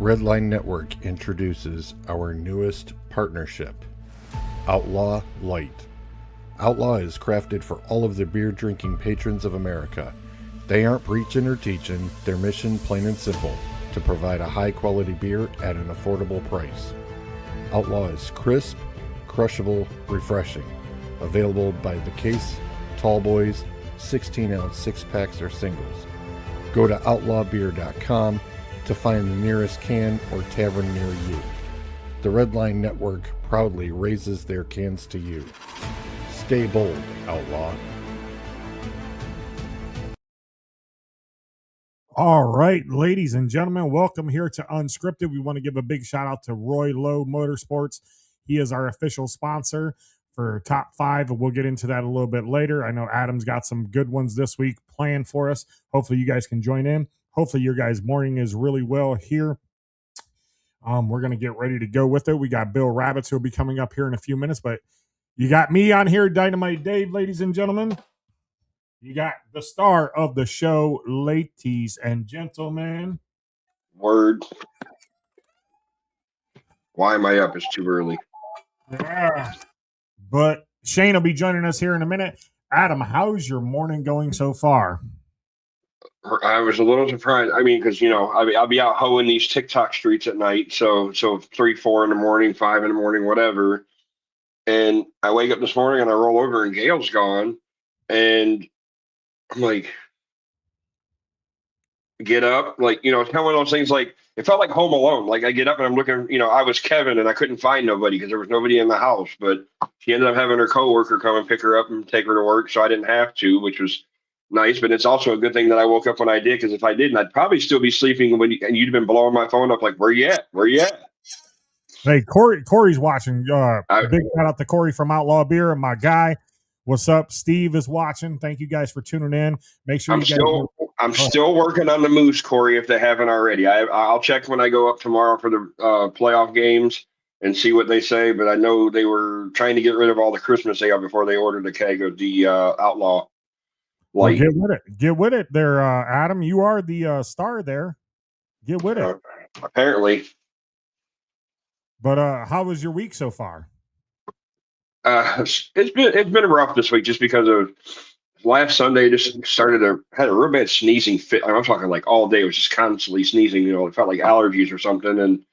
Red Line Network introduces our newest partnership, Outlaw Light. Outlaw is crafted for all of the beer drinking patrons of America. They aren't preaching or teaching, their mission plain and simple, to provide a high quality beer at an affordable price. Outlaw is crisp, crushable, refreshing. Available by the case, tall boys, 16-ounce 6-packs or singles. Go to outlawbeer.com to find the nearest can or tavern near you. The Red Line Network proudly raises their cans to you. Stay bold, Outlaw. All right, ladies and gentlemen, welcome here to Unscripted. We want to give a big shout out to Roy Lowe Motorsports. He is our official sponsor for Top 5, and we'll get into that a little bit later. I know Adam's got some good ones this week planned for us. Hopefully you guys can join in. Hopefully your guys' morning is really well here. We're going to get ready to go with it. We got Bill Rabbits who will be coming up here in a few minutes, but you got me on here, Dynamite Dave, ladies and gentlemen. You got the star of the show, ladies and gentlemen. Word. Why am I up? It's too early. Yeah. But Shane will be joining us here in a minute. Adam, how's your morning going so far? I was a little surprised. I mean, because, I'll be out hoeing these TikTok streets at night. So 3, 4 in the morning, 5 in the morning, whatever. And I wake up this morning and I roll over and Gail's gone. And I'm like, get up. Like, it's kind of one of those things, like, it felt like Home Alone. Like, I get up and I'm looking, I was Kevin and I couldn't find nobody because there was nobody in the house. But she ended up having her coworker come and pick her up and take her to work. So I didn't have to, which was nice. But it's also a good thing that I woke up when I did, because if I didn't, I'd probably still be sleeping and you'd have been blowing my phone up like, where you at? Where you at? Hey, Corey's watching. Big shout out to Corey from Outlaw Beer and my guy. What's up? Steve is watching. Thank you guys for tuning in. Make sure I'm still working on the Moose, Corey, if they haven't already. I'll check when I go up tomorrow for the playoff games and see what they say. But I know they were trying to get rid of all the Christmas ale before they ordered a keg of the Outlaw Light. Well, get with it there, Adam. You are the star there. Get with it. Apparently. But how was your week so far? It's been rough this week just because of last Sunday. Just had a real bad sneezing fit. I'm talking like all day. It was just constantly sneezing. It felt like allergies or something. And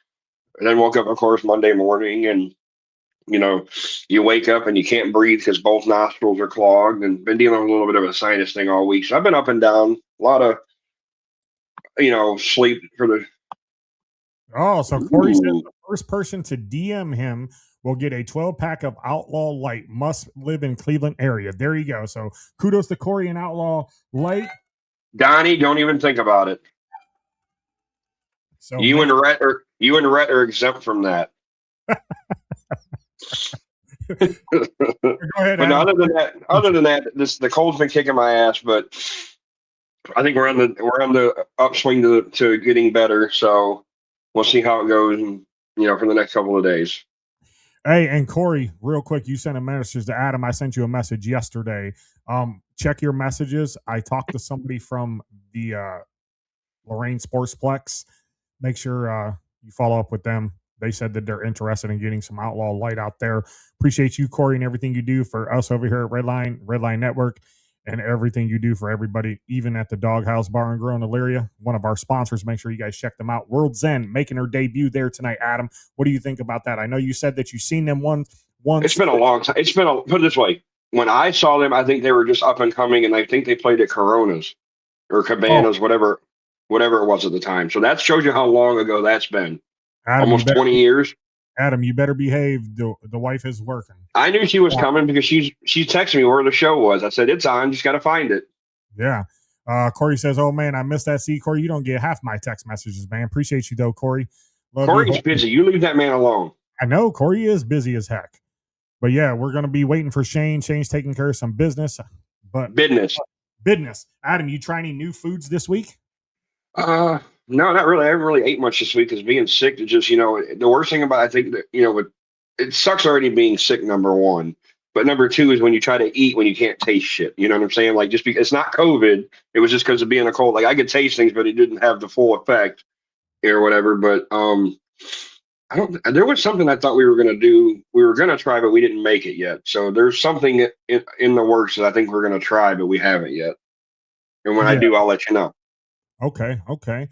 then woke up, of course, Monday morning, and you wake up and you can't breathe because both nostrils are clogged. And been dealing with a little bit of a sinus thing all week. So I've been up and down. A lot of sleep for the. Oh, so Corey said the first person to DM him will get a 12-pack of Outlaw Light. Must live in Cleveland area. There you go. So kudos to Corey and Outlaw Light. Donnie, don't even think about it. So you and Rhett are exempt from that. Go ahead, but other than that, the cold's been kicking my ass. But I think we're on the upswing to getting better. So we'll see how it goes, for the next couple of days. Hey, and Corey, real quick, you sent a message to Adam. I sent you a message yesterday. Check your messages. I talked to somebody from the Lorraine Sportsplex. Make sure you follow up with them. They said that they're interested in getting some Outlaw Light out there. Appreciate you, Corey, and everything you do for us over here at Red Line Network, and everything you do for everybody, even at the Doghouse Bar and Grill in Elyria, one of our sponsors. Make sure you guys check them out. World's End making her debut there tonight. Adam, what do you think about that? I know you said that you've seen them once. It's been a long time. Put it this way. When I saw them, I think they were just up and coming, and I think they played at Coronas or Cabanas, whatever it was at the time. So that shows you how long ago that's been. Adam, almost 20 years. Adam, you better behave. The wife is working. I knew she was coming because she texted me where the show was. I said, it's on. Just got to find it. Yeah. Corey says, oh, man, I missed that. See, Corey, you don't get half my text messages, man. Appreciate you, though, Corey. Corey's busy. You leave that man alone. I know. Corey is busy as heck. But, yeah, we're going to be waiting for Shane. Shane's taking care of some business. Business. Adam, you try any new foods this week? No, not really. I haven't really ate much this week because being sick is just, the worst thing about, I think that, it sucks already being sick, number one. But number two is when you try to eat when you can't taste shit. You know what I'm saying? Like, just because it's not COVID, it was just because of being a cold. Like, I could taste things, but it didn't have the full effect. or whatever. But I don't. There was something I thought we were gonna do. We were gonna try, but we didn't make it yet. So there's something in the works that I think we're gonna try, but we haven't yet. And when I Yeah. do, I'll let you know. Okay. Okay.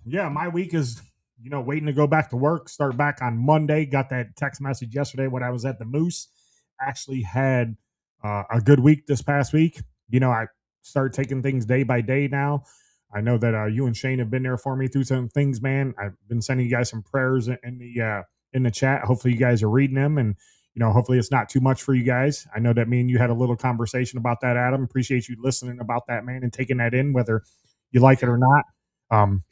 Yeah, my week is, waiting to go back to work, start back on Monday. Got that text message yesterday when I was at the Moose. Actually had a good week this past week. I start taking things day by day now. I know that you and Shane have been there for me through some things, man. I've been sending you guys some prayers in the chat. Hopefully you guys are reading them, and hopefully it's not too much for you guys. I know that me and you had a little conversation about that, Adam. Appreciate you listening about that, man, and taking that in, whether you like it or not.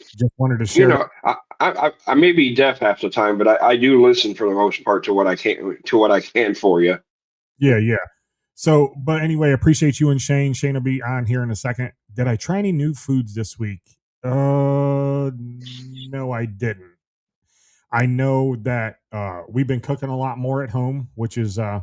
Just wanted to share. I may be deaf half the time, but I do listen for the most part to what I can for you. Yeah, yeah. So, but anyway, appreciate you and Shane. Shane will be on here in a second. Did I try any new foods this week? No, I didn't. I know that we've been cooking a lot more at home, which is good.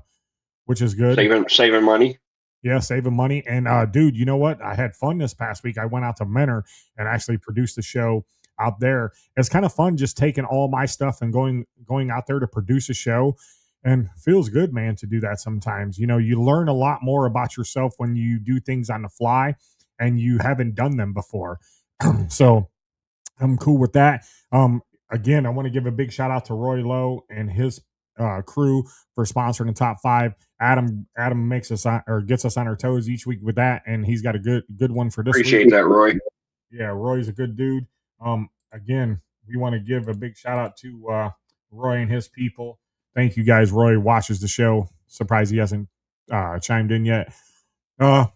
Saving money. Yeah, saving money. And dude, you know what? I had fun this past week. I went out to Menor and actually produced a show out there. It's kind of fun just taking all my stuff and going out there to produce a show. And feels good, man, to do that sometimes. You learn a lot more about yourself when you do things on the fly and you haven't done them before. So I'm cool with that. Again, I want to give a big shout out to Roy Lowe and his crew for sponsoring the top 5. Adam makes us on, or gets us on our toes each week with that, and he's got a good one for this Appreciate week. that, Roy. Yeah, Roy's a good dude. Again, we want to give a big shout out to Roy and his people. Thank you guys. Roy watches the show. Surprised he hasn't chimed in yet. But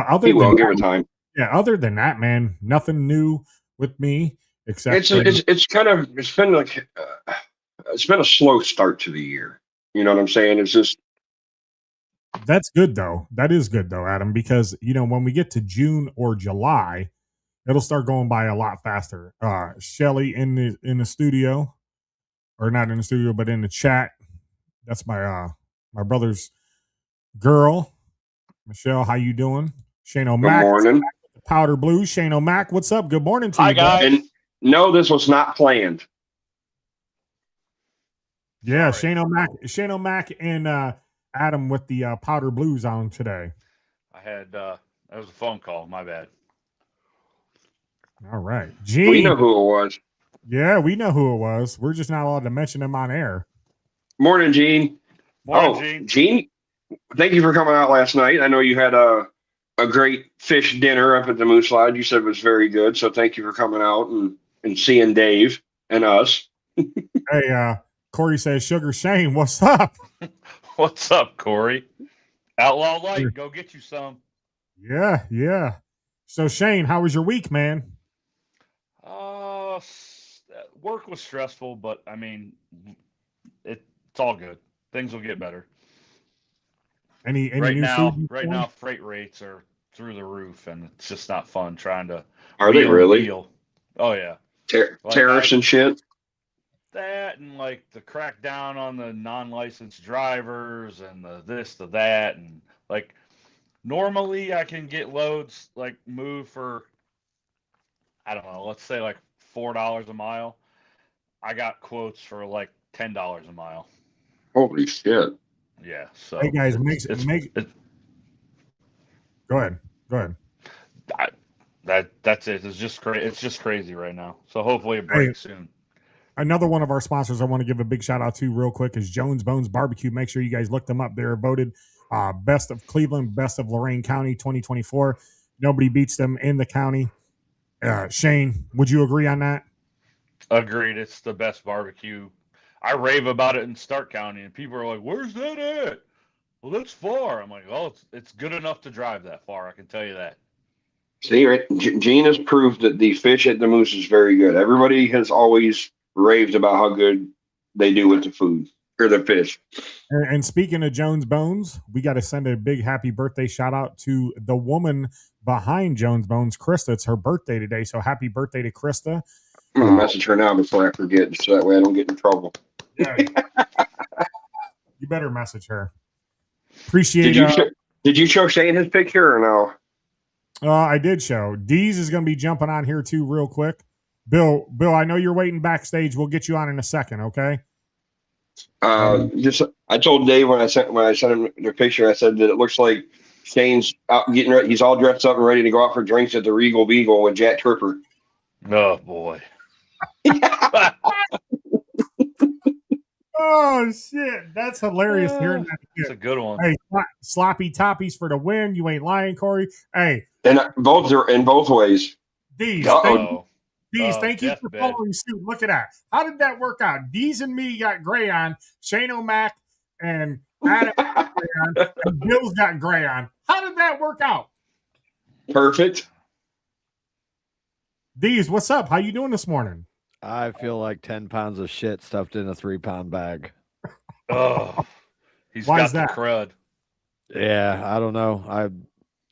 other than give it time. Yeah, other than that, man, nothing new with me except it's been it's been a slow start to the year. You know what I'm saying? It's just that's good though. That is good though, Adam, because when we get to June or July, it'll start going by a lot faster. Shelly in the studio, or not in the studio, but in the chat. That's my brother's girl, Michelle. How you doing? Shane O'Mac. Good morning. Powder Blue. Shane O'Mac, what's up? Good morning to you. Hi guys. And no, this was not planned. Yeah, Sorry. Shane O'Mac, and Adam with the Powder Blues on today. I had that was a phone call. My bad. All right, Gene. We know who it was. Yeah, we know who it was. We're just not allowed to mention him on air. Morning, Gene. Morning, Gene. Gene, thank you for coming out last night. I know you had a great fish dinner up at the Moose Lodge. You said it was very good. So thank you for coming out and seeing Dave and us. Hey, Corey says, Sugar Shane, what's up? What's up, Corey? Outlaw Light, go get you some. Yeah, yeah. So Shane, how was your week, man? Work was stressful, but I mean, it's all good. Things will get better. Any right new now, food right now, freight rates are through the roof, and it's just not fun trying to. Are they really? Oh yeah. Tariffs and shit. That and like the crackdown on the non-licensed drivers and the this, the that, and like normally I can get loads like move for I don't know, let's say like $4 a mile. I got quotes for like $10 a mile. Holy shit! Yeah. So hey guys, go ahead. That's it. It's just crazy. It's just crazy right now. So hopefully it breaks soon. Another one of our sponsors I want to give a big shout out to real quick is Jones Bones Barbecue. Make sure you guys look them up. They're voted best of Cleveland, best of Lorain County 2024. Nobody beats them in the county. Shane, would you agree on that? Agreed. It's the best barbecue. I rave about it in Stark County, and people are like, where's that at? Well, that's far. I'm like, oh, it's good enough to drive that far. I can tell you that. See, right? Gene has proved that the fish at the Moose is very good. Everybody has always raved about how good they do with the food or the fish. And speaking of Jones Bones, we got to send a big happy birthday shout out to the woman behind Jones Bones, Krista. It's her birthday today, so happy birthday to Krista. I'm gonna message her now before I forget, so that way I don't get in trouble. Yeah, you better message her. Appreciate it. Did you show Shane his picture or no? I did show. Deez is going to be jumping on here too real quick. Bill, I know you're waiting backstage. We'll get you on in a second, okay? Just I told Dave when I sent him the picture, I said that it looks like Shane's out getting ready. He's all dressed up and ready to go out for drinks at the Regal Beagle with Jack Tripper. Oh boy. Oh shit, that's hilarious hearing that. It's a good one. Hey, sloppy toppies for the win. You ain't lying, Corey. Hey, And both are in both ways. D's, Uh-oh. thank you for following suit. Look at that. How did that work out? D's and me got gray on. Shane O'Mac and Adam got gray on. And Bill's got gray on. How did that work out? Perfect. D's, what's up? How you doing this morning? I feel like 10 pounds of shit stuffed in a 3-pound bag. Oh, he's Why got is the that? crud. Yeah, I don't know.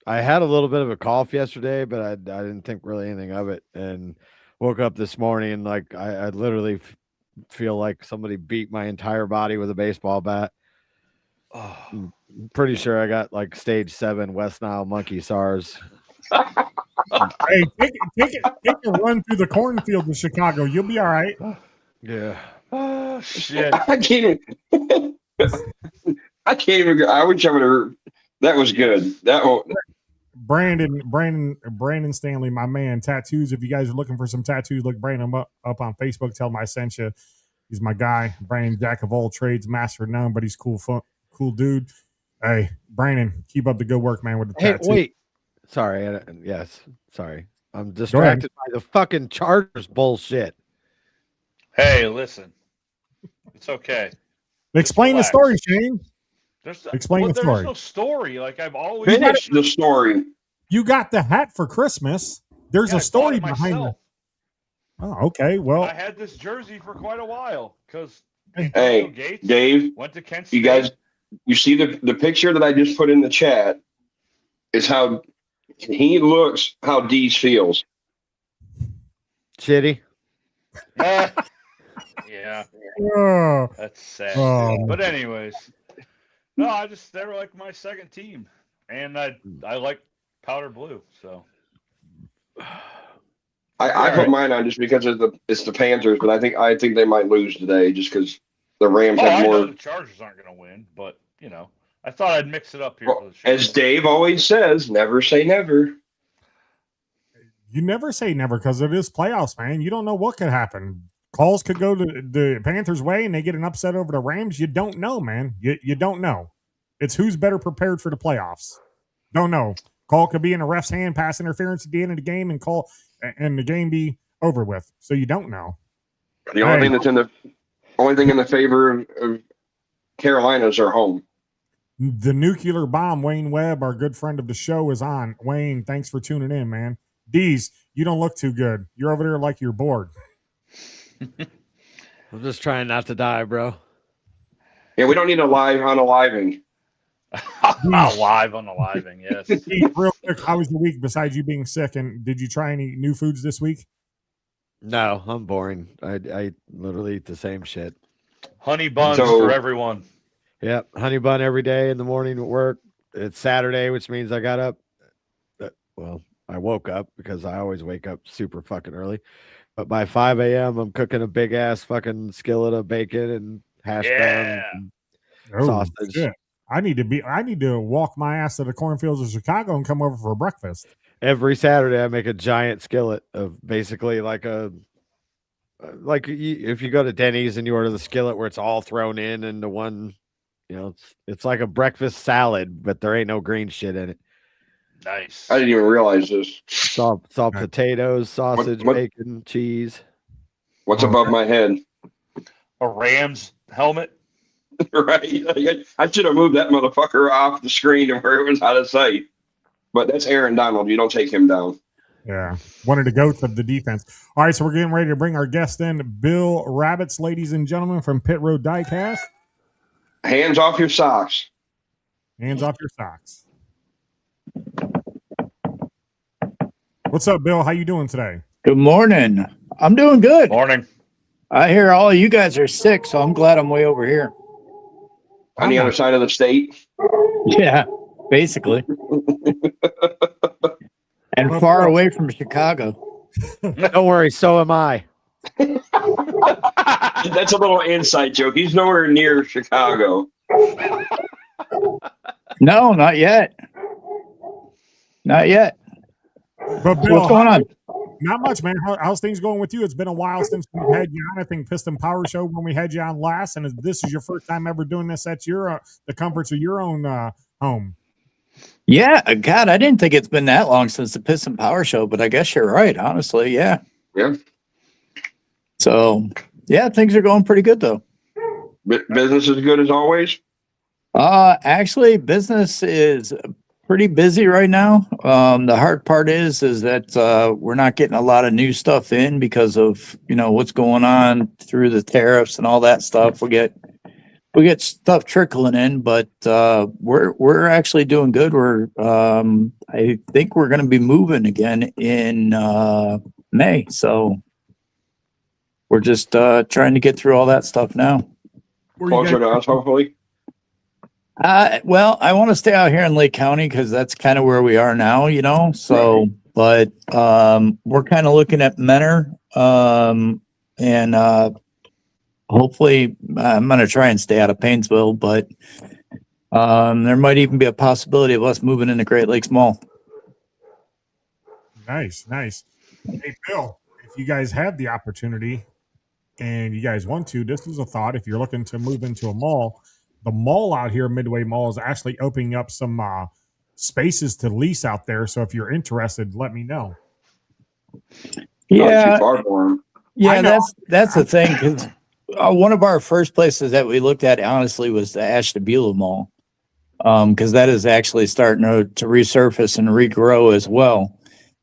I had a little bit of a cough yesterday, but I didn't think really anything of it. And woke up this morning and like I literally feel like somebody beat my entire body with a baseball bat. Oh. I'm pretty sure I got like stage 7 West Nile monkey SARS. Hey, take a run through the cornfield in Chicago. You'll be all right. Yeah. Oh shit. I can't even. I wish I would have. That was good. That one. Brandon Stanley, my man, tattoos. If you guys are looking for some tattoos, look Brandon up on Facebook. Tell him I sent you. He's my guy. Brandon, jack of all trades, master of none, but he's cool dude. Hey, Brandon, keep up the good work, man. With the Hey, tattoo. wait. Sorry. Yes. Sorry. I'm distracted by the fucking Chargers bullshit. Hey, listen. It's okay. Explain the story, Shane. Explain the story. There's no story. Like I've always Finish the story. You got the hat for Christmas. There's a story behind it. Oh, okay. Well, I had this jersey for quite a while because hey, Gates Dave, went to Kent State. You guys, you see the picture that I just put in the chat is how he looks, how Dees feels. Shitty. Yeah. Oh. That's sad. Oh. But anyways, no, they were like my second team, and I like powder blue. So I put mine on just because it's the Panthers, but I think they might lose today just because the Rams have more. I know the Chargers aren't going to win, but I thought I'd mix it up here. Well, as Dave always says, never say never. You never say never because it is playoffs, man. You don't know what could happen. Calls could go to the Panthers' way and they get an upset over the Rams. You don't know, man. You don't know. It's who's better prepared for the playoffs. Don't know. Call could be in a ref's hand, pass interference at the end of the game, and the game be over with. So you don't know. The only thing in the favor of Carolina is their home. The nuclear bomb, Wayne Webb, our good friend of the show, is on. Wayne, thanks for tuning in, man. Dees, you don't look too good. You're over there like you're bored. I'm just trying not to die, bro. Yeah, we don't need a live unaliving. Live unaliving, yes. Real quick, how was your week besides you being sick? And did you try any new foods this week? No, I'm boring. I literally eat the same shit. Honey buns for everyone. Yep, honey bun every day in the morning at work. It's Saturday, which means I got up. I woke up because I always wake up super fucking early. But by 5 a.m., I'm cooking a big ass fucking skillet of bacon and hash browns and sausage. Shit. I need to walk my ass to the cornfields of Chicago and come over for breakfast. Every Saturday, I make a giant skillet of basically like if you go to Denny's and you order the skillet where it's all thrown into one, it's like a breakfast salad, but there ain't no green shit in it. Nice. I didn't even realize this. Salt potatoes, sausage, bacon, cheese. What's above my head? A Rams helmet. Right. I should have moved that motherfucker off the screen to where it was out of sight. But that's Aaron Donald. You don't take him down. Yeah. One of the goats of the defense. All right, so we're getting ready to bring our guest in, Bill Rabbits, ladies and gentlemen, from Pit Road Diecast. Hands off your socks. Hands off your socks. What's up, Bill? How you doing today? Good morning. I'm doing good. Morning. I hear all of you guys are sick, so I'm glad I'm way over here. On the other side of the state? Yeah, basically. And far away from Chicago. Don't worry, so am I. That's a little inside joke. He's nowhere near Chicago. No, not yet. Not yet. But So Bill, what's going on? not much, man. How's things going with you? It's been a while since we had you on. I think Piston Power Show when we had you on last, and this is your first time ever doing this at your the comforts of your own home. Yeah, God, I didn't think it's been that long since the Piston Power Show, but I guess you're right. Honestly, yeah. Yeah. So, yeah, things are going pretty good though. Business is good as always. Actually, business is pretty busy right now. The hard part is that we're not getting a lot of new stuff in because of what's going on through the tariffs and all that stuff. We get stuff trickling in, but we're actually doing good. I think we're going to be moving again in May, so we're just trying to get through all that stuff now. Closer to us, hopefully. Well, I want to stay out here in Lake County because that's kind of where we are now, so, but we're kind of looking at Menor, and hopefully I'm going to try and stay out of Painesville, but there might even be a possibility of us moving into Great Lakes Mall. Nice. Hey, Bill, if you guys have the opportunity and you guys want to, this is a thought. If you're looking to move into a mall, the mall out here, Midway Mall, is actually opening up some spaces to lease out there. So if you're interested, let me know. Yeah, Not too far for him. yeah, that's the thing. 'Cause, one of our first places that we looked at, honestly, was the Ashtabula Mall, because that is actually starting to resurface and regrow as well.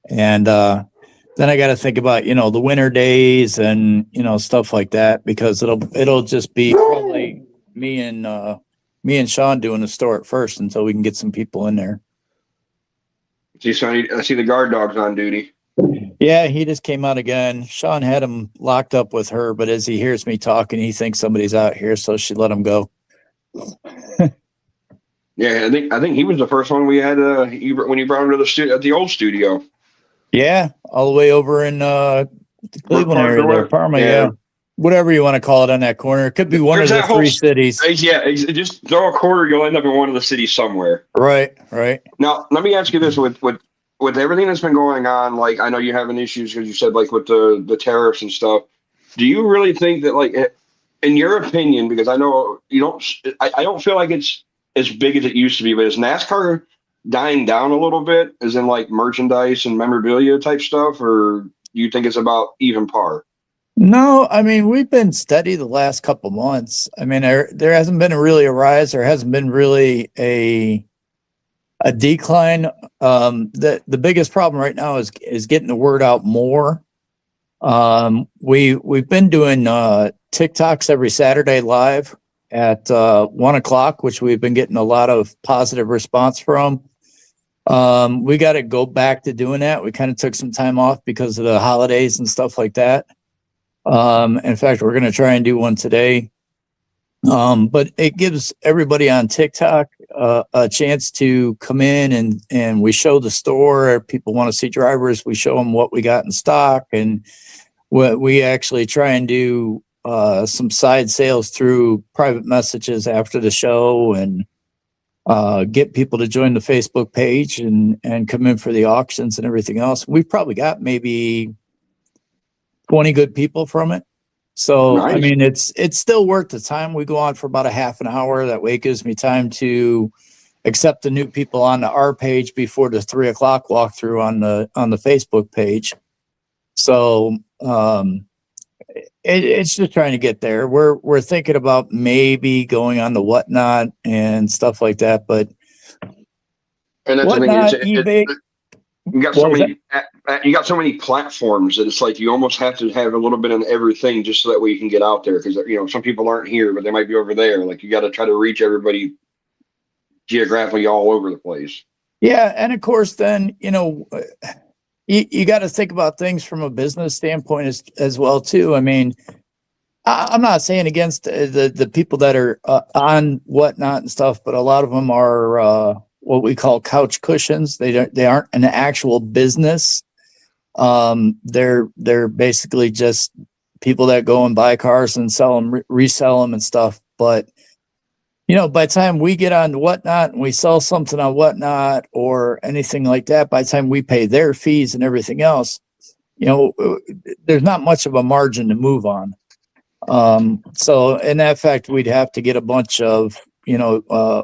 And then I got to think about the winter days and stuff like that, because it'll just be probably me and Sean doing the store at first until we can get some people in there. I see the guard dog's on duty. Yeah, he just came out again. Sean had him locked up with her, but as he hears me talking, he thinks somebody's out here, so she let him go. Yeah, I think he was the first one we had when you brought him to the old studio. Yeah, all the way over in the Cleveland area there, Parma, yeah. Whatever you want to call it on that corner. It could be one of the three cities. Yeah, just throw a quarter, you'll end up in one of the cities somewhere. Right. Now, let me ask you this: with everything that's been going on, like I know you're having issues because you said like with the tariffs and stuff. Do you really think that, like, in your opinion, because I know you don't, I don't feel like it's as big as it used to be, but is NASCAR dying down a little bit, as in like merchandise and memorabilia type stuff, or do you think it's about even par? No, I mean, we've been steady the last couple months. I mean, there hasn't been really a rise. There hasn't been really a decline. The biggest problem right now is getting the word out more. We've been doing TikToks every Saturday live at 1:00, which we've been getting a lot of positive response from. We got to go back to doing that. We kind of took some time off because of the holidays and stuff like that. In fact, we're going to try and do one today. But it gives everybody on TikTok a chance to come in and we show the store. If people want to see drivers, we show them what we got in stock, and what we actually try and do some side sales through private messages after the show, and get people to join the Facebook page and come in for the auctions and everything else. We've probably got maybe 20 good people from it. So, nice. I mean, it's still worth the time. We go on for about a half an hour. That way it gives me time to accept the new people on our page before the 3:00 walkthrough on the Facebook page. So, it's just trying to get there. We're thinking about maybe going on the Whatnot and stuff like that, but and that's Whatnot, eBay. You got so many platforms that it's like you almost have to have a little bit of everything just so that way you can get out there, because some people aren't here, but they might be over there. Like, you got to try to reach everybody geographically all over the place. Yeah, and of course, then you got to think about things from a business standpoint as well too. I mean, I'm not saying against the people that are on Whatnot and stuff, but a lot of them are what we call couch cushions. They aren't an actual business. They're basically just people that go and buy cars and sell them, resell them and stuff. But by the time we get on Whatnot and we sell something on Whatnot or anything like that, by the time we pay their fees and everything else, there's not much of a margin to move on. So in that fact, we'd have to get a bunch of,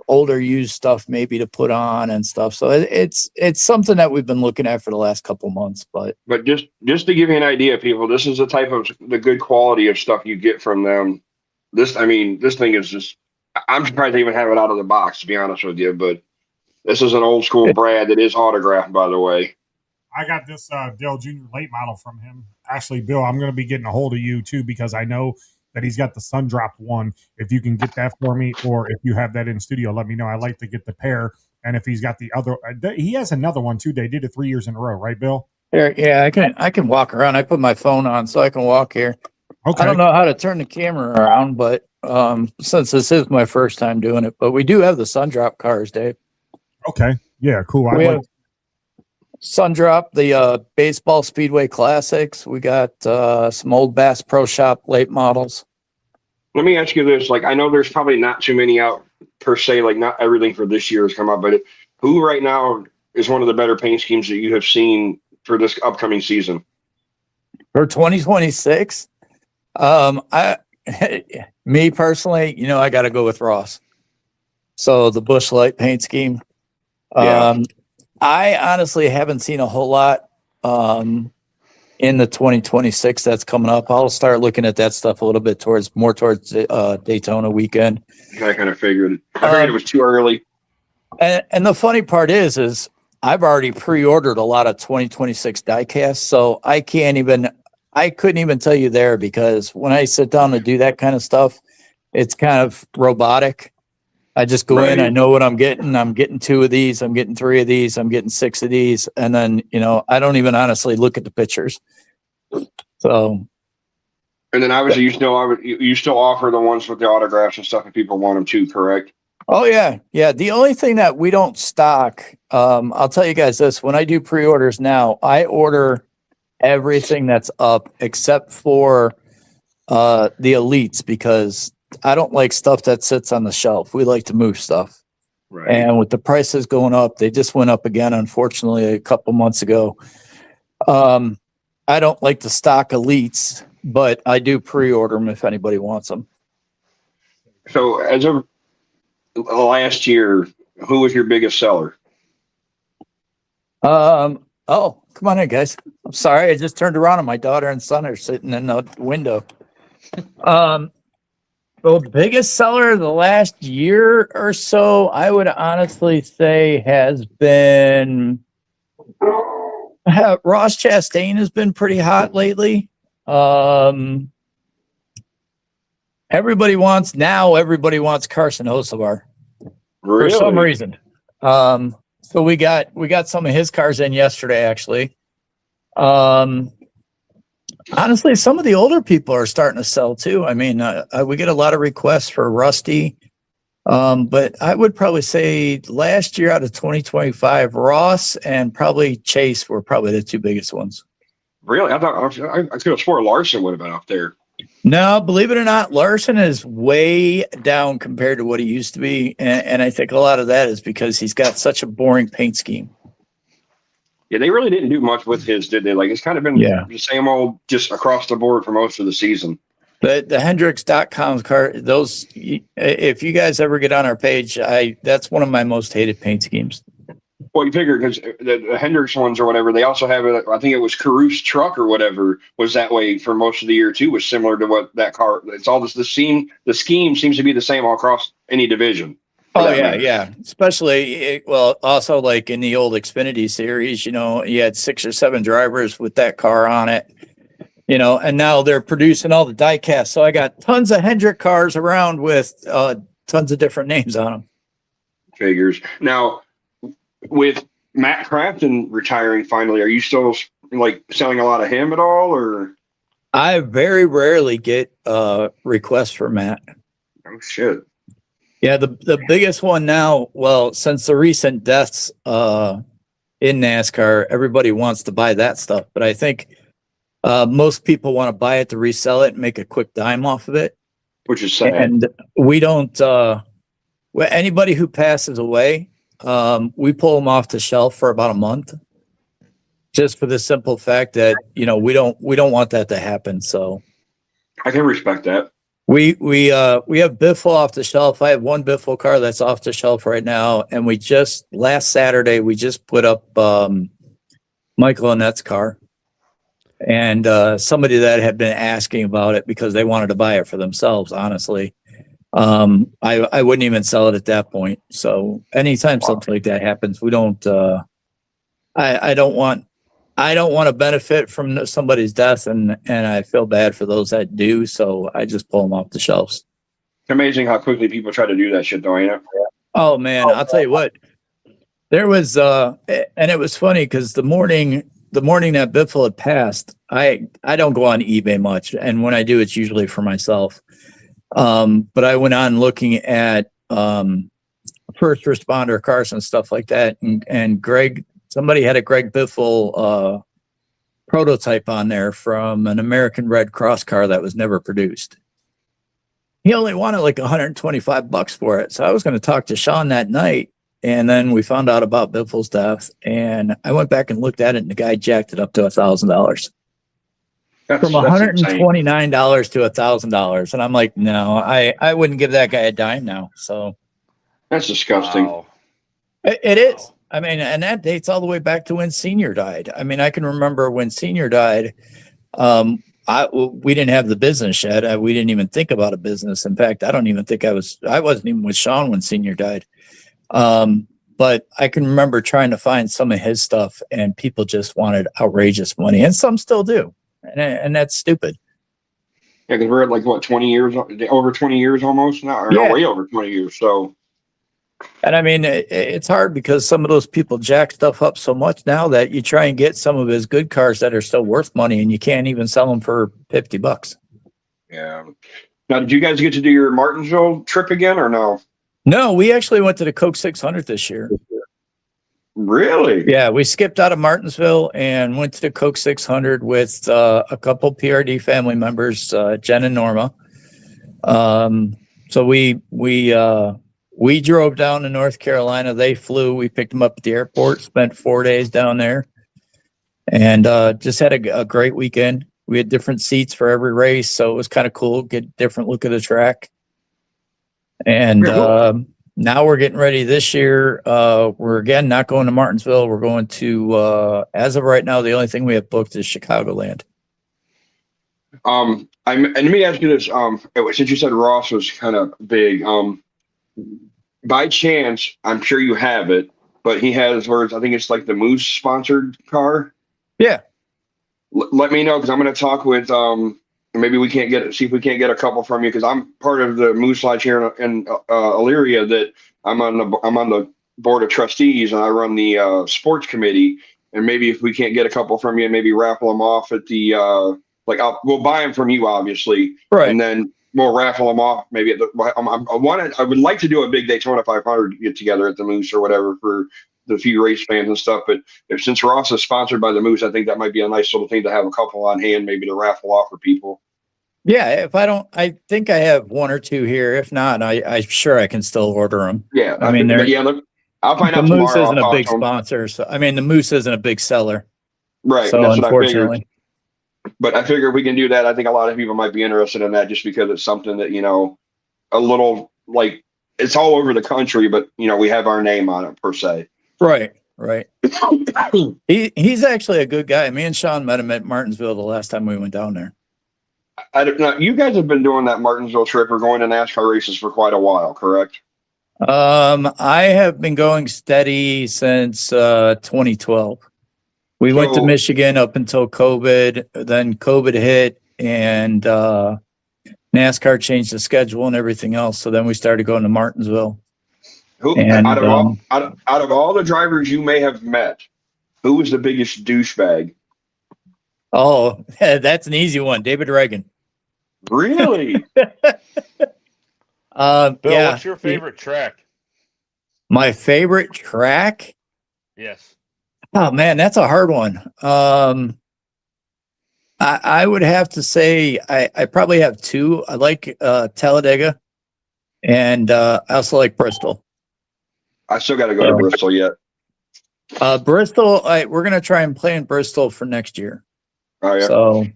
older used stuff maybe to put on and stuff. So it's something that we've been looking at for the last couple of months, but just to give you an idea, people, this is the type of the good quality of stuff you get from them. This thing is just, I'm surprised they even have it out of the box, to be honest with you, but this is an old school Brad that is autographed, by the way. I got this Dale Jr. late model from him. Actually, Bill, I'm going to be getting a hold of you too, because I know that he's got the sun dropped one. If you can get that for me, or if you have that in studio, let me know. I like to get the pair. And if he's got the other, he has another one too. They did it 3 years in a row, right, Bill? Yeah, I can walk around. I put my phone on so I can walk here. Okay. I don't know how to turn the camera around, but since this is my first time doing it, but we do have the sun drop cars, Dave. Okay. Yeah, cool. We have sun drop, the baseball speedway classics. We got some old Bass Pro Shop late models. Let me ask you this. Like, I know there's probably not too many out per se, like not everything for this year has come out, but who right now is one of the better paint schemes that you have seen for this upcoming season? For 2026? Me personally, I got to go with Ross. So the Busch Light paint scheme. Yeah. I honestly haven't seen a whole lot in the 2026 that's coming up. I'll start looking at that stuff a little bit more towards Daytona weekend. I kind of figured it. I figured it was too early. And the funny part is I've already pre-ordered a lot of 2026 diecasts, so I couldn't even tell you there, because when I sit down to do that kind of stuff, it's kind of robotic. I just go in, I know what I'm getting. I'm getting 2 of these. I'm getting 3 of these. I'm getting 6 of these. And then, I don't even honestly look at the pictures. So. And then obviously you still offer the ones with the autographs and stuff if people want them too, correct? Oh yeah. Yeah. The only thing that we don't stock, I'll tell you guys this, when I do pre-orders now, I order everything that's up except for the elites, because I don't like stuff that sits on the shelf. We like to move stuff. Right. And with the prices going up, they just went up again, unfortunately, a couple months ago. I don't like to stock elites, but I do pre-order them if anybody wants them. So as of last year, who was your biggest seller? Oh, come on in, guys. I'm sorry. I just turned around and my daughter and son are sitting in the window. The biggest seller of the last year or so, I would honestly say, has been Ross Chastain has been pretty hot lately. Everybody wants Carson Hocevar for some reason. So we got some of his cars in yesterday, actually. Honestly, some of the older people are starting to sell too. I mean, we get a lot of requests for Rusty, but I would probably say last year out of 2025, Ross and probably Chase were probably the 2 biggest ones. Really? I could have swore Larson would have been up there. No, believe it or not, Larson is way down compared to what he used to be, and I think a lot of that is because he's got such a boring paint scheme. Yeah, they really didn't do much with his, did they? Like, it's kind of been the same old, just across the board for most of the season. The Hendrix.com car, those, if you guys ever get on our page, that's one of my most hated paint schemes. Well, you figure because the Hendrix ones or whatever, they also have it. I think it was Caruth's truck or whatever was that way for most of the year too. Was similar to what that car. It's all this. The scheme seems to be the same all across any division. Oh yeah. Especially also like in the old Xfinity series, you had 6 or 7 drivers with that car on it. And now they're producing all the die casts. So I got tons of Hendrick cars around with tons of different names on them. Figures. Now, with Matt Crafton retiring finally, are you still like selling a lot of him at all, or? I very rarely get requests for Matt. Oh shit. Yeah, the biggest one now, well, since the recent deaths, in NASCAR. Everybody wants to buy that stuff, but I think most people want to buy it to resell it and make a quick dime off of it. Which is sad. And we don't. Anybody who passes away, we pull them off the shelf for about a month, just for the simple fact that we don't want that to happen. So I can respect that. we have Biffle off the shelf. I have one Biffle car that's off the shelf right now, and we just last Saturday we just put up Michael Annette's car, and somebody that had been asking about it because they wanted to buy it for themselves. Honestly, I wouldn't even sell it at that point. So anytime something like that happens, we don't. I don't want to benefit from somebody's death, and I feel bad for those that do. So I just pull them off the shelves. It's amazing how quickly people try to do that shit, though, ain't it? Oh man, I'll tell you what. There was, and it was funny because the morning that Biffle had passed, I don't go on eBay much, and when I do, it's usually for myself. But I went on looking at first responder cars and stuff like that, and somebody had a Greg Biffle prototype on there from an American Red Cross car that was never produced. He only wanted like $125 for it. So I was going to talk to Sean that night, and then we found out about Biffle's death, and I went back and looked at it, and the guy jacked it up to $1,000. From $129 to $1,000, and I'm like, no, I wouldn't give that guy a dime now. So that's disgusting. Wow. It is. I mean, and that dates all the way back to when Senior died. I mean, I can remember when Senior died. We didn't have the business yet. We didn't even think about a business. In fact, I don't even think I wasn't even with Sean when Senior died. But I can remember trying to find some of his stuff, and people just wanted outrageous money, and some still do. And that's stupid. Yeah, because we're at like what 20 years, over 20 years almost now, or no, way over 20 years. So, and I mean, it's hard because some of those people jack stuff up so much now that you try and get some of his good cars that are still worth money, and you can't even sell them for $50. Yeah. Now, did you guys get to do your Martinsville trip again, or no? No, we actually went to the Coke 600 this year. Really? Yeah, we skipped out of Martinsville and went to the Coke 600 with a couple PRD family members, Jen and Norma. So we drove down to North Carolina. They flew. We picked them up at the airport. Spent 4 days down there, and just had a great weekend. We had different seats for every race, so it was kind of cool. Get a different look at the track. And now we're getting ready this year. We're again not going to Martinsville. We're going to, as of right now, the only thing we have booked is Chicagoland. And let me ask you this. Since you said Ross was kind of big, by chance, I'm sure you have it, but he has words. I think it's like the Moose sponsored car. Yeah. Let me know, because I'm going to talk with, maybe we can't see if we can't get a couple from you, because I'm part of the Moose Lodge here in Elyria. That I'm on the board of trustees, and I run the sports committee. And maybe if we can't get a couple from you, maybe raffle them off at the we'll buy them from you, obviously, right? And then we'll raffle them off. Maybe at I would like to do a big Daytona 500 get together at the Moose or whatever for the few race fans and stuff. But since Ross is sponsored by the Moose, I think that might be a nice little thing to have a couple on hand, maybe to raffle off for people. Yeah, I think I have one or two here. If not, I'm sure I can still order them. Yeah, I mean, I'll find out tomorrow. The Moose isn't a big tomorrow. sponsor, so I mean, the Moose isn't a big seller, right? So that's unfortunately, but I figure if we can do that, I think a lot of people might be interested in that, just because it's something that a little like it's all over the country, but we have our name on it per se. Right. He's actually a good guy. Me and Sean met him at Martinsville the last time we went down there. I don't know. You guys have been doing that Martinsville trip or going to NASCAR races for quite a while, correct? I have been going steady since 2012. We went to Michigan up until COVID. Then COVID hit, and NASCAR changed the schedule and everything else. So then we started going to Martinsville. Out of all the drivers you may have met, who was the biggest douchebag? Oh, that's an easy one. David Reagan. Really? Bill, yeah. what's your favorite track? My favorite track? Yes. Oh man, that's a hard one. I would have to say I probably have two. I like Talladega, and I also like Bristol. I still got to go to Bristol yet. Bristol, we're gonna try and play in Bristol for next year. Oh yeah. So,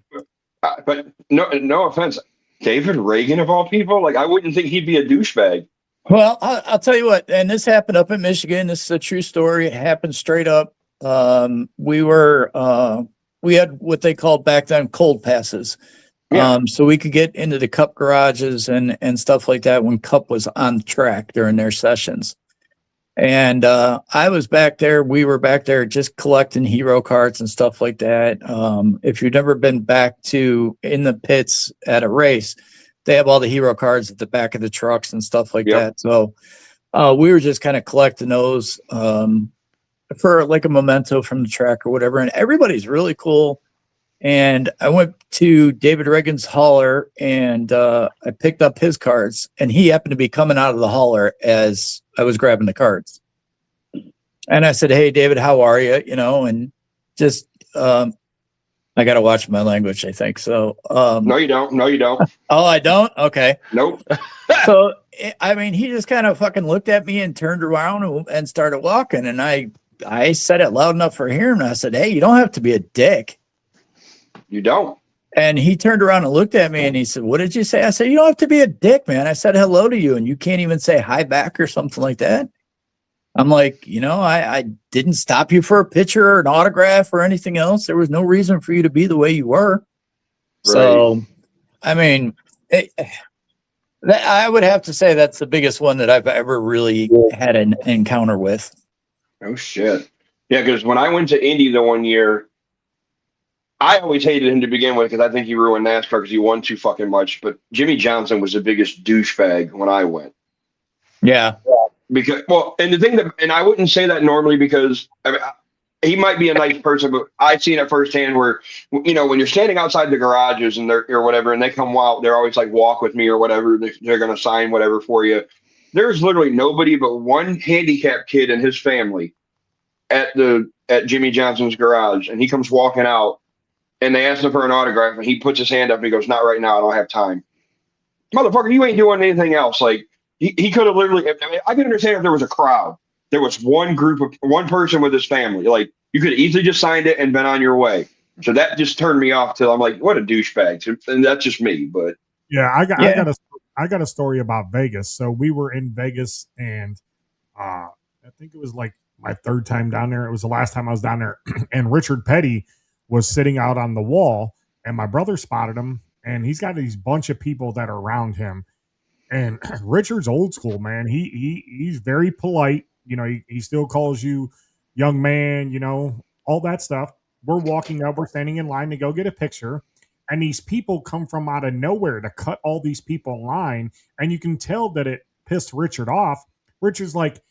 but no offense, David Reagan of all people, like I wouldn't think he'd be a douchebag. well, I'll tell you what, and this happened up in Michigan. This is a true story. It happened straight up. We had what they called back then cold passes. Yeah. So we could get into the Cup garages and stuff like that when Cup was on the track during their sessions. And I was back there. We were back there just collecting hero cards and stuff like that. If you've never been back to in the pits at a race, they have all the hero cards at the back of the trucks and stuff like that. So we were just kind of collecting those for like a memento from the track or whatever. And everybody's really cool. And I went to David Reagan's hauler and I picked up his cards, and he happened to be coming out of the hauler as I was grabbing the cards. And I said, "Hey, David, how are you?" You know, and just I got to watch my language, I think. So No, you don't. No, you don't. Oh, I don't. Okay. Nope. So I mean, he just kind of fucking looked at me and turned around and started walking. And I said it loud enough for him. And I said, "Hey, you don't have to be a dick." You don't. And he turned around and looked at me and he said, "What did you say?" I said, "You don't have to be a dick, man. I said hello to you and you can't even say hi back or something like that." I'm like, I didn't stop you for a picture or an autograph or anything else. There was no reason for you to be the way you were. Right. So, I mean, I would have to say that's the biggest one that I've ever really had an encounter with. Oh, shit. Yeah, because when I went to Indy the one year, I always hated him to begin with because I think he ruined NASCAR because he won too fucking much. But Jimmy Johnson was the biggest douchebag when I went. Yeah. Because, well, and the thing that, and I wouldn't say that normally because I mean, he might be a nice person, but I've seen it firsthand where, when you're standing outside the garages and they're or whatever, and they come out, they're always like, "Walk with me" or whatever. They're going to sign whatever for you. There's literally nobody but one handicapped kid and his family at Jimmy Johnson's garage, and he comes walking out. And they asked him for an autograph, and he puts his hand up and he goes, "Not right now. I don't have time." Motherfucker, you ain't doing anything else. Like he could have literally. I mean, I could understand if there was a crowd. There was one person with his family. Like you could easily just signed it and been on your way. So that just turned me off till I'm like, what a douchebag. And that's just me. But yeah, I got a story about Vegas. So we were in Vegas, and I think it was like my third time down there. It was the last time I was down there, and Richard Petty was sitting out on the wall, and my brother spotted him, and he's got these bunch of people that are around him. And Richard's old school, man. He's very polite. He still calls you young man, all that stuff. We're walking up, we're standing in line to go get a picture. And these people come from out of nowhere to cut all these people in line. And you can tell that it pissed Richard off. Richard's like,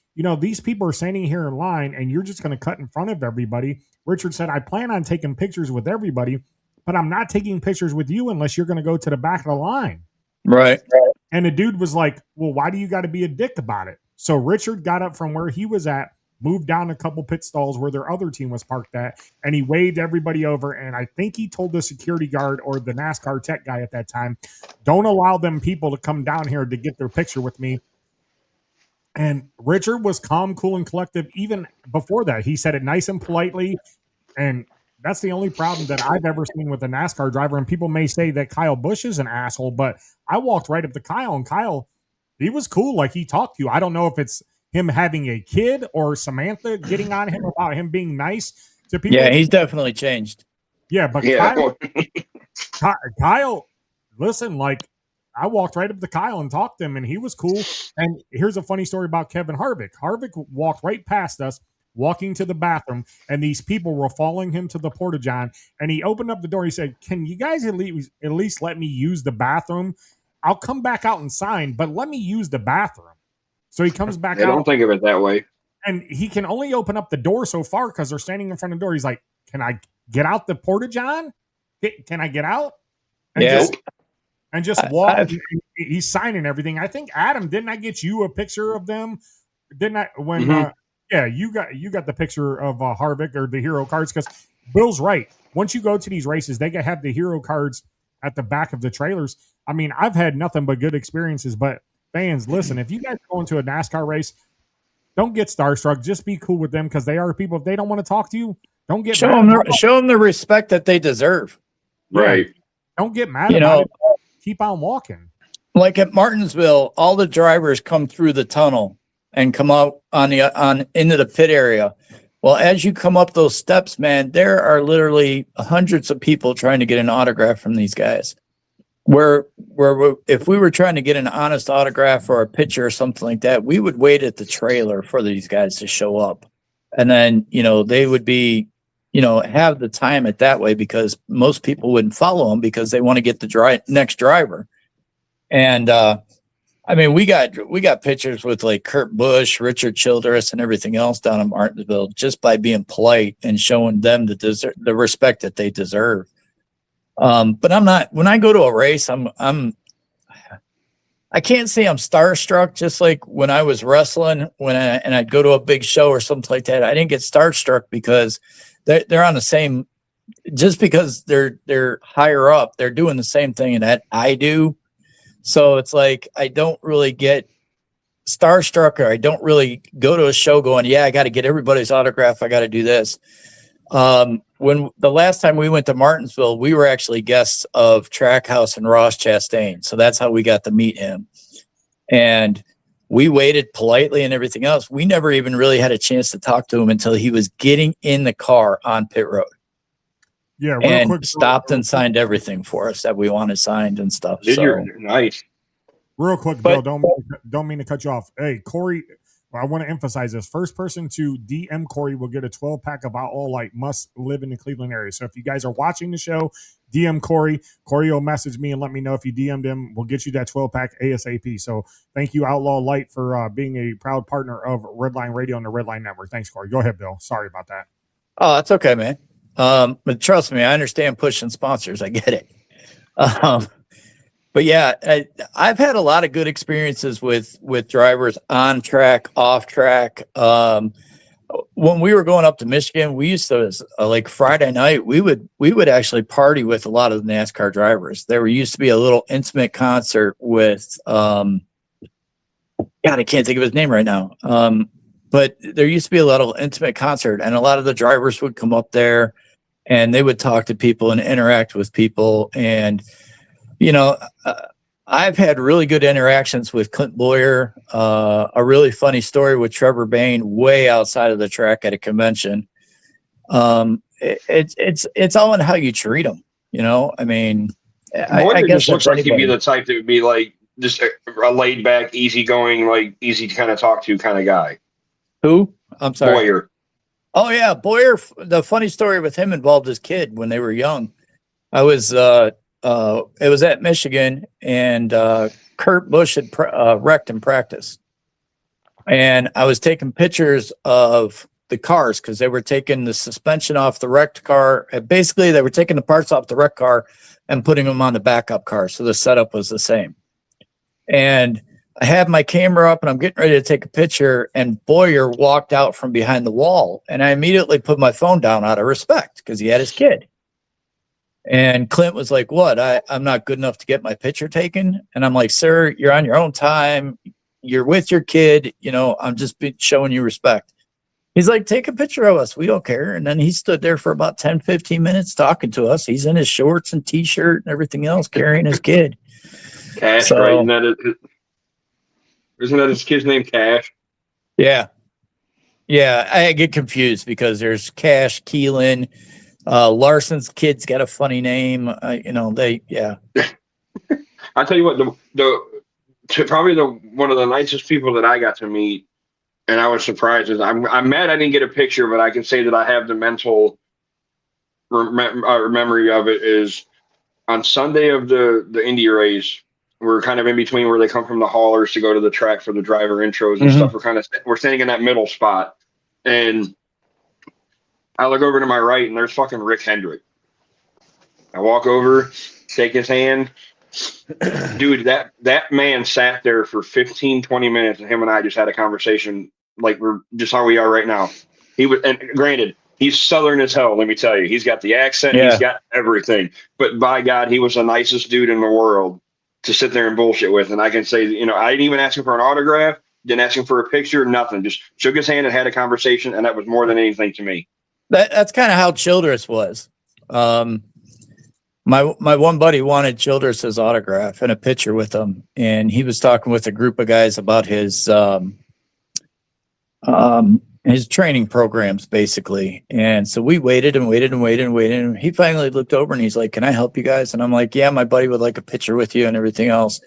these people are standing here in line and you're just going to cut in front of everybody. Richard said, "I plan on taking pictures with everybody, but I'm not taking pictures with you unless you're going to go to the back of the line." Right. And the dude was like, "Well, why do you got to be a dick about it?" So Richard got up from where he was at, moved down a couple pit stalls where their other team was parked at, and he waved everybody over. And I think he told the security guard or the NASCAR tech guy at that time, "Don't allow them people to come down here to get their picture with me." And Richard was calm, cool, and collective even before that. He said it nice and politely. And that's the only problem that I've ever seen with a NASCAR driver. And people may say that Kyle Busch is an asshole, but I walked right up to Kyle, and Kyle, he was cool. Like he talked to you. I don't know if it's him having a kid or Samantha getting on him about him being nice to people. Yeah, he's definitely changed. Yeah, but Kyle, listen, like I walked right up to Kyle and talked to him, and he was cool. And here's a funny story about Kevin Harvick. Harvick walked right past us, walking to the bathroom, and these people were following him to the porta-john. And he opened up the door. He said, "Can you guys at least let me use the bathroom? I'll come back out and sign, but let me use the bathroom." So he comes back out. I don't think of it that way. And he can only open up the door so far because they're standing in front of the door. He's like, "Can I get out the porta-john? Can I get out?" And just walk. He's signing everything. I think, Adam, didn't I get you a picture of them? Didn't I? When Yeah, you got the picture of Harvick or the hero cards, because Bill's right. Once you go to these races, they have the hero cards at the back of the trailers. I mean, I've had nothing but good experiences. But fans, listen, if you guys go into a NASCAR race, don't get starstruck. Just be cool with them, because they are people. If they don't want to talk to you, don't get show mad. them the respect that they deserve. Yeah, Right. don't get mad You about know, it. Keep on walking. like at Martinsville, all the drivers come through the tunnel and come out on into the pit area. Well, as you come up those steps, man, there are literally hundreds of people trying to get an autograph from these guys. Where if we were trying to get an honest autograph or a picture or something like that, we would wait at the trailer for these guys to show up. And then, they would be, have the time it that way, because most people wouldn't follow them because they want to get the next driver. And, I mean, we got pictures with like Kurt Busch, Richard Childress, and everything else down in Martinsville, just by being polite and showing them the respect that they deserve. But I'm not. When I go to a race, I can't say I'm starstruck. Just like when I was wrestling, and I'd go to a big show or something like that, I didn't get starstruck because they're on the same. Just because they're higher up, they're doing the same thing that I do. So it's like I don't really get starstruck, or I don't really go to a show going, yeah, I got to get everybody's autograph. I got to do this. When the last time we went to Martinsville, we were actually guests of Trackhouse and Ross Chastain. So that's how we got to meet him. And we waited politely and everything else. We never even really had a chance to talk to him until he was getting in the car on pit road. Yeah, real and quick, stopped and signed everything for us that we wanted signed and stuff. Nice. Real quick, Bill, don't mean to cut you off. Hey, Corey, I want to emphasize this. First person to DM Corey will get a 12-pack of Outlaw Light, must live in the Cleveland area. So if you guys are watching the show, DM Corey. Corey will message me and let me know if you DM'd him. We'll get you that 12-pack ASAP. So thank you, Outlaw Light, for being a proud partner of Redline Radio and the Redline Network. Thanks, Corey. Go ahead, Bill. Sorry about that. Oh, that's okay, man. But trust me, I understand pushing sponsors. I get it. But yeah, I've had a lot of good experiences with drivers on track, off track. When we were going up to Michigan, we used to like Friday night, we would actually party with a lot of the NASCAR drivers. There used to be a little intimate concert with God, I can't think of his name right now. But there used to be a little intimate concert, and a lot of the drivers would come up there and they would talk to people and interact with people. And I've had really good interactions with Clint Boyer. A really funny story with Trevor Bayne way outside of the track at a convention. It's all in how you treat them. I mean, I guess just looks like he'd be the type that would be like just a laid back, easygoing, like easy to kind of talk to kind of guy. Who? I'm sorry. Boyer. Oh yeah, Boyer. The funny story with him involved his kid when they were young. I was. It was at Michigan, and Kurt Busch had wrecked in practice. And I was taking pictures of the cars because they were taking the suspension off the wrecked car. Basically, they were taking the parts off the wrecked car and putting them on the backup car. So the setup was the same. And I have my camera up and I'm getting ready to take a picture, and Boyer walked out from behind the wall. And I immediately put my phone down out of respect because he had his kid. And Clint was like, what? I'm not good enough to get my picture taken. And I'm like, sir, you're on your own time. You're with your kid. I'm just showing you respect. He's like, take a picture of us. We don't care. And then he stood there for about 10, 15 minutes talking to us. He's in his shorts and T-shirt and everything else, carrying his kid. Cash, right? Isn't that his kid's name, Cash? Yeah. Yeah, I get confused because there's Cash, Keelan, Larson's kid's got a funny name. Yeah. I tell you what, probably one of the nicest people that I got to meet, and I was surprised, is I'm mad I didn't get a picture, but I can say that I have the mental memory of it. Is on Sunday of the Indy race, we're kind of in between where they come from the haulers to go to the track for the driver intros and stuff. We're standing in that middle spot, and I look over to my right, and there's fucking Rick Hendrick. I walk over, shake his hand. Dude, that man sat there for 15, 20 minutes, and him and I just had a conversation like we're just how we are right now. He would, and granted, he's Southern as hell. Let me tell you, he's got the accent, Yeah. he's got everything. But by God, he was the nicest dude in the world to sit there and bullshit with. And I can say, I didn't even ask him for an autograph, didn't ask him for a picture, nothing. Just shook his hand and had a conversation, and that was more than anything to me. That's kind of how Childress was. My one buddy wanted Childress's autograph and a picture with him, and he was talking with a group of guys about his training programs, basically. And so we waited and waited and waited and waited, and he finally looked over and he's like, "Can I help you guys?" And I'm like, "Yeah, my buddy would like a picture with you and everything else."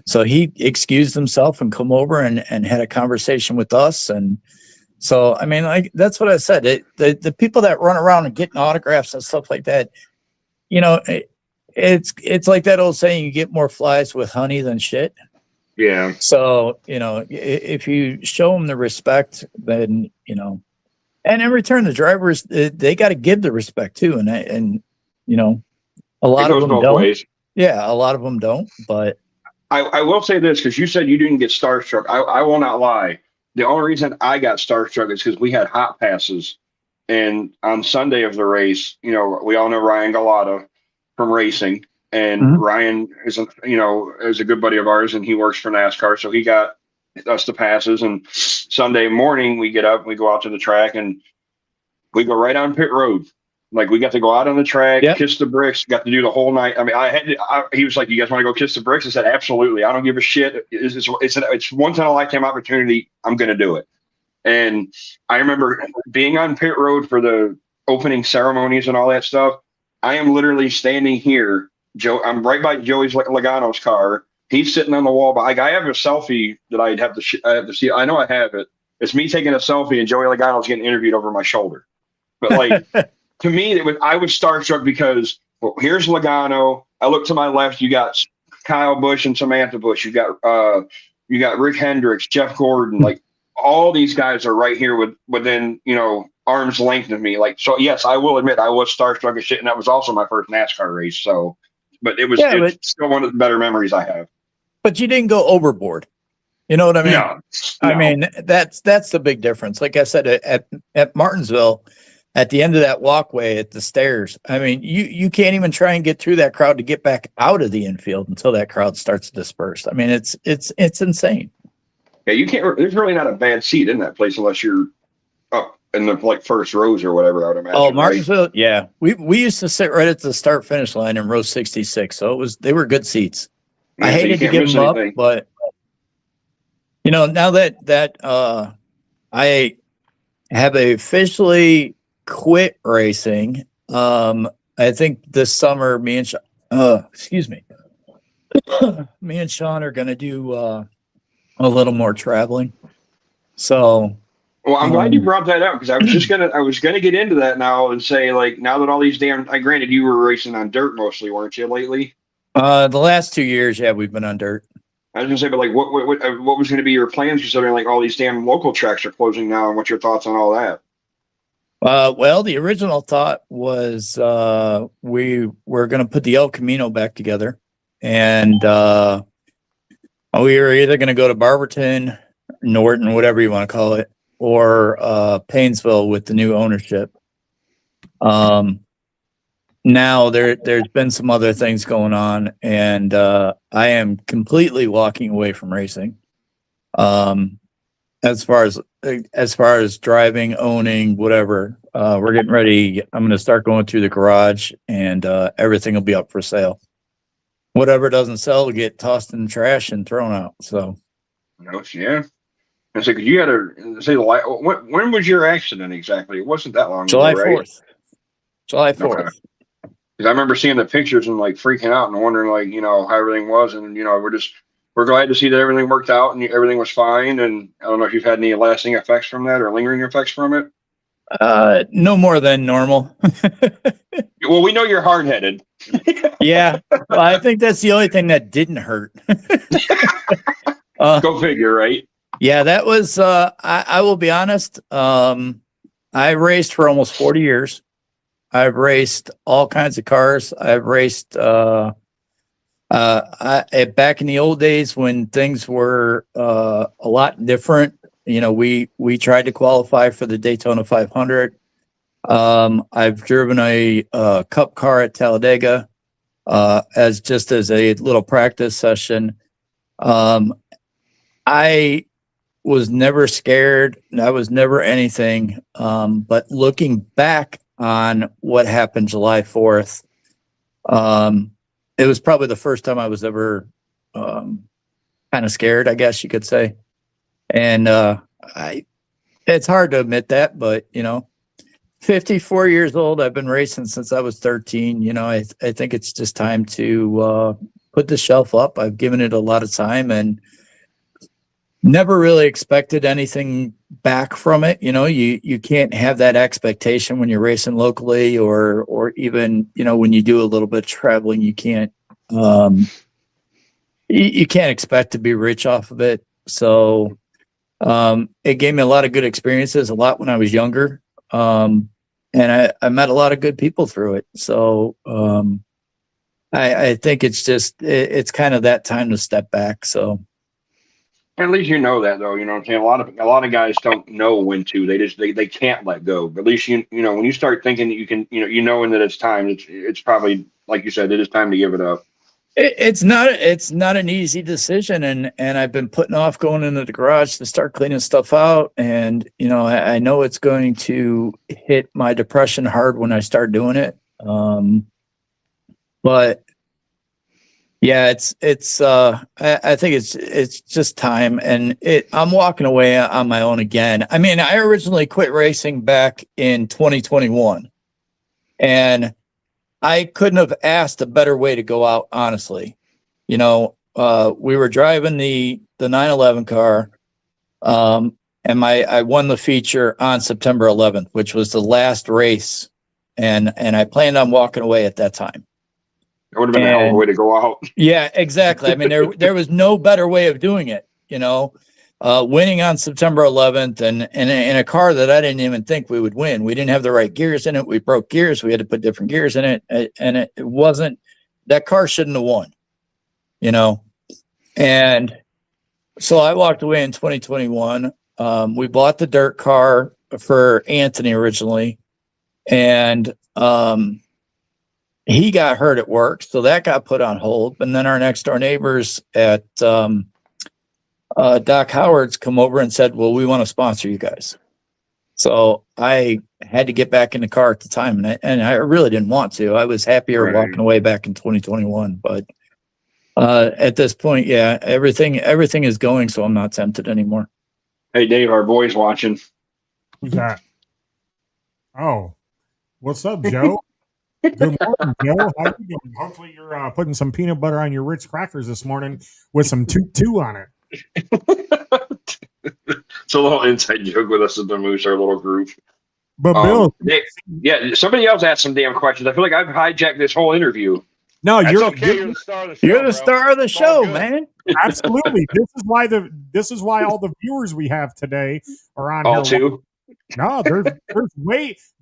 So he excused himself and come over and had a conversation with us. And so, I mean, like, that's what I said. The people that run around and getting autographs and stuff like that, it's like that old saying, you get more flies with honey than shit. Yeah. So, if you show them the respect, then, and in return, the drivers, they got to give the respect too. And a lot of them don't. Ways. Yeah, a lot of them don't. But I will say this, because you said you didn't get starstruck. I will not lie. The only reason I got starstruck is because we had hot passes. And on Sunday of the race, we all know Ryan Galata from racing. And Ryan is a good buddy of ours, and he works for NASCAR. So he got us the passes. And Sunday morning, we get up, we go out to the track, and we go right on pit road. Like, we got to go out on the track, kiss the bricks, got to do the whole night. I mean, he was like, "You guys want to go kiss the bricks?" I said, "Absolutely. I don't give a shit. It's once in a lifetime opportunity. I'm going to do it." And I remember being on pit road for the opening ceremonies and all that stuff. I am literally standing here. I'm right by Joey's Logano's car. He's sitting on the wall. But I have a selfie that I have to see. I know I have it. It's me taking a selfie, and Joey Logano's getting interviewed over my shoulder. But like, to me, I was starstruck because, well, here's Logano. I look to my left. You got Kyle Busch and Samantha Busch. You got Rick Hendricks, Jeff Gordon. Like, all these guys are right here within arm's length of me. Like, so yes, I will admit I was starstruck as shit, and that was also my first NASCAR race. So, but it's still one of the better memories I have. But you didn't go overboard. You know what I mean? No. I mean, that's the big difference. Like I said, at Martinsville, at the end of that walkway at the stairs, I mean, you can't even try and get through that crowd to get back out of the infield until that crowd starts to disperse. I mean, it's insane. Yeah, you can't. There's really not a bad seat in that place unless you're up in the first rows or whatever. I would imagine. Oh, Martinsville, right? Yeah. We used to sit right at the start finish line in row 66, so they were good seats. Yeah, I hated to give them up, but now that I have officially quit racing, I think this summer me and Sean are going to do a little more traveling. So, well, I'm glad you brought that up, because I was gonna get into that now and say, like, now that all these granted you were racing on dirt mostly, weren't you, lately? The last 2 years, yeah, we've been on dirt. I was gonna say, but like, what was going to be your plans, considering like all these damn local tracks are closing now, and what's your thoughts on all that? Well, the original thought was we were going to put the El Camino back together, and we were either going to go to Barberton, Norton, whatever you want to call it, or Painesville with the new ownership. Now there's been some other things going on, and I am completely walking away from racing. As far as driving, owning, whatever, we're getting ready. I'm going to start going through the garage, and everything will be up for sale. Whatever doesn't sell will get tossed in the trash and thrown out. So, yeah. And so, you had to say, when was your accident exactly? It wasn't that long July ago, right? 4th. July 4th. Okay. Because I remember seeing the pictures and like freaking out and wondering how everything was, and we're glad to see that everything worked out and everything was fine. And I don't know if you've had any lasting effects from that or lingering effects from it. No more than normal. Well, we know you're hard-headed. Yeah, well, I think that's the only thing that didn't hurt. Go figure, right? Yeah, that was. I will be honest. I raced for almost 40 years. I've raced all kinds of cars. I've raced back in the old days when things were a lot different. we tried to qualify for the Daytona 500. I've driven a cup car at Talladega as a little practice session. I was never scared. I was never anything. But looking back on what happened July 4th, it was probably the first time I was ever kind of scared, I guess you could say. And it's hard to admit that, but 54 years old. I've been racing since I was 13. I think it's just time to put the shelf up. I've given it a lot of time and never really expected anything back from it. You can't have that expectation when you're racing locally or even, when you do a little bit of traveling, you can't expect to be rich off of it. So it gave me a lot of good experiences, a lot when I was younger. And I met a lot of good people through it. So I think it's kind of that time to step back. So At least you know that, though. You know what I'm saying? A lot of guys don't know when to. They can't let go. But at least when you start thinking that you can, knowing that it's time. It's probably, like you said, it is time to give it up. It's not an easy decision, and I've been putting off going into the garage to start cleaning stuff out, and I know it's going to hit my depression hard when I start doing it. But yeah, I think it's just time, and I'm walking away on my own again. I mean, I originally quit racing back in 2021, and I couldn't have asked a better way to go out, honestly. We were driving the 911 car, and I won the feature on September 11th, which was the last race, and I planned on walking away at that time. It would have been a hell of a way to go out. Yeah, exactly. I mean, there was no better way of doing it. Winning on September 11th and in a car that I didn't even think we would win. We didn't have the right gears in it. We broke gears. We had to put different gears in it. And it wasn't, that car shouldn't have won, And so I walked away in 2021. We bought the dirt car for Anthony originally. And he got hurt at work. So that got put on hold. And then our next door neighbors at Doc Howard's come over and said, well, we want to sponsor you guys. So I had to get back in the car at the time, and I really didn't want to. I was happier walking away back in 2021. But at this point, yeah, everything is going, so I'm not tempted anymore. Hey, Dave, our boy's watching. Who's that? Oh, what's up, Joe? Good morning, Joe. How you doing? Hopefully you're putting some peanut butter on your Ritz crackers this morning with some toot on it. It's a little inside joke with us at the Moose, our little group. But Bill, somebody else asked some damn questions. I feel like I've hijacked this whole interview. No, you're the star of the show. You're the star of the show, man. Absolutely. This is why all the viewers we have today are on all here. Two? No,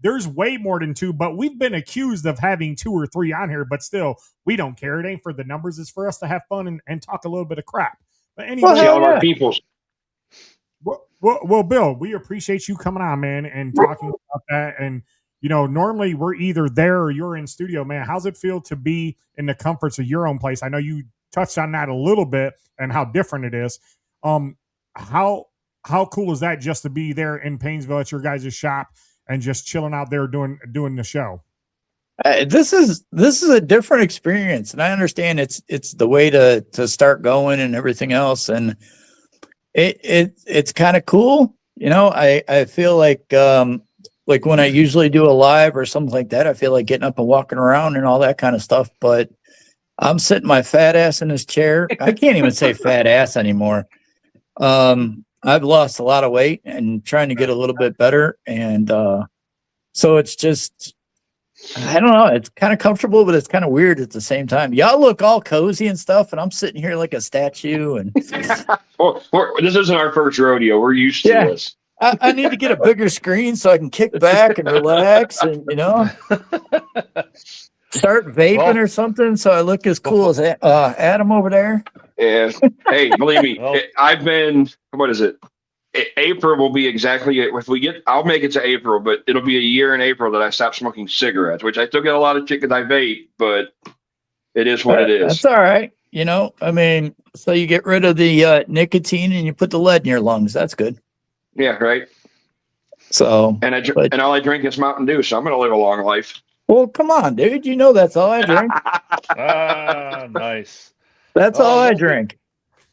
there's way more than two, but we've been accused of having 2 or 3 on here, but still, we don't care. It ain't for the numbers. It's for us to have fun and talk a little bit of crap. But anyway, our peoples. Well, Bill, we appreciate you coming on, man, and talking about that. And normally we're either there or you're in studio, man. How's it feel to be in the comforts of your own place? I know you touched on that a little bit and how different it is. How cool is that just to be there in Painesville at your guys' shop and just chilling out there doing the show? This is a different experience, and I understand it's the way to start going and everything else, and it's kind of cool. I feel like when I usually do a live or something like that, I feel like getting up and walking around and all that kind of stuff. But I'm sitting my fat ass in this chair. I can't even say fat ass anymore. I've lost a lot of weight and trying to get a little bit better, and so it's just. I don't know. It's kind of comfortable, but it's kind of weird at the same time. Y'all look all cozy and stuff, and I'm sitting here like a statue. And this isn't our first rodeo. We're used to this. I need to get a bigger screen so I can kick back and relax, and start vaping or something, so I look as cool as Adam over there. Yeah. Hey, believe me, I've been. What is it? April will be exactly if we get. I'll make it to April, but it'll be a year in April that I stop smoking cigarettes, which I still get a lot of chickens I vape, but it is what it is. That's all right. You know, I mean, so you get rid of the nicotine and you put the lead in your lungs. That's good. Yeah, right. So, And and all I drink is Mountain Dew, so I'm gonna live a long life. well, come on, dude. You know that's all I drink. Ah, nice. That's all I drink.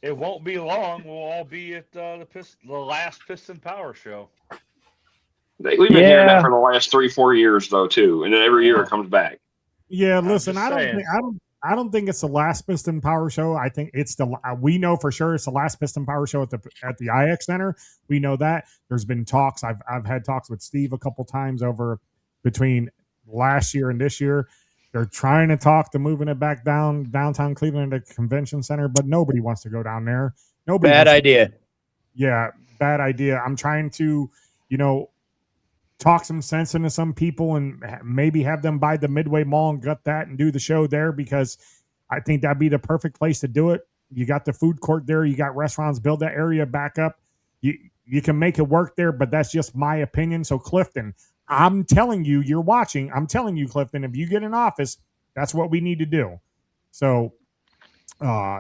It won't be long. We'll all be at the last Piston Power Show. We've been hearing that for the last 3-4 years, though, too, and then every year it comes back. Yeah, I'm listen, just saying. I don't think it's the last Piston Power Show. I think it's we know for sure it's the last Piston Power Show at the IX Center. We know that. There's been talks. I've had talks with Steve a couple times over between last year and this year. They're trying to talk to moving it back downtown Cleveland to Convention Center, but nobody wants to go down there. Nobody. Bad idea. Yeah, bad idea. I'm trying to, talk some sense into some people and maybe have them buy the Midway Mall and gut that and do the show there, because I think that'd be the perfect place to do it. You got the food court there. You got restaurants. Build that area back up. You can make it work there, but that's just my opinion. So Clifton, I'm telling you, you're watching. I'm telling you, Clifton, if you get in office, that's what we need to do. So,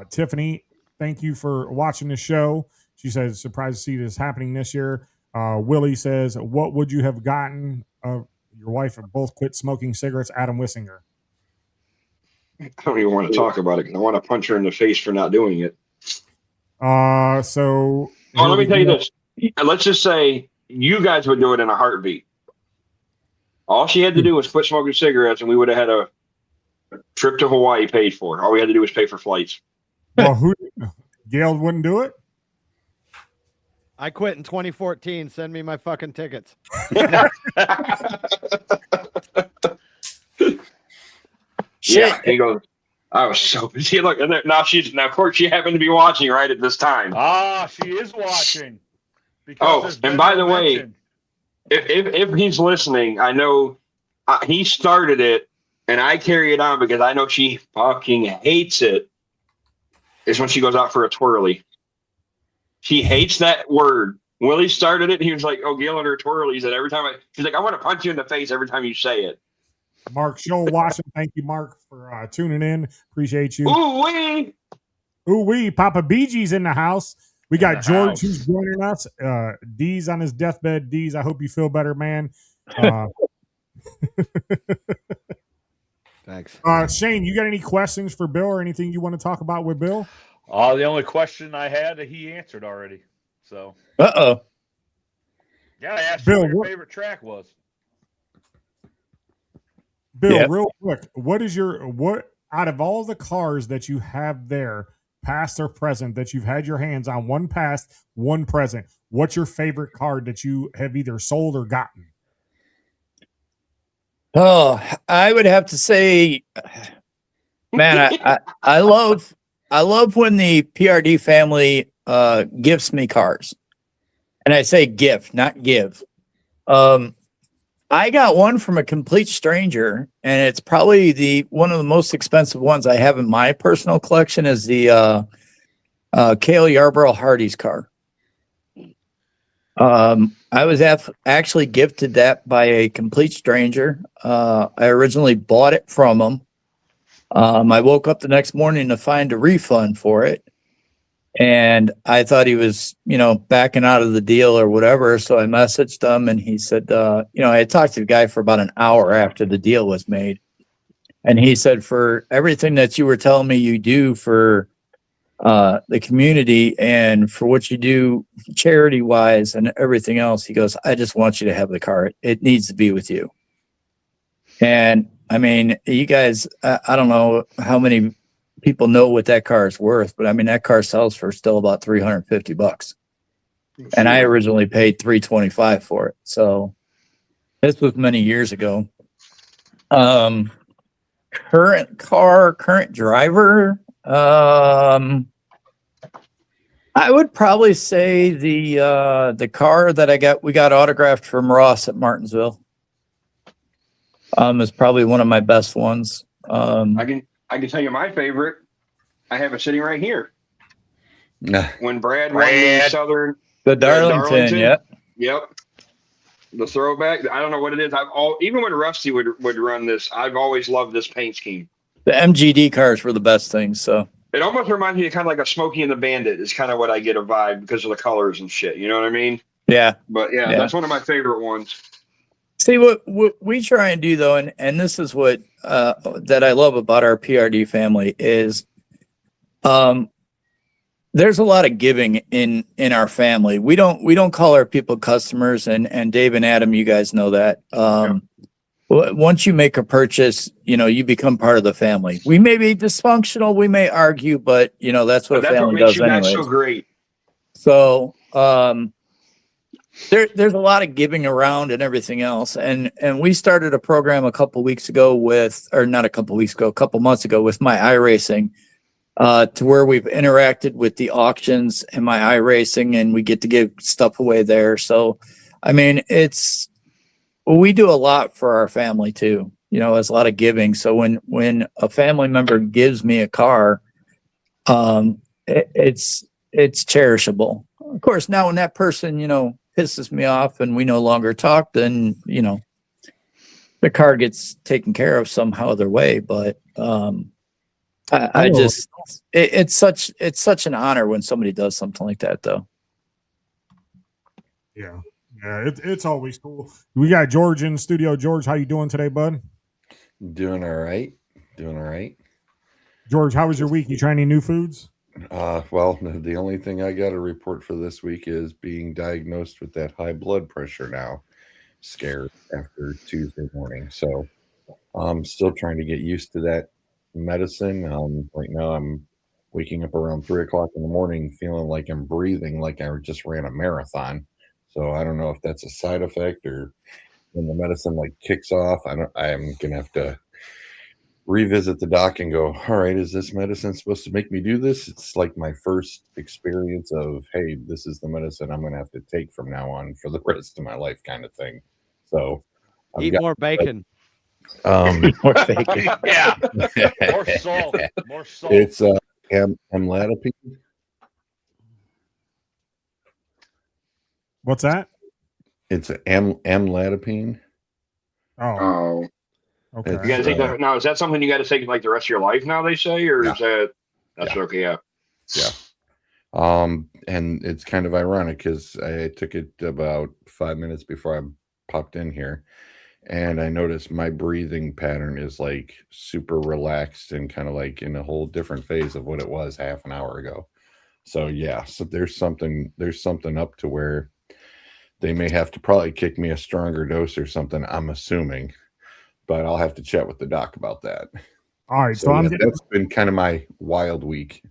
Tiffany, thank you for watching the show. She says, surprised to see this happening this year. Willie says, what would you have gotten your wife have both quit smoking cigarettes? Adam Wissinger. I don't even want to talk about it because I want to punch her in the face for not doing it. Let me tell you this. Let's just say you guys would do it in a heartbeat. All she had to do was quit smoking cigarettes, and we would have had a trip to Hawaii paid for. All we had to do was pay for flights. Well, Gail wouldn't do it? I quit in 2014. Send me my fucking tickets. Yeah, he goes, I was so busy. Look, and now of course she happened to be watching right at this time. She is watching. And by the way, if he's listening, I know he started it, and I carry it on because I know she fucking hates it. Is when she goes out for a twirly. She hates that word. Willie started it. He was like, "Oh, Gail and her twirlies," and every time she's like, "I want to punch you in the face every time you say it." Mark Scholl watching. Thank you, Mark, for tuning in. Appreciate you. Ooh wee, Papa BG's in the house. We got George who's joining us. D's on his deathbed. D's, I hope you feel better, man. Thanks. Shane, you got any questions for Bill or anything you want to talk about with Bill? The only question I had, he answered already. So. Uh-oh. Yeah, I asked Bill, you what your favorite track was. Bill, real quick, what out of all the cars that you have there, past or present, that you've had your hands on, one past, one present, what's your favorite car that you have either sold or gotten? Oh, I would have to say, man, I love when the PRD family gifts me cars. And I say gift, not give. I got one from a complete stranger, and it's probably one of the most expensive ones I have in my personal collection is the Cale Yarborough Hardy's car. I was actually gifted that by a complete stranger. I originally bought it from him. I woke up the next morning to find a refund for it. And I thought he was, backing out of the deal or whatever. So I messaged him and he said, I had talked to the guy for about an hour after the deal was made. And he said, for everything that you were telling me you do for the community and for what you do charity wise and everything else, he goes, I just want you to have the car. It needs to be with you. And I mean, you guys, I don't know how many people know what that car is worth, but I mean, that car sells for still about $350. And I originally paid $325 for it. So this was many years ago. Current driver. I would probably say the car that we got autographed from Ross at Martinsville. Is probably one of my best ones. I can tell you my favorite. I have it sitting right here. When Brad won the The Darlington, yeah. Yep. The throwback. I don't know what it is. Even when Rusty would run this, I've always loved this paint scheme. The MGD cars were the best things. So it almost reminds me of kind of like a Smokey and the Bandit is kind of what I get a vibe because of the colors and shit. You know what I mean? Yeah. But yeah, that's one of my favorite ones. See what we try and do though, and this is what that I love about our PRD family is, there's a lot of giving in our family. We don't call our people customers, and Dave and Adam, you guys know that. Once you make a purchase, you become part of the family. We may be dysfunctional, we may argue, but that's what a family does anyway. That's so great. So there's a lot of giving around and everything else. And we started a program a couple months ago with my iRacing, to where we've interacted with the auctions and my iRacing, and we get to give stuff away there. So, I mean, we do a lot for our family too, it's a lot of giving. So when a family member gives me a car, it's cherishable. Of course, now when that person, pisses me off and we no longer talk, then, the car gets taken care of somehow other way. But, it's such an honor when somebody does something like that though. Yeah. It's always cool. We got George in the studio. George, how you doing today, bud? Doing all right. George, how was your week? You try any new foods? Well, the only thing I got to report for this week is being diagnosed with that high blood pressure now. Scared after Tuesday morning. So I'm still trying to get used to that medicine. Right now I'm waking up around 3:00 in the morning feeling like I'm breathing like I just ran a marathon. So I don't know if that's a side effect or when the medicine kicks off. I'm gonna have to revisit the doc and go, all right, is this medicine supposed to make me do this? It's like my first experience of, hey, this is the medicine I'm gonna have to take from now on for the rest of my life, kind of thing. So eat more bacon. More bacon. Yeah. More salt. It's amlodipine. What's that? It's amlodipine. Oh, okay. You got to take that now. Is that something you got to take the rest of your life now? They say, or is that's okay? Yeah. And it's kind of ironic because I took it about 5 minutes before I popped in here, and I noticed my breathing pattern is super relaxed and kind of in a whole different phase of what it was half an hour ago. So so there's something up to where they may have to probably kick me a stronger dose or something, I'm assuming, but I'll have to chat with the doc about that. All right. So that's been kind of my wild week.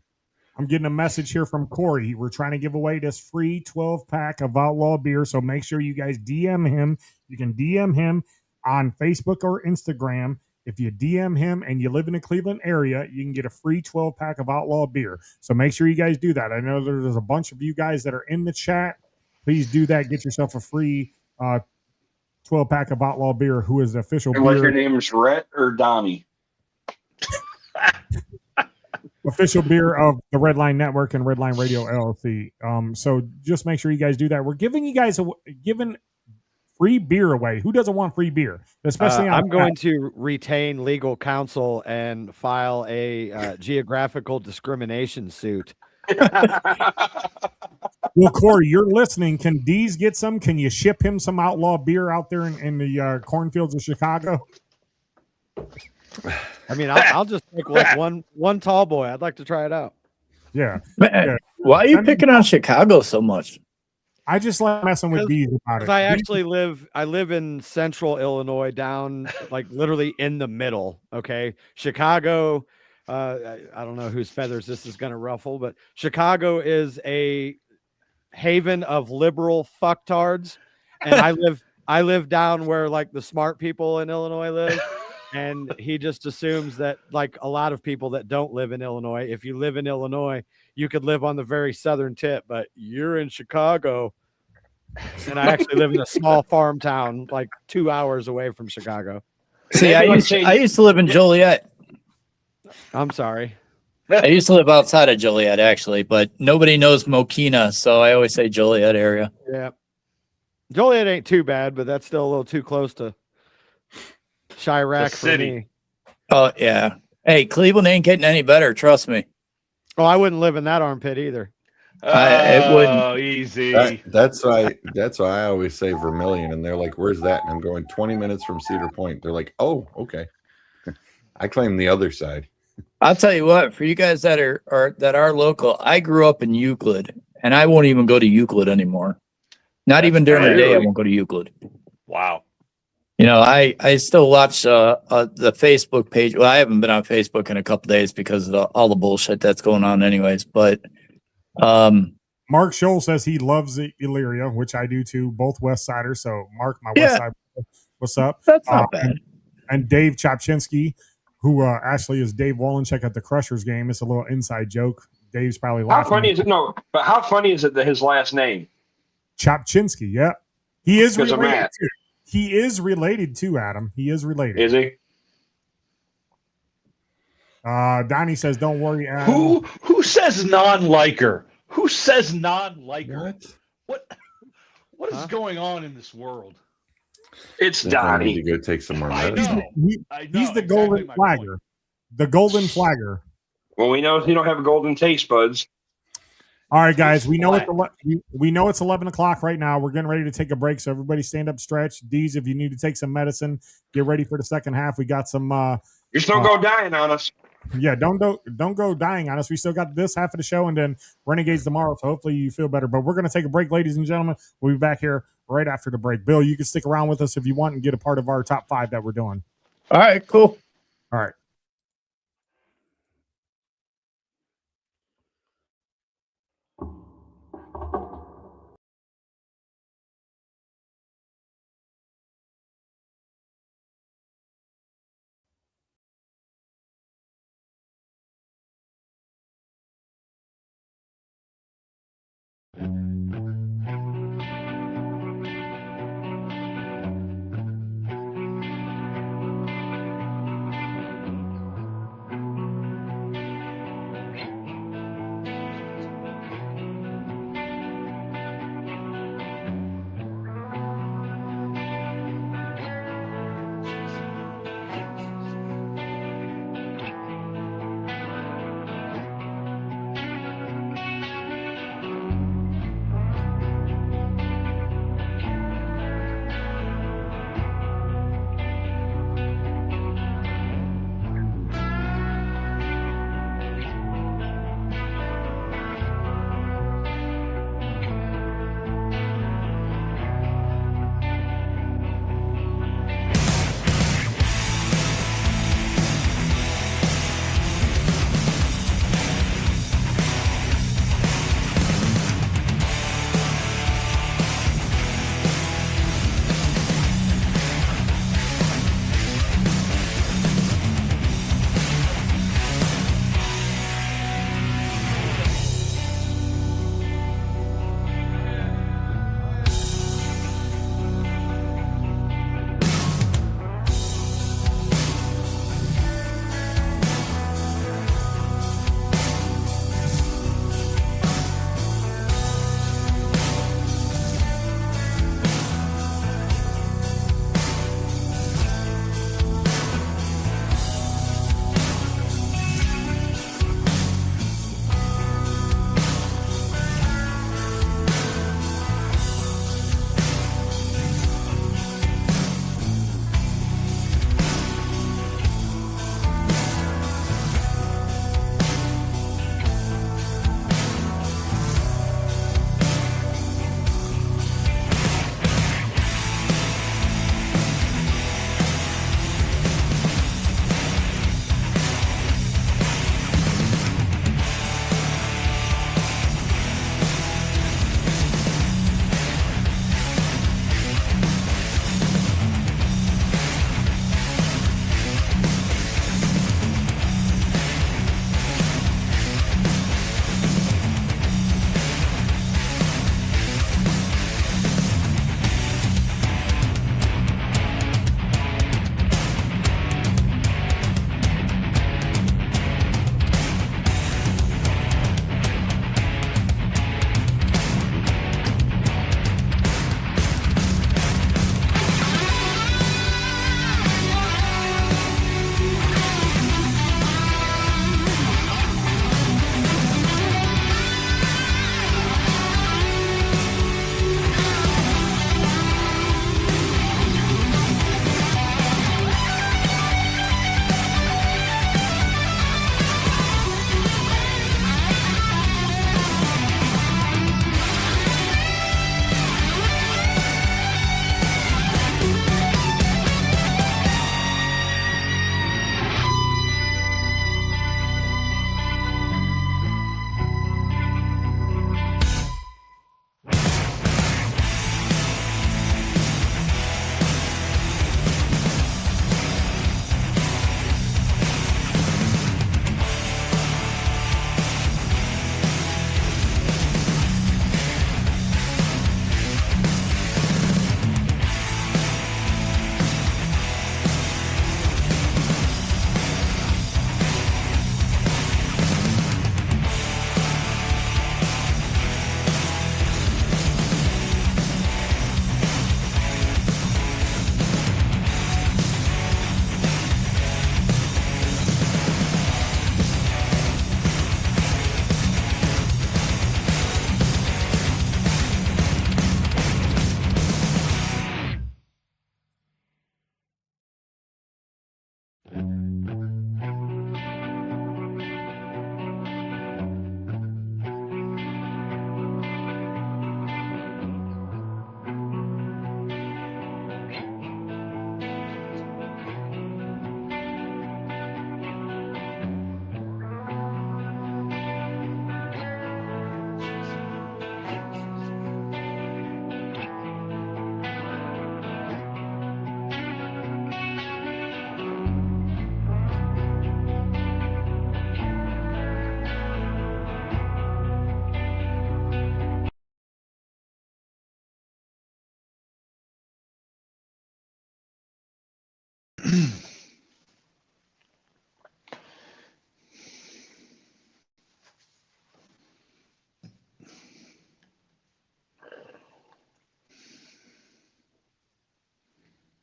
I'm getting a message here from Corey. We're trying to give away this free 12-pack of Outlaw beer. So make sure you guys DM him. You can DM him on Facebook or Instagram. If you DM him and you live in the Cleveland area, you can get a free 12-pack of Outlaw beer. So make sure you guys do that. I know there's a bunch of you guys that are in the chat. Please do that. Get yourself a free 12-pack of Outlaw beer. Who is the official beer? Like your name is Rhett or Donnie? Official beer of the Redline Network and Redline Radio LLC. So just make sure you guys do that. We're giving you guys giving free beer away. Who doesn't want free beer? Especially I'm going to retain legal counsel and file a geographical discrimination suit. Well, Corey, you're listening. Can Deez get some? Can you ship him some Outlaw beer out there in the cornfields of Chicago? I mean, I'll just take one tall boy. I'd like to try it out. Yeah. Why are you picking on Chicago so much? I just like messing with Deez about it. I actually live in central Illinois, down literally in the middle. Okay. Chicago, I don't know whose feathers this is going to ruffle, but Chicago is a haven of liberal fucktards. And I live down where the smart people in Illinois live. And he just assumes that a lot of people that don't live in Illinois, if you live in Illinois, you could live on the very southern tip, but you're in Chicago. And I actually live in a small farm town, 2 hours away from Chicago. See, I used to live in Joliet. I'm sorry. I used to live outside of Joliet, actually, but nobody knows Mokina, so I always say Joliet area. Yeah. Joliet ain't too bad, but that's still a little too close to Chirac The for city. me. Oh, yeah. Hey, Cleveland ain't getting any better, trust me. Oh, I wouldn't live in that armpit either. It wouldn't. Oh, easy. That's why I always say Vermilion, and they're like, "Where's that?" And I'm going 20 minutes from Cedar Point. They're like, "Oh, okay." I claim the other side. I'll tell you what, for you guys that are local, I grew up in Euclid, and I won't even go to Euclid anymore. Not That's even during the day, I really- won't go to Euclid. Wow. You know, I still watch the Facebook page. Well, I haven't been on Facebook in a couple days because of all the bullshit that's going on, anyways. But Mark Scholl says he loves Illyria, which I do too. Both West Siders. So, Mark, my Yeah. West Side, what's up? that's not bad. And Dave Chopchinsky, who actually is Dave Wolencheck at the Crushers game. It's a little inside joke. Dave's probably How laughing. funny is it? No, but how funny is it that his last name? Chopchinsky, yeah. He is Because of related Matt. to. He is related to Adam. He is related. Is he? Donnie says, "Don't worry, Adam." Who says non-liker? Who says non-liker? What is Huh? going on in this world? It's Think I need Donnie. to go take some more I medicine. know. He- I know, he's the exactly golden my flagger. point. The golden flagger. Well, we know you don't have golden taste buds. All right, guys. We know it's Flat. we know it's 11 o'clock right now. We're getting ready to take a break, so everybody stand up, stretch. D's, if you need to take some medicine, get ready for the second half. We got some. Just don't go dying on us. Yeah, don't go dying on us. We still got this half of the show and then Renegades tomorrow. So hopefully you feel better. But we're gonna take a break, ladies and gentlemen. We'll be back here right after the break. Bill, you can stick around with us if you want and get a part of our top 5 that we're doing. All right, cool. All right.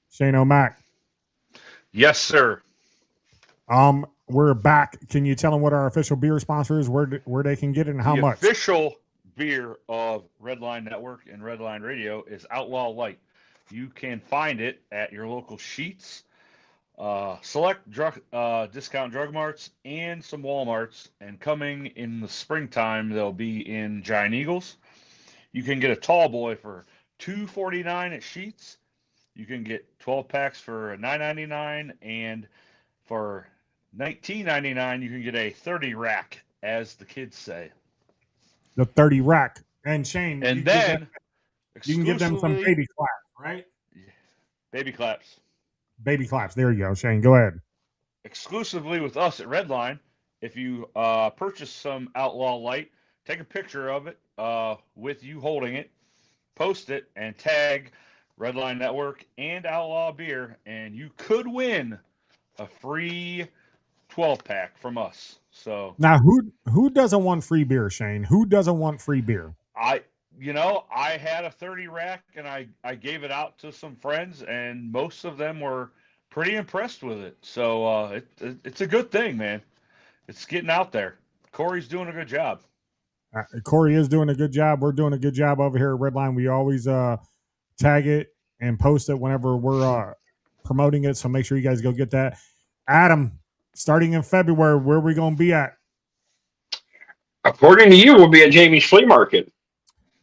Shane O'Mac. Yes, sir. We're back. Can you tell them what our official beer sponsor is, where they can get it, and how the much? Official beer of Redline Network and Redline Radio is Outlaw Light. You can find it at your local Sheetz, select discount drug marts, and some Walmarts. And coming in the springtime, they'll be in Giant Eagles. You can get a tall boy for $2.49 at Sheetz. You can get 12 packs for $9.99, and for $19.99 you can get a 30 rack, as the kids say. The 30 rack. And Shane, And you then can give them some baby claps, right? Baby claps. Baby claps. There you go, Shane. Go ahead. Exclusively with us at Redline, if you purchase some Outlaw Light, take a picture of it with you holding it, post it, and tag Redline Network and Outlaw Beer, and you could win a free 12-pack from us. So now, who doesn't want free beer, Shane? Who doesn't want free beer? I had a 30 rack, and I gave it out to some friends, and most of them were pretty impressed with it. So it's a good thing, man. It's getting out there. Corey's doing a good job. Corey is doing a good job. We're doing a good job over here at Redline. We always tag it and post it whenever we're promoting it. So make sure you guys go get that. Adam, starting in February, where are we going to be at? According to you, we'll be at Jamie's Flea Market.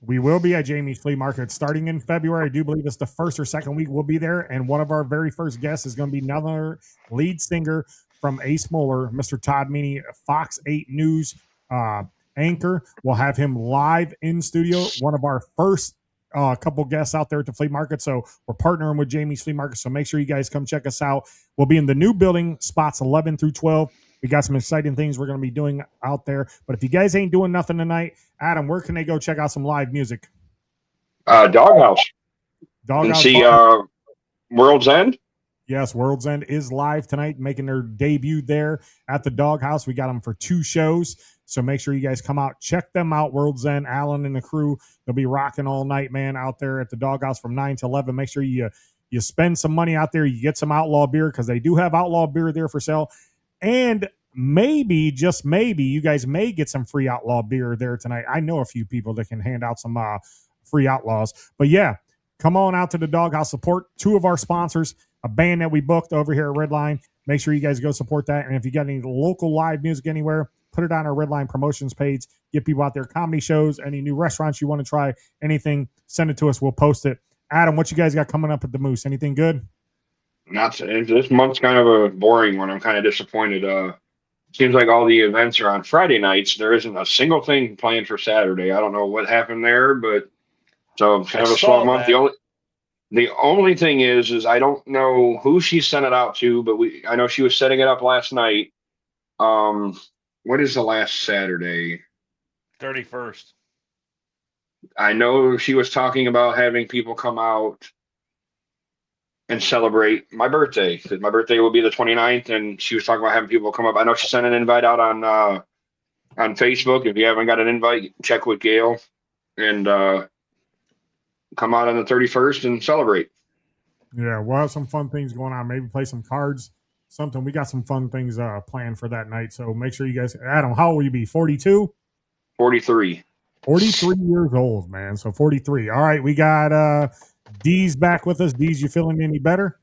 We will be at Jamie's Flea Market starting in February. I do believe it's the first or second week we'll be there. And one of our very first guests is going to be another lead singer from Ace Moeller, Mr. Todd Meany, Fox 8 News anchor. We'll have him live in studio. One of our first couple guests out there at the flea market. So we're partnering with Jamie's Flea Market. So make sure you guys come check us out. We'll be in the new building, spots 11 through 12. We got some exciting things we're going to be doing out there. But if you guys ain't doing nothing tonight, Adam, where can they go check out some live music? Doghouse. And see World's End. Yes, World's End is live tonight, making their debut there at the Doghouse. We got them for 2 shows. So make sure you guys come out, check them out. World's End, Alan and the crew, they'll be rocking all night, man, out there at the Doghouse from 9 to 11. Make sure you spend some money out there. You get some Outlaw beer, because they do have Outlaw beer there for sale. And maybe, just maybe, you guys may get some free Outlaw beer there tonight. I know a few people that can hand out some free Outlaws. But yeah, come on out to the Doghouse. Support 2 of our sponsors, a band that we booked over here at Redline. Make sure you guys go support that. And if you got any local live music anywhere, put it on our Redline promotions page. Get people out there, comedy shows, any new restaurants you want to try, anything, send it to us. We'll post it. Adam, what you guys got coming up at the Moose? Anything good? This month's kind of a boring one. I'm kind of disappointed. Seems like all the events are on Friday nights. There isn't a single thing planned for Saturday. I don't know what happened there, but so kind of a slow month. The only thing is I don't know who she sent it out to, but I know she was setting it up last night. What is the last Saturday? 31st. I know she was talking about having people come out and celebrate my birthday, because my birthday will be the 29th, and she was talking about having people come up. I know she sent an invite out on Facebook. If you haven't got an invite, check with Gail and come out on the 31st and celebrate. Yeah, we'll have some fun things going on. Maybe play some cards, something. We got some fun things planned for that night. So make sure you guys, Adam, how old will you be? 42? 43. 43 years old, man. So 43. All right, we got Dee's back with us. Dee's, you feeling any better?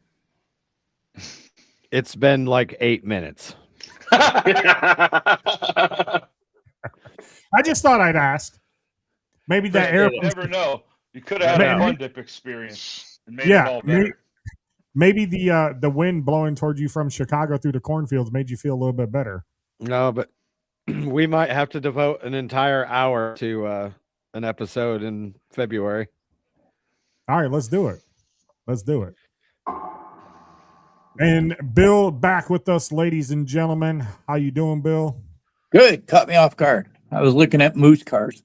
It's been like 8 minutes. I just thought I'd ask. Maybe that air. You never know. You could have had a fun dip experience and made it all better. Maybe the wind blowing towards you from Chicago through the cornfields made you feel a little bit better. No, but we might have to devote an entire hour to an episode in February. All right, let's do it. Let's do it. And Bill back with us, ladies and gentlemen. How you doing, Bill? Good. Caught me off guard. I was looking at moose cars.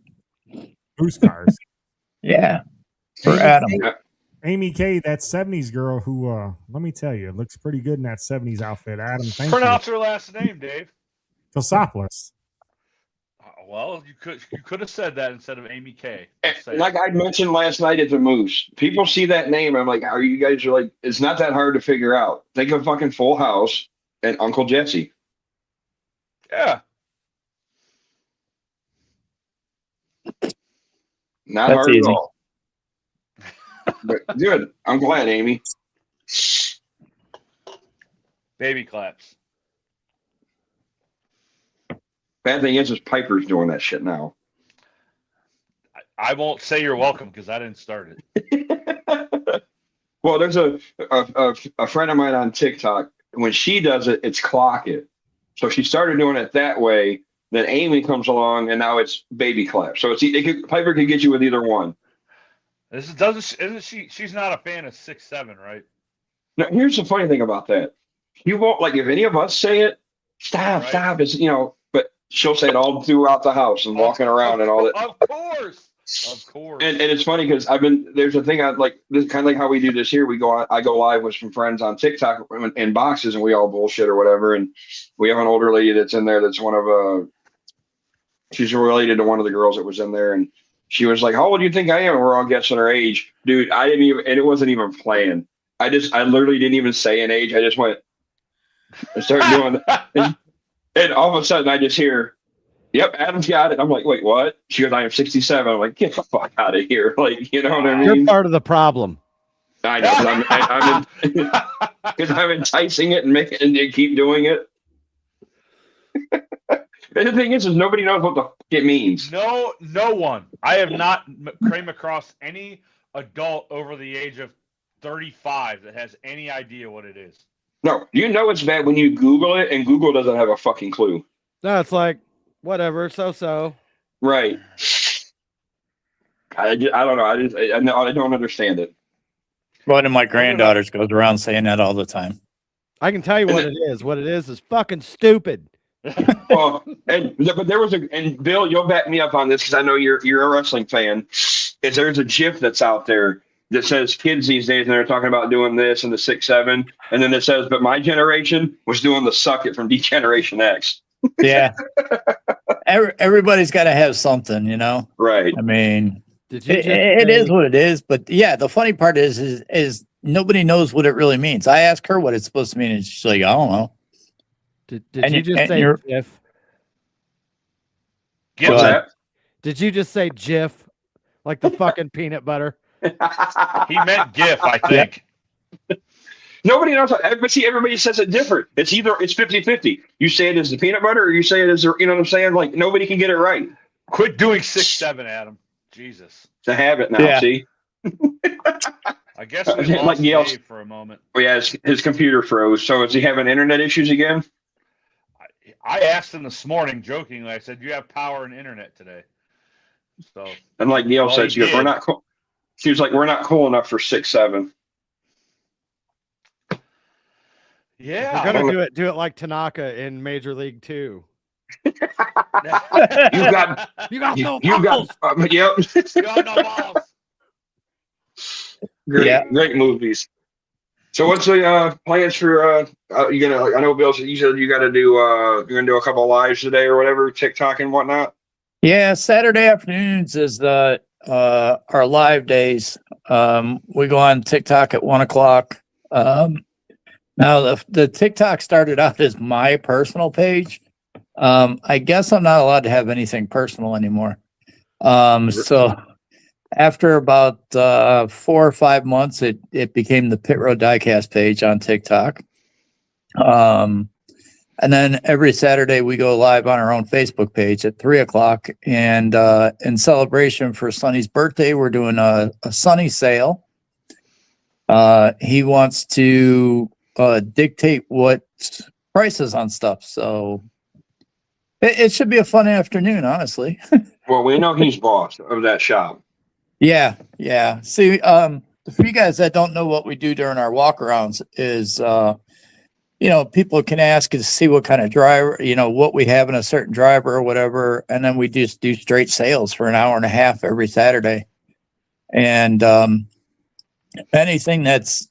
Moose cars. Yeah. For Adam. Amy K, that 70s girl who, let me tell you, looks pretty good in that 70s outfit. Adam, thank Pronounce her last name, Dave. you. Philosopoulos. Well, you could have said that instead of Amy K. Like I mentioned last night at the Moose, people see that name. I'm like, are you guys are like, it's not that hard to figure out. Think of fucking Full House and Uncle Jesse. Yeah. Not That's hard easy. at all. But good. I'm glad, Amy. Baby claps. Bad thing is Piper's doing that shit now. I won't say you're welcome because I didn't start it. Well, there's a friend of mine on TikTok. When she does it, it's clock it. So she started doing it that way. Then Amy comes along, and now it's baby clap. So Piper can get you with either one. Isn't she? She's not a fan of 6'7", right? Now, here's the funny thing about that. You won't like if any of us say it. Stop. It's but she'll say it all throughout the house and walking around and all that. Of course. And it's funny because there's a thing I like this kind of like how we do this here. I go live with some friends on TikTok in boxes and we all bullshit or whatever. And we have an older lady that's in there that's she's related to one of the girls that was in there. And she was like, how old do you think I am? And we're all guessing her age. Dude, I didn't even, and it wasn't even planned. I literally didn't even say an age. I just went and started doing that. And all of a sudden I just hear, yep, Adam's got it. I'm like, wait, what? She goes, I am 67. I'm like, get the fuck out of here. Like, you know what I mean? You're part of the problem. I know, because I'm enticing it and making and keep doing it. And the thing is nobody knows what the fuck it means. No one. I have not came across any adult over the age of 35 that has any idea what it is. No, it's bad when you Google it and Google doesn't have a fucking clue. No, it's like, whatever, so. Right. I don't know. I don't understand it. One of my granddaughters goes around saying that all the time. I can tell you what it is. What it is fucking stupid. Well, but there was and Bill, you'll back me up on this because I know you're a wrestling fan. There's a GIF that's out there that says kids these days and they're talking about doing this and the 6'7", and then it says, but my generation was doing the suck it from D-Generation X. Yeah. Everybody's got to have something, Right. I mean, it is what it is. But yeah, the funny part is nobody knows what it really means. I asked her what it's supposed to mean, and she's like, I don't know. Did you just say GIF? What's that? Did you just say GIF? Like the fucking peanut butter? He meant GIF, I think. Nobody knows. But see, everybody says it different. It's 50-50. You say it as the peanut butter or you say it as, you know what I'm saying? Like, nobody can get it right. Quit doing 6'7", Adam. Jesus. It's a habit now, Yeah. See? I guess we lost Dave for a moment. Oh, yeah, his computer froze. So is he having internet issues again? I asked him this morning, jokingly. I said, "You have power and internet today." So, and like Neil said, she goes, "We're not cool." She was like, "We're not cool enough for 6'7". Yeah, we're gonna do it like Tanaka in Major League 2. You got no balls. Yep. You got no balls. Great movies. So what's the plans for you gonna? I know Bill said you said you got to do you're gonna do a couple of lives today or whatever, TikTok and whatnot. Yeah, Saturday afternoons is our live days. We go on TikTok at 1:00. Now the TikTok started out as my personal page. I guess I'm not allowed to have anything personal anymore. So after about 4 or 5 months, it became the Pit Road Diecast page on TikTok. And then every Saturday we go live on our own Facebook page at 3:00. And in celebration for Sonny's birthday, we're doing a Sonny sale. He wants to dictate what prices on stuff. So it should be a fun afternoon, honestly. Well, we know he's boss of that shop. Yeah. See, for you guys that don't know what we do during our walkarounds is, people can ask to see what kind of driver, what we have in a certain driver or whatever. And then we just do straight sales for an hour and a half every Saturday. And anything that's,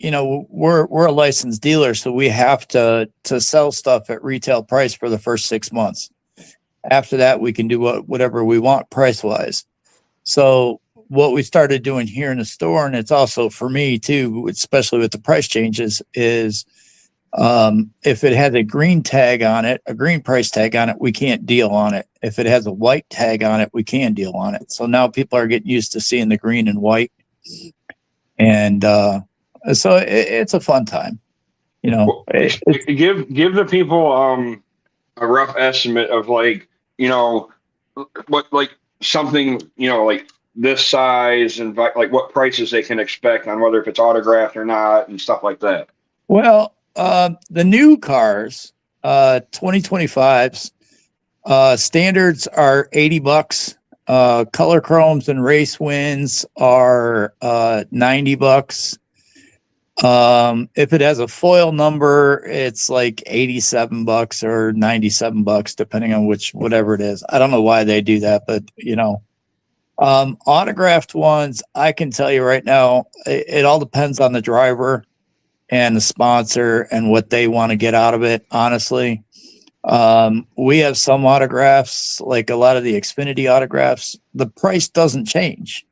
we're a licensed dealer, so we have to sell stuff at retail price for the first 6 months. After that, we can do whatever we want price wise. So what we started doing here in the store, and it's also for me too, especially with the price changes, is if it has a green tag on it, a green price tag on it, we can't deal on it. If it has a white tag on it, we can deal on it. So now people are getting used to seeing the green and white. And so it's a fun time. Well, give the people a rough estimate of like, what like something, like this size and like what prices they can expect on whether if it's autographed or not and stuff like that. Well, the new cars, 2025s, standards are $80. Color chromes and race wins are $90. If it has a foil number, it's like $87 or $97, depending on whatever it is. I don't know why they do that, but autographed ones, I can tell you right now, it all depends on the driver and the sponsor and what they want to get out of it. Honestly, we have some autographs, like a lot of the Xfinity autographs, the price doesn't change.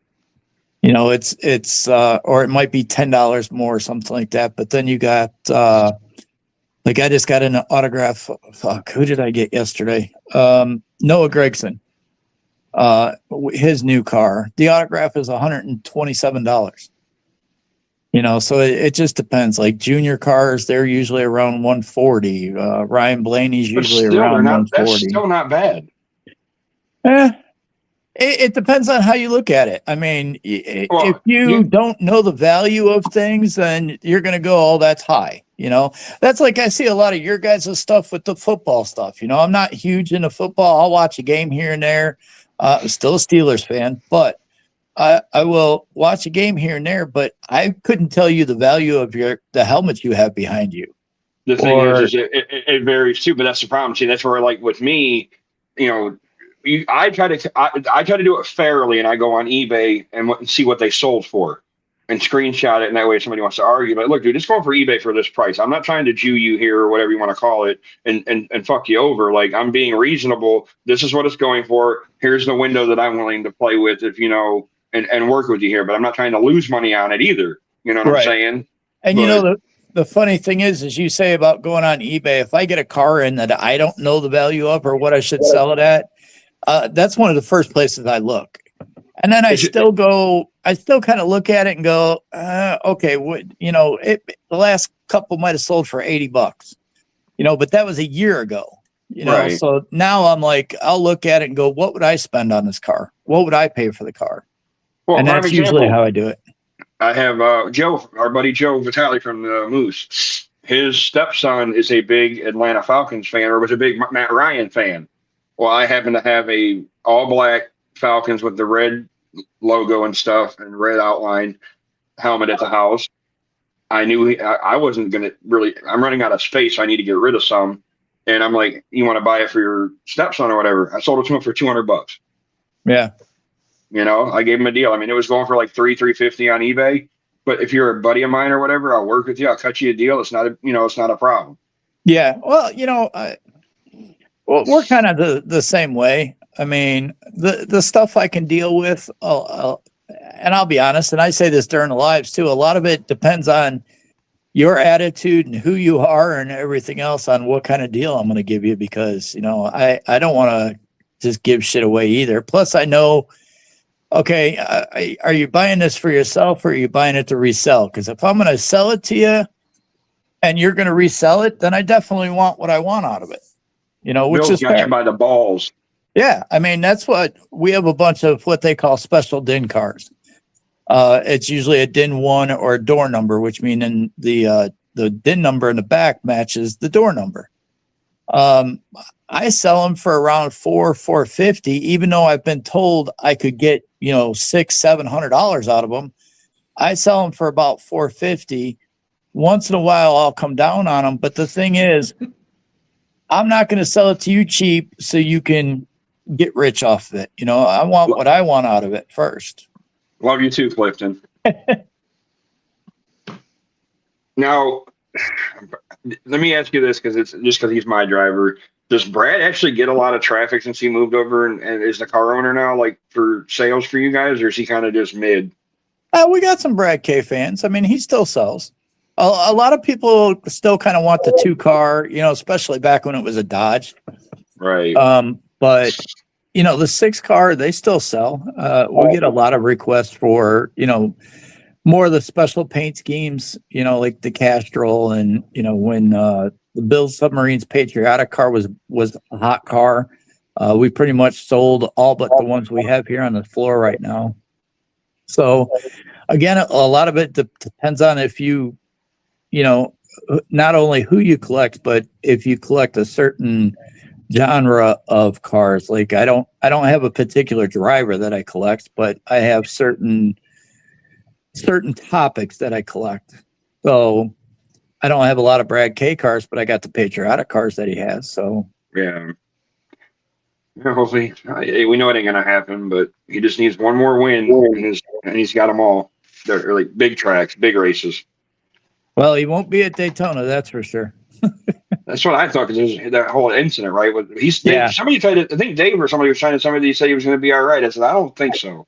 It's or it might be $10 more or something like that. But then you got, like I just got an autograph. Fuck, who did I get yesterday? Noah Gregson, his new car. The autograph is $127. So it just depends. Like junior cars, they're usually around 140. Ryan Blaney's usually around 140. That's still not bad. It depends on how you look at it. I mean, if you don't know the value of things, then you're going to go, oh, that's high. That's like I see a lot of your guys' stuff with the football stuff. I'm not huge into football. I'll watch a game here and there. I'm still a Steelers fan, but I will watch a game here and there. But I couldn't tell you the value of the helmet you have behind you. The thing is it varies too, but that's the problem. See, that's where like with me, I try to do it fairly, and I go on eBay and see what they sold for, and screenshot it. And that way, if somebody wants to argue, but look, dude, just going for eBay for this price. I'm not trying to Jew you here or whatever you want to call it, and fuck you over. Like I'm being reasonable. This is what it's going for. Here's the window that I'm willing to play with, if and work with you here. But I'm not trying to lose money on it either. You know what I'm saying? And the funny thing is you say about going on eBay. If I get a car in that I don't know the value of or what I should sell it at. That's one of the first places I look. And then I still kind of look at it and go, okay, the last couple might have sold for $80, but that was a year ago, right. So now I'm like, I'll look at it and go, what would I spend on this car? What would I pay for the car? Well, and that's usually how I do it. I have Joe, our buddy Joe Vitale from the Moose. His stepson is a big Atlanta Falcons fan, or was a big Matt Ryan fan. Well, I happen to have a all black Falcons with the red logo and stuff and red outline helmet at the house. I knew I wasn't going to really, I'm running out of space. So I need to get rid of some. And I'm like, you want to buy it for your stepson or whatever? I sold it to him for $200. Yeah. I gave him a deal. I mean, it was going for like $350 on eBay, but if you're a buddy of mine or whatever, I'll work with you. I'll cut you a deal. It's not it's not a problem. Yeah. Well, well, we're kind of the same way. I mean, the stuff I can deal with, and I'll be honest, and I say this during the lives too, a lot of it depends on your attitude and who you are and everything else on what kind of deal I'm going to give you, because, I don't want to just give shit away either. Plus, I know, okay, are you buying this for yourself or are you buying it to resell? Because if I'm going to sell it to you and you're going to resell it, then I definitely want what I want out of it. Which Bill's is got fair. you by the balls. Yeah, I mean, that's what we have, a bunch of what they call special DIN cars. It's usually a DIN 1 or a door number, which means the DIN number in the back matches the door number. I sell them for around $450, even though I've been told I could get $600-700 out of them. I sell them for about $450. Once in a while, I'll come down on them, but the thing is, I'm not going to sell it to you cheap so you can get rich off of it. I want what I want out of it first. Love you too, Clifton. Now, let me ask you this, because it's just because he's my driver. Does Brad actually get a lot of traffic since he moved over and is the car owner now, like for sales for you guys, or is he kind of just mid? We got some Brad K fans. I mean, he still sells. A lot of people still kind of want the 2-car, especially back when it was a Dodge. Right. But the 6-car, they still sell. We get a lot of requests for, more of the special paint schemes, like the Castrol, and when the Bill Submarines Patriotic car was a hot car. We pretty much sold all but the ones we have here on the floor right now. So again, a lot of it depends on if you not only who you collect, but if you collect a certain genre of cars. Like I don't have a particular driver that I collect, but I have certain topics that I collect. So I don't have a lot of Brad K cars, but I got the patriotic cars that he has. So Yeah. Hopefully, we know it ain't gonna happen, but he just needs one more win, and he's got them all. They're like big tracks, big races. well, he won't be at Daytona, that's for sure. That's what I thought, because there's that whole incident, right? Somebody tried to, I think Dave or somebody was trying to, somebody said he was going to be all right. I said, I don't think so.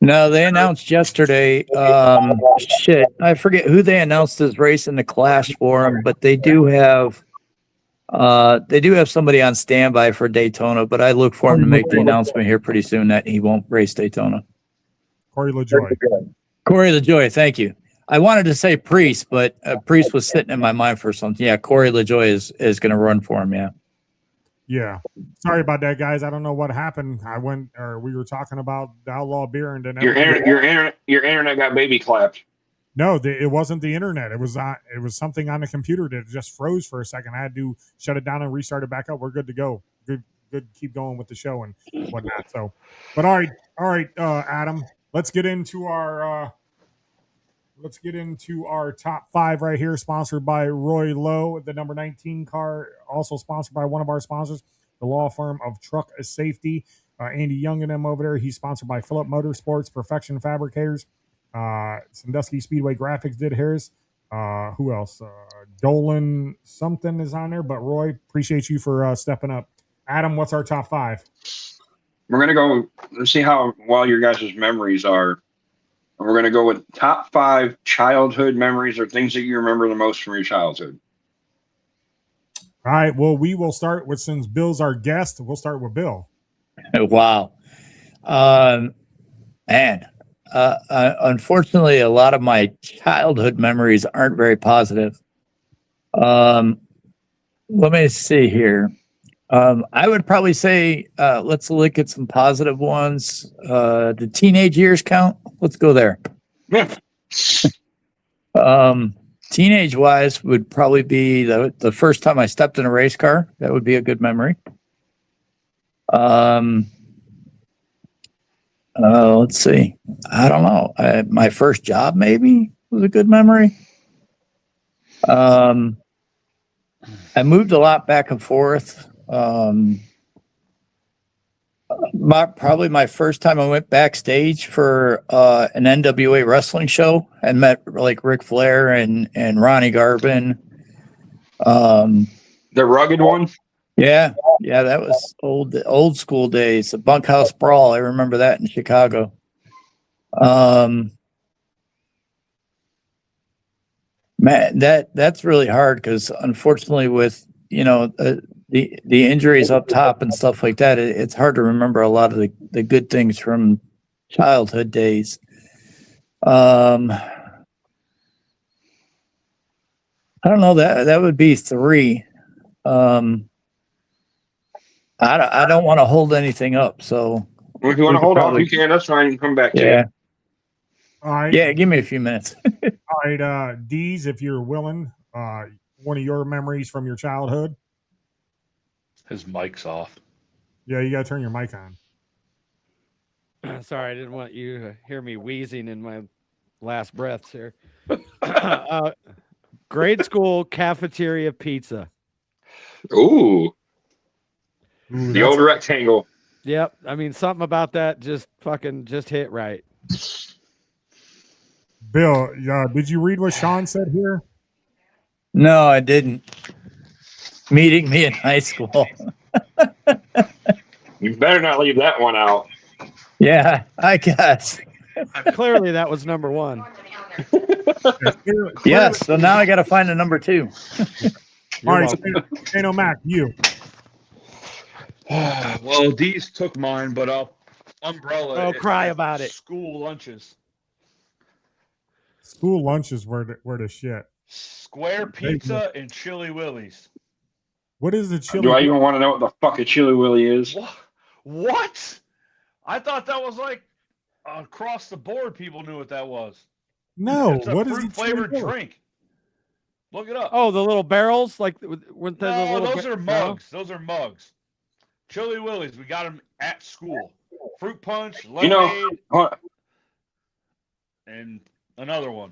No, they announced yesterday. I forget who they announced as racing the Clash for him, but they do have somebody on standby for Daytona. But I look for him to make the announcement here pretty soon that he won't race Daytona. Corey LaJoy. Corey LaJoy, thank you. I wanted to say Priest, but Priest was sitting in my mind for something. Yeah, Corey LaJoy is going to run for him. Yeah. Yeah. Sorry about that, guys. I don't know what happened. We were talking about the Outlaw Beer, and then Your internet got baby clapped. No, it wasn't the internet. It was something on the computer that just froze for a second. I had to shut it down and restart it back up. We're good to go. Good. Keep going with the show and whatnot. So, but all right, Adam. Let's get into our top 5 right here, sponsored by Roy Lowe, the number 19 car, also sponsored by one of our sponsors, the law firm of Truck Safety. Andy Young and them over there. He's sponsored by Phillip Motorsports, Perfection Fabricators. Sandusky Speedway Graphics did his. Who else? Dolan something is on there, but Roy, appreciate you for stepping up. Adam, what's our top 5? We're going to go, let's see how well your guys' memories are. And we're going to go with top 5 childhood memories, or things that you remember the most from your childhood. All right. Well, we will start with, since Bill's our guest, we'll start with Bill. Wow. Man, unfortunately, a lot of my childhood memories aren't very positive. Let me see here. I would probably say, let's look at some positive ones. The teenage years count. Let's go there. Yeah. Teenage wise would probably be the first time I stepped in a race car. That would be a good memory. Let's see. I don't know. My first job maybe was a good memory. I moved a lot back and forth. Probably my first time I went backstage for an NWA wrestling show and met like Ric Flair and Ronnie Garvin. The rugged one? Yeah, that was old school days. The Bunkhouse Brawl, I remember that in Chicago. Man, that's really hard because unfortunately with the injuries up top and stuff like that, it's hard to remember a lot of the good things from childhood days. I don't know, that would be 3. I don't want to hold anything up, so Well, if you want to hold off, you can. That's fine. You can come back to yeah. it. All right. Yeah, give me a few minutes. All right, Deez, if you're willing, one of your memories from your childhood. His mic's off. Yeah, you got to turn your mic on. Sorry, I didn't want you to hear me wheezing in my last breaths here. Grade school cafeteria pizza. Ooh, Ooh, the old rectangle. Yep. I mean, something about that just hit right. Bill, did you read what Sean said here? No, I didn't. Meeting me in high school. You better not leave that one out. Yeah, I guess. Clearly, that was number one. Yes. So now I got to find a number 2. All right, Shane O'Mac, you. Well, D's took mine, but umbrella. Oh, cry about it. School lunches. School lunches were the shit. Square pizza and Chili Willy's. What is the chili? Do I even want to know what the fuck a Chili Willy is? What? I thought that was like across the board. People knew what that was. No, It's a what is fruit the flavored chili? drink. Look it up. Oh, the little barrels, like with the No, little. those are mugs. Those are mugs. Chili Willy's. We got them at school. Fruit punch, lemonade, and another one.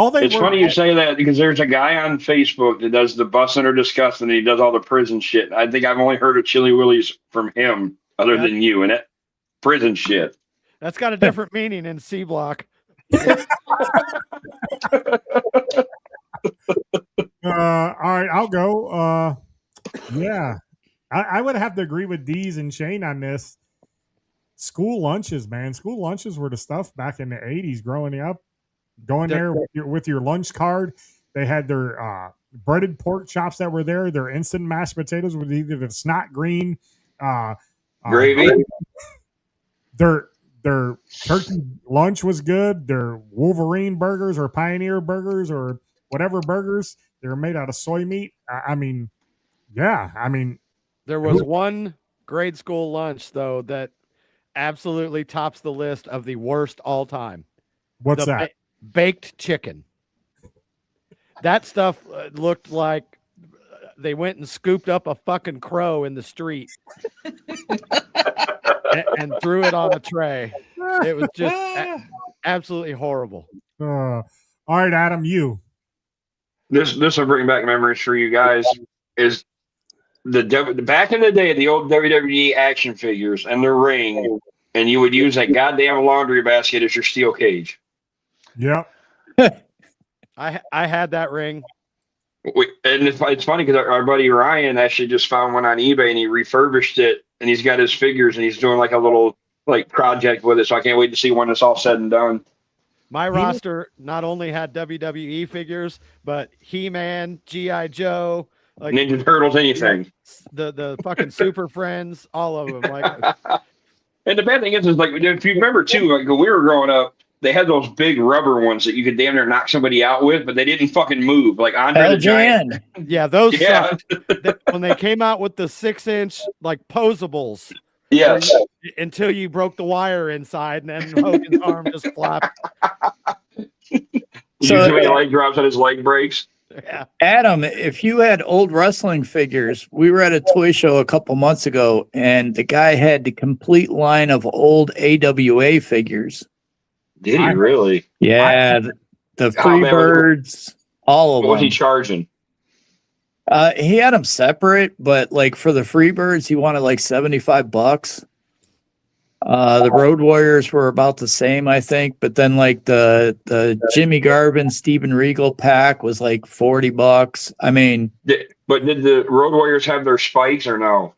It's funny you say that because there's a guy on Facebook that does the Bussin' or Disgusting, and he does all the prison shit. I think I've only heard of Chili Willy's from him, other than you, and it prison shit. That's got a different meaning in C Block. All right, I'll go. Yeah, I would have to agree with Deez and Shane on this. School lunches, man. School lunches were the stuff back in the 80s growing up. Going there with your lunch card. They had their breaded pork chops that were there. Their instant mashed potatoes with either the snot green gravy. Their turkey lunch was good. Their Wolverine burgers or Pioneer burgers or whatever burgers, they were made out of soy meat. I mean, there was one grade school lunch though that absolutely tops the list of the worst all time. What's that? Baked chicken. That stuff looked like they went and scooped up a fucking crow in the street and threw it on a tray. It was just absolutely horrible. All right, Adam, you. This will bring back memories for you guys. Is the back in the day, the old WWE action figures and the ring, and you would use that goddamn laundry basket as your steel cage. Yep. I had that ring. And it's funny because our buddy Ryan actually just found one on eBay and he refurbished it and he's got his figures and he's doing like a little project with it. So I can't wait to see when it's all said and done. My roster not only had WWE figures, but He-Man, G.I. Joe, like Ninja Turtles, anything. The fucking Super Friends, all of them. And the bad thing is like if you remember too, like when we were growing up, they had those big rubber ones that you could damn near knock somebody out with, but they didn't fucking move. Like Andre the Giant. Yeah, those sucked. When they came out with the 6-inch like posables. Yes. Until you broke the wire inside and then Hogan's arm just flopped. So his leg drops and his leg breaks. Yeah. Adam, if you had old wrestling figures, we were at a toy show a couple months ago and the guy had the complete line of old AWA figures. Did he really? Yeah, the Freebirds, all of them. What was he charging? He had them separate, but like for the Freebirds, he wanted like $75. The Road Warriors were about the same, I think. But then like the Jimmy Garvin, Steven Regal pack was like $40. I mean, but did the Road Warriors have their spikes or no?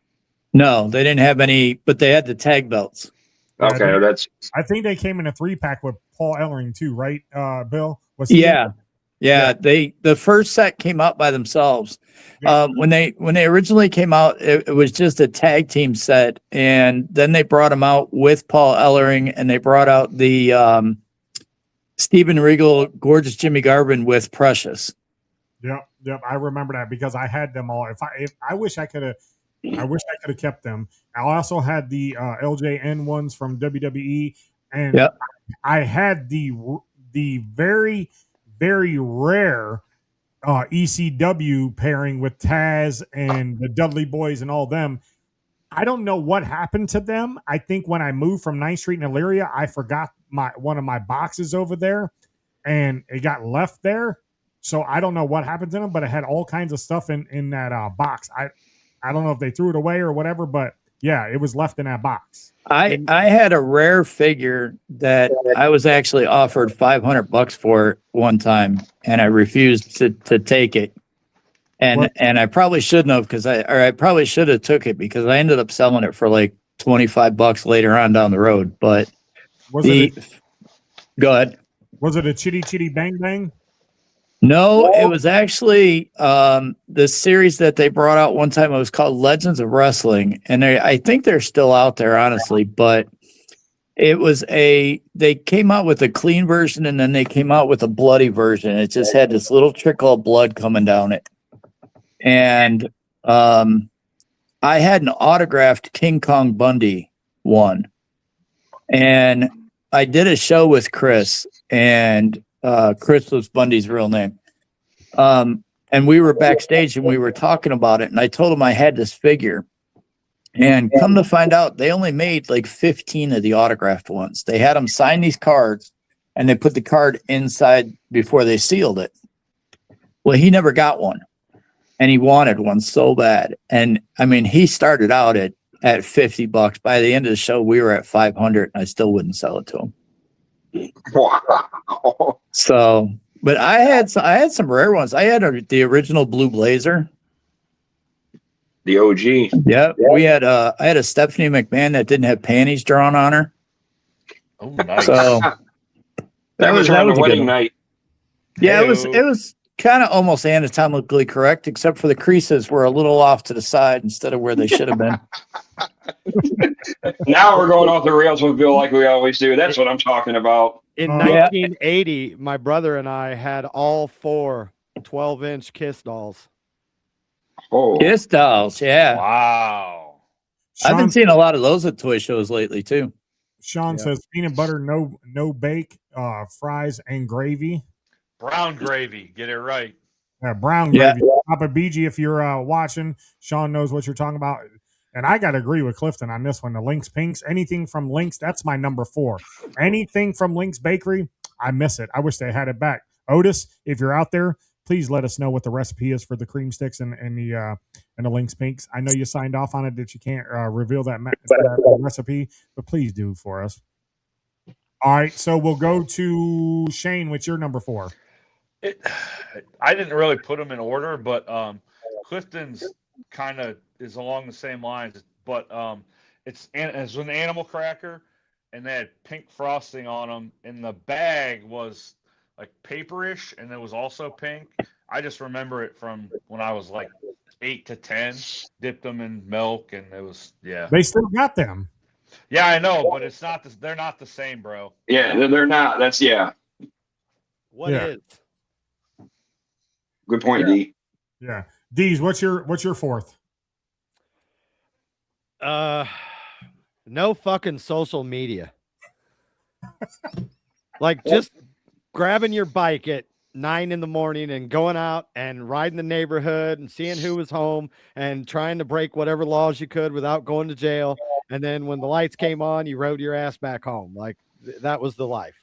No, they didn't have any, but they had the tag belts. Okay, I think they came in a 3-pack with Paul Ellering too, right? Bill? Yeah. The first set came out by themselves. Yeah. When they originally came out, it was just a tag team set, and then they brought them out with Paul Ellering, and they brought out the Steven Regal, Gorgeous Jimmy Garvin with Precious. Yep. I remember that because I had them all. I wish I could have. I wish I could have kept them. I also had the LJN ones from WWE, and I had the very, very rare ECW pairing with Taz and the Dudley Boys and all them. I don't know what happened to them. I think when I moved from 9th Street in Elyria, I forgot one of my boxes over there, and it got left there. So I don't know what happened to them, but it had all kinds of stuff in that box. I don't know if they threw it away or whatever, but Yeah, it was left in that box. I had a rare figure that I was actually offered $500 for one time, and I refused to take it. And I probably shouldn't have, because I probably should have took it, because I ended up selling it for like $25 later on down the road. But Was go ahead. Was it a Chitty Chitty Bang Bang? No, it was actually the series that they brought out one time. It was called Legends of Wrestling, and I think they're still out there, honestly. But it was they came out with a clean version, and then they came out with a bloody version. It just had this little trickle of blood coming down it. And I had an autographed King Kong Bundy one, and I did a show with Chris, and Chris was Bundy's real name. And we were backstage and we were talking about it, and I told him I had this figure. And come to find out, they only made like 15 of the autographed ones. They had him sign these cards, and they put the card inside before they sealed it. Well, he never got one, and he wanted one so bad. And I mean, he started out at $50. By the end of the show, we were at 500, and I still wouldn't sell it to him. Wow. So, but I had some rare ones. I had the original Blue Blazer. The OG. Yeah, we had I had a Stephanie McMahon that didn't have panties drawn on her. Oh, nice. So that was around a the good wedding one. night. Yeah, it was kind of almost anatomically correct, except for the creases were a little off to the side instead of where they should have been. Now we're going off the rails with Bill like we always do. That's what I'm talking about. In Yeah. 1980, my brother and I had all 4 12-inch Kiss dolls. Oh, Kiss dolls, yeah. Wow. I've been Sean, seeing a lot of those at toy shows lately too. Sean Yeah. says peanut butter, no bake, fries and gravy. Brown gravy. Get it right. Brown Yeah. gravy. Papa BG, if you're watching, Sean knows what you're talking about. And I got to agree with Clifton on this one. The Lynx Pinks, anything from Lynx, that's my number 4. Anything from Lynx Bakery, I miss it. I wish they had it back. Otis, if you're out there, please let us know what the recipe is for the cream sticks and the Lynx Pinks. I know you signed off on it that you can't reveal that recipe, but please do for us. All right, so we'll go to Shane. What's your number 4? I didn't really put them in order, but Clifton's kind of is along the same lines. But it's an animal cracker, and they had pink frosting on them, and the bag was like paperish, and it was also pink. I just remember it from when I was like 8 to 10. Dipped them in milk, and it was They still got them. Yeah, I know, but it's not. They're not the same, bro. yeah, they're not. That's What Yeah. is? good point, D. Yeah. Deez, what's your 4th? No fucking social media. Like just grabbing your bike at 9 in the morning and going out and riding the neighborhood and seeing who was home and trying to break whatever laws you could without going to jail. And then when the lights came on, you rode your ass back home. Like that was the life.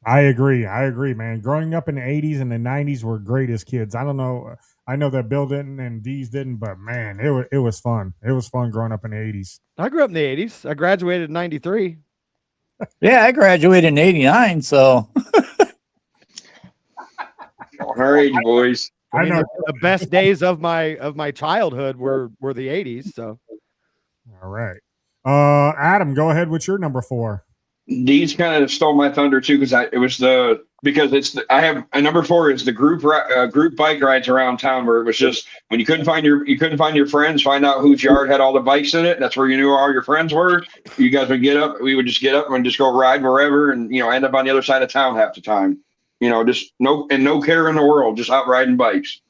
I agree, man. Growing up in the 80s and the 90s were great as kids. I don't know. I know that Bill didn't and Deez didn't, but man, it was fun. It was fun growing up in the 80s. I grew up in the 80s. I graduated in 93. Yeah, I graduated in '89, so All right, boys. I know. The best days of my childhood were the 80s. So All right. Adam, go ahead with your number 4. D's kind of stole my thunder too, because I have a number 4 is the group bike rides around town, where it was just when you couldn't find your friends, find out whose yard had all the bikes in it. That's where you knew all your friends were. You guys would get up. We would just get up and just go ride wherever, and end up on the other side of town half the time. Just no care in the world, just out riding bikes.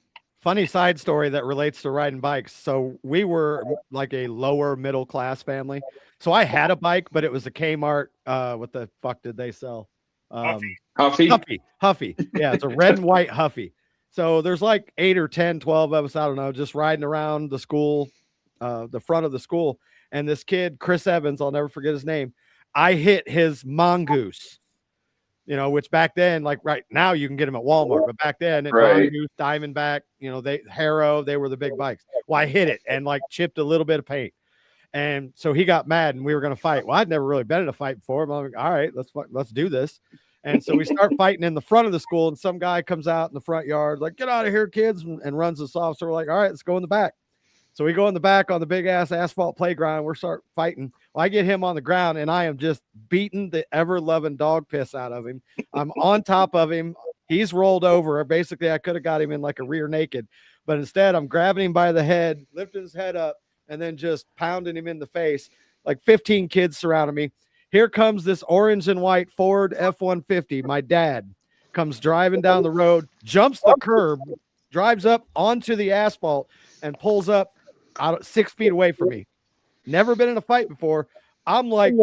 funny side story that relates to riding bikes. So we were like a lower middle class family. So I had a bike, but it was a Kmart. What the fuck did they sell? Huffy. Huffy. Yeah, it's a red and white Huffy. So there's like 8 or 10, 12 of us, I don't know, just riding around the school, the front of the school. And this kid, Chris Evans, I'll never forget his name. I hit his mongoose, which back then, like right now you can get them at Walmart, but back then, Mongoose, Diamondback, Harrow, they were the big bikes. Well, I hit it and like chipped a little bit of paint. And so he got mad and we were going to fight. Well, I'd never really been in a fight before. I'm like, all right, let's do this. And so we start fighting in the front of the school, and some guy comes out in the front yard, like, get out of here, kids, and runs us off. So we're like, all right, let's go in the back. So we go in the back on the big ass asphalt playground. We're start fighting. Well, I get him on the ground, and I am just beating the ever loving dog piss out of him. I'm on top of him. He's rolled over. Basically, I could have got him in like a rear naked, but instead I'm grabbing him by the head, lifting his head up, and then just pounding him in the face. Like 15 kids surrounding me. Here comes this orange and white Ford F-150. My dad comes driving down the road, jumps the curb, drives up onto the asphalt, and pulls up out 6 feet away from me. Never been in a fight before. I'm like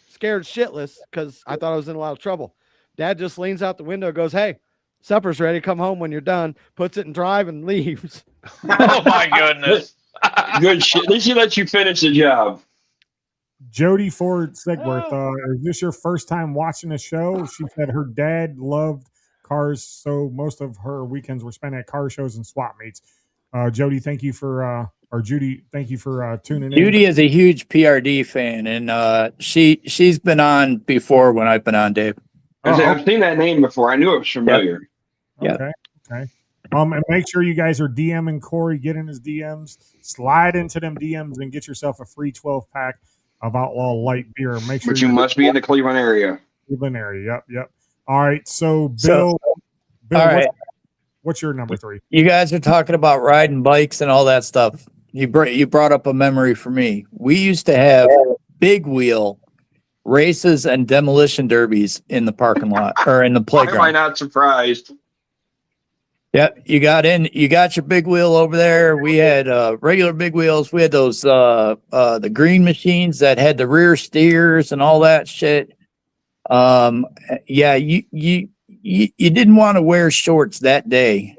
scared shitless because I thought I was in a lot of trouble. Dad just leans out the window, goes, hey, supper's ready. Come home when you're done. Puts it in drive and leaves. Oh my goodness. Good shit. At least he lets you finish the job. Jody Ford Sigworth, is this your first time watching a show? She said her dad loved cars, so most of her weekends were spent at car shows and swap meets. Jody, thank you for Judy, thank you for tuning in. Judy is a huge PRD fan, and she's been on before when I've been on, Dave. I've seen that name before. I knew it was familiar. Yep. Okay. And make sure you guys are DMing Corey, get in his DMs, slide into them DMs, and get yourself a free 12-pack of Outlaw Light beer. Make sure But you must be in the Cleveland area. Yep. All right. So Bill, all right. What's your number 3? You guys are talking about riding bikes and all that stuff. You brought up a memory for me. We used to have big wheel races and demolition derbies in the parking lot or in the Why am I playground. not surprised? Yep, you got your big wheel over there. We had regular big wheels. We had those the green machines that had the rear steers and all that shit. Yeah, you didn't want to wear shorts that day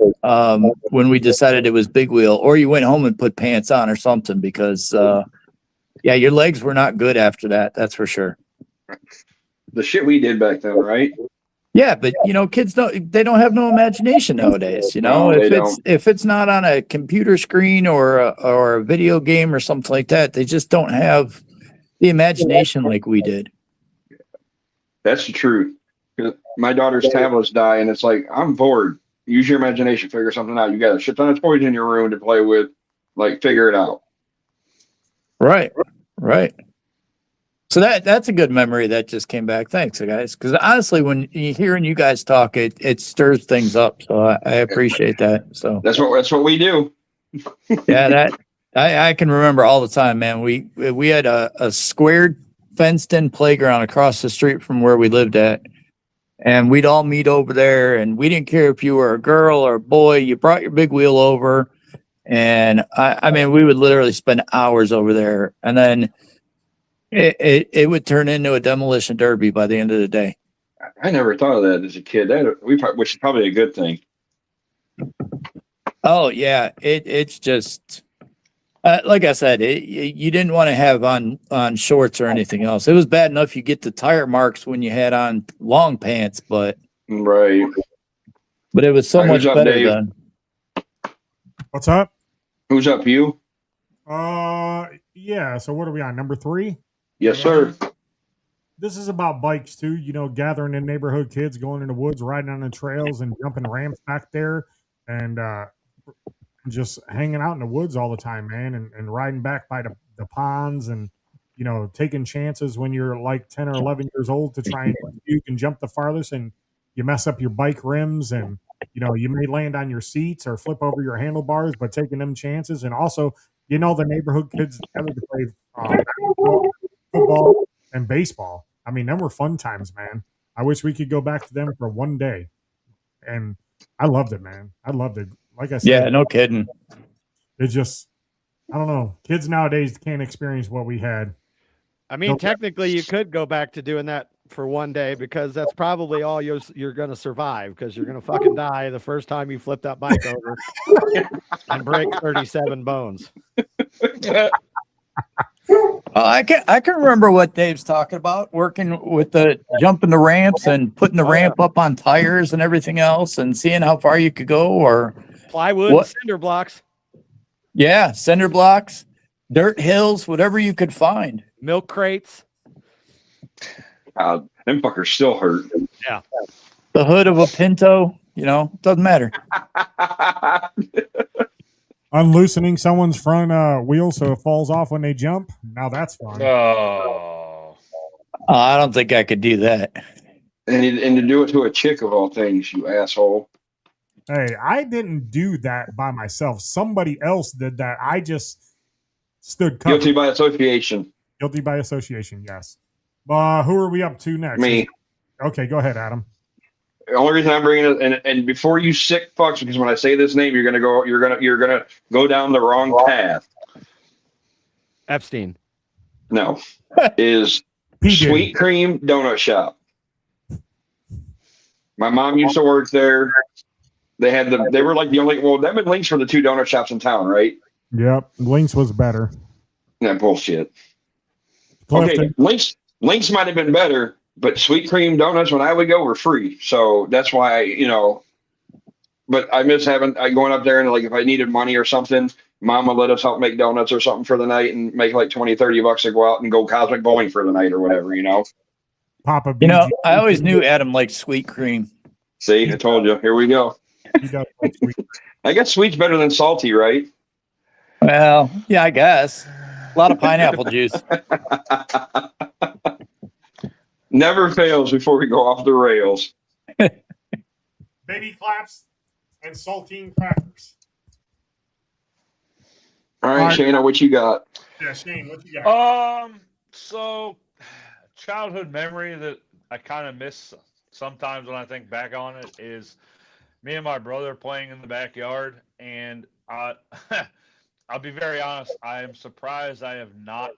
when we decided it was big wheel, or you went home and put pants on or something because yeah, your legs were not good after that. That's for sure. The shit we did back then, right? Yeah, but kids don't have no imagination nowadays. No, If it's not on a computer screen or a video game or something like that, they just don't have the imagination like we did. That's the truth. My daughter's tablets die, and it's like, I'm bored. Use your imagination, figure something out. You got a shit ton of toys in your room to play with. Like, figure it out. Right. So that's a good memory that just came back. Thanks, guys. Because honestly, when you hearing you guys talk, it stirs things up. So I appreciate that. So That's what we do. yeah, I can remember all the time, man. We had a squared fenced-in playground across the street from where we lived at, and we'd all meet over there. And we didn't care if you were a girl or a boy. You brought your big wheel over, and I mean, we would literally spend hours over there, and then it would turn into a demolition derby by the end of the day. I never thought of that as a kid. Which is probably a good thing. Oh yeah, it's just like I said, you didn't want to have on shorts or anything else. It was bad enough you get the tire marks when you had on long pants, but Right. it was so much Who's up, better Dave? then. What's up? Who's up, you? Yeah. So what are we on? Number 3? Yes, sir. This is about bikes too, gathering in neighborhood kids, going in the woods, riding on the trails and jumping ramps back there, and just hanging out in the woods all the time, man, and riding back by the ponds and, taking chances when you're like 10 or 11 years old to try and you can jump the farthest, and you mess up your bike rims, and, you may land on your seats or flip over your handlebars, but taking them chances. And also, the neighborhood kids together to play basketball, football, and baseball. I mean, them were fun times, man. I wish we could go back to them for one day. And I loved it, man. I loved it. Like I said, Yeah, no kidding. it's just, I don't know. Kids nowadays can't experience what we had. I mean, technically, you could go back to doing that for one day because that's probably all you're going to survive because you're going to fucking die the first time you flip that bike over and break 37 bones. I can remember what Dave's talking about, working with the jumping the ramps and putting the ramp up on tires and everything else and seeing how far you could go, or Plywood What? and cinder blocks. yeah, cinder blocks. Dirt hills, whatever you could find. Milk crates. Them fuckers still hurt. The hood of a Pinto, doesn't matter. Unloosening someone's front wheel so it falls off when they jump. Now that's fun. Oh, I don't think I could do that. And to do it to a chick of all things, you asshole. Hey, I didn't do that by myself. Somebody else did that. I just stood covered. Guilty by association. Guilty by association, yes. Who are we up to next? Me. Okay, go ahead, Adam. The only reason I'm bringing it, and before you sick fucks, because when I say this name, you're gonna go down the wrong path. Epstein. No, is P. Diddy. Sweet Cream Donut Shop. My mom used to work there. They were like the only, them and Links were the two donut shops in town, right? Yep, Lynx was better. Yeah, bullshit. Clifton. Okay, Links might have been better, but Sweet Cream Donuts when I would go were free. So that's why, but I miss going up there and like if I needed money or something, Mom would let us help make donuts or something for the night and make like $20-$30 to go out and go cosmic bowling for the night or whatever, Papa BG. I always knew Adam liked sweet cream. See, I told you. Here we go. He does like sweet. I guess sweet's better than salty, right? Well, yeah, I guess. A lot of pineapple juice. Never fails before we go off the rails. Baby claps and saltine crackers. All right, All right. Shayna, what you got? Yeah, Shane, what you got? So childhood memory that I kind of miss sometimes when I think back on it is me and my brother playing in the backyard, and I'll be very honest, I am surprised I have not